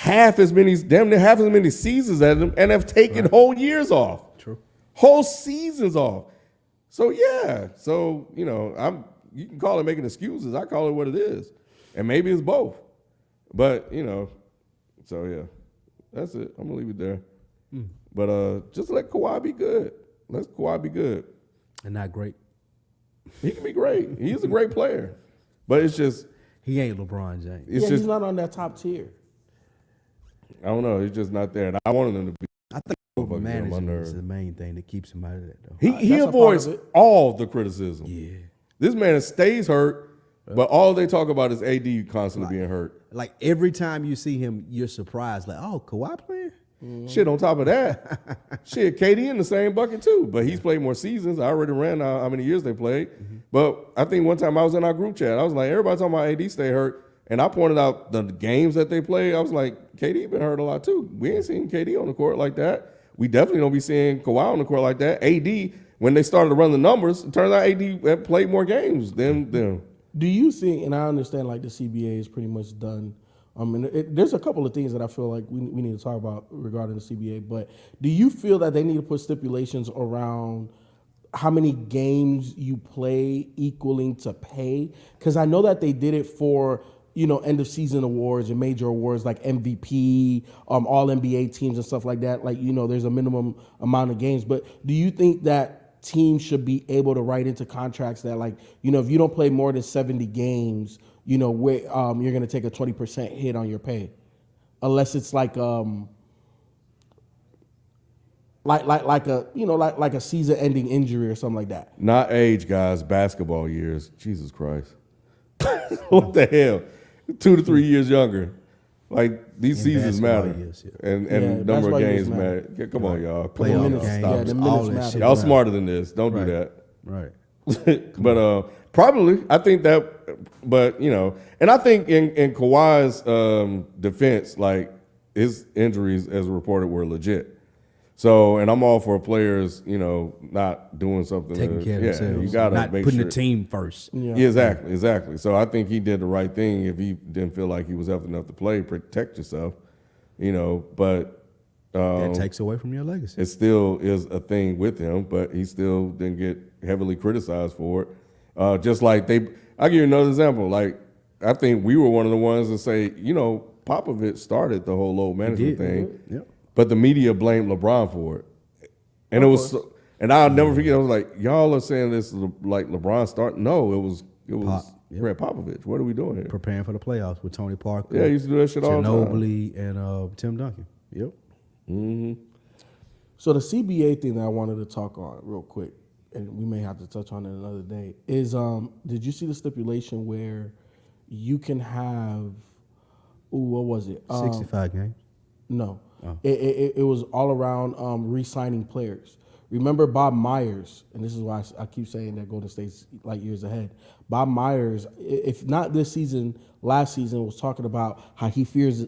damn near half as many seasons as him, and have taken whole years off. True. Whole seasons off. So yeah, you know, you can call it making excuses. I call it what it is, and maybe it's both. But you know, so yeah, that's it. I'm gonna leave it there. But just let Kawhi be good. Let Kawhi be good. And not great. He can be great. He's a great player, but it's just He ain't LeBron James. it's Yeah, just he's not on that top tier. I don't know. He's just not there. And I wanted him to be. I think Motherfucker, management my is nerves. the main thing that keeps him out of that, though. He That's a avoids part of it. all the criticism. Yeah. This man stays hurt, but all they talk about is AD constantly being hurt. Like every time you see him, you're surprised. Like, oh, Kawhi playing? Shit, on top of that, shit, KD in the same bucket too. But he's played more seasons. I already ran how many years they played. But I think one time I was in our group chat. I was like, everybody talking about AD stay hurt. And I pointed out the games that they played. I was like, KD been hurt a lot too. We ain't seen KD on the court like that. We definitely don't be seeing Kawhi on the court like that. AD, when they started to run the numbers, it turns out AD had played more games than them. Do you think, and I understand like the CBA is pretty much done. And there's a couple of things that I feel like we need to talk about regarding the CBA, but do you feel that they need to put stipulations around how many games you play equaling to pay? Because I know that they did it for, you know, end of season awards and major awards like MVP, all NBA teams and stuff like that. Like, you know, there's a minimum amount of games, but do you think that teams should be able to write into contracts that, like, you know, if you don't play more than 70 games, you know, where you're going to take a 20% hit on your pay, unless it's like a like a season-ending injury or something like that. Not age, guys, basketball years. Jesus Christ. What the hell? 2 to 3 years younger. Like, these In seasons basketball matter. years, yeah. And Yeah, number of basketball years games matter. matter. Yeah, come on, y'all. Come Playoff on, minutes, y'all. games, Stop yeah, it. the all minutes that matter. shit. Y'all smarter than this. Don't do Right. that. Right. But probably, I think that, but you know, and I think in Kawhi's defense, like his injuries as reported were legit. So, and I'm all for players, you know, not doing something. Taking care of yeah, themselves. you gotta not make putting sure. the team first. Yeah. Yeah, exactly. So I think he did the right thing if he didn't feel like he was healthy enough to play. Protect yourself, you know. But That takes away from your legacy. It still is a thing with him, but he still didn't get heavily criticized for it. Just like I'll give you another example. Like, I think we were one of the ones that say, Popovich started the whole load management thing, Yep. but the media blamed LeBron for it. And and I'll never forget, I was like, y'all are saying this is like LeBron start. No, it was Greg Popovich. What are we doing here? Preparing for the playoffs with Tony Parker. Yeah, he used to do that shit all the time. Ginobili and Tim Duncan. Yep. Mm-hmm. So the CBA thing that I wanted to talk on real quick, and we may have to touch on it another day, is did you see the stipulation where you can have, what was it? 65 games. No. Oh. It was all around re-signing players. Remember Bob Myers, and this is why I keep saying that Golden State's like years ahead. Bob Myers, if not this season, last season, was talking about how he feels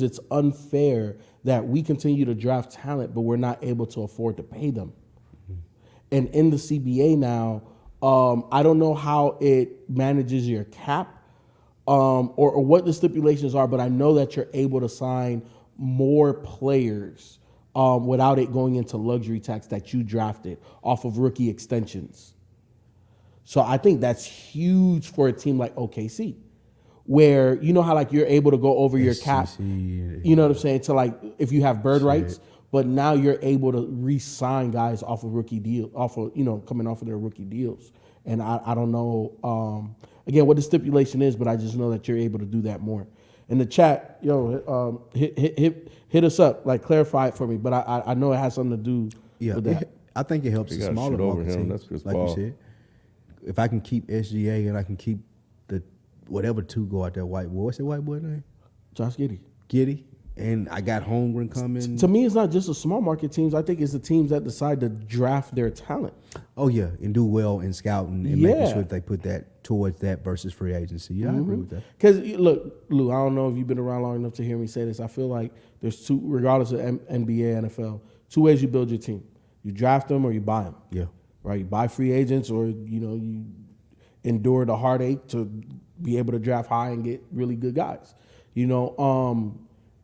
it's unfair that we continue to draft talent, but we're not able to afford to pay them. And in the CBA now, I don't know how it manages your cap or what the stipulations are, but I know that you're able to sign more players without it going into luxury tax that you drafted off of rookie extensions. So I think that's huge for a team like OKC, where you know how like you're able to go over your cap, you know what I'm saying, to like if you have bird rights, but now you're able to re-sign guys off of rookie deal, coming off of their rookie deals. And I don't know again what the stipulation is, but I just know that you're able to do that more. In the chat, hit us up, like clarify it for me. But I know it has something to do with that. I think it helps the smaller market teams, That's Chris like Paul. you said. If I can keep SGA and I can keep the whatever two go out there white boy. What's that white boy name? Josh Giddey. Giddey. And I got Holmgren coming. To me, it's not just the small market teams. I think it's the teams that decide to draft their talent. Oh yeah, and do well in scouting and making sure that they put that towards that versus free agency. Yeah, I agree with that. Because look, Lou, I don't know if you've been around long enough to hear me say this. I feel like there's two, regardless of NBA, NFL, two ways you build your team: you draft them or you buy them. Yeah. Right. You buy free agents, or you endure the heartache to be able to draft high and get really good guys.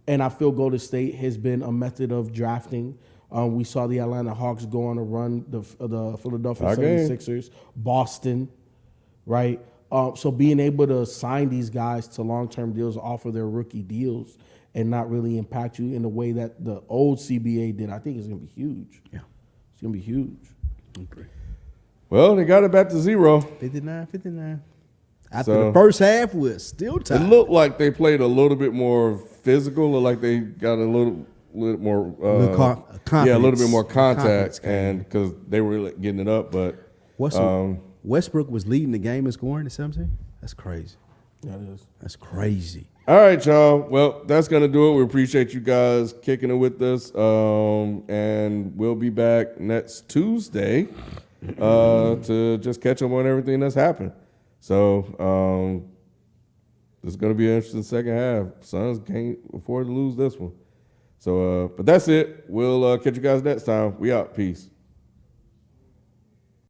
And I feel Golden State has been a method of drafting. We saw the Atlanta Hawks go on a run, the Philadelphia 76ers, Boston, right? So being able to sign these guys to long-term deals, offer their rookie deals, and not really impact you in the way that the old CBA did, I think is going to be huge. Yeah. It's going to be huge. Okay. Well, they got it back to 0. 59. After the first half, we're still tied. It looked like they played a little bit more physical, or like they got a little more confidence. Yeah, a little bit more contact, and because they were getting it up. But Westbrook was leading the game in scoring at 17. That's crazy. That is. That's crazy. All right, y'all. Well, that's gonna do it. We appreciate you guys kicking it with us, and we'll be back next Tuesday to just catch up on everything that's happened. So it's going to be an interesting second half. Suns can't afford to lose this one. So, but that's it. We'll catch you guys next time. We out. Peace.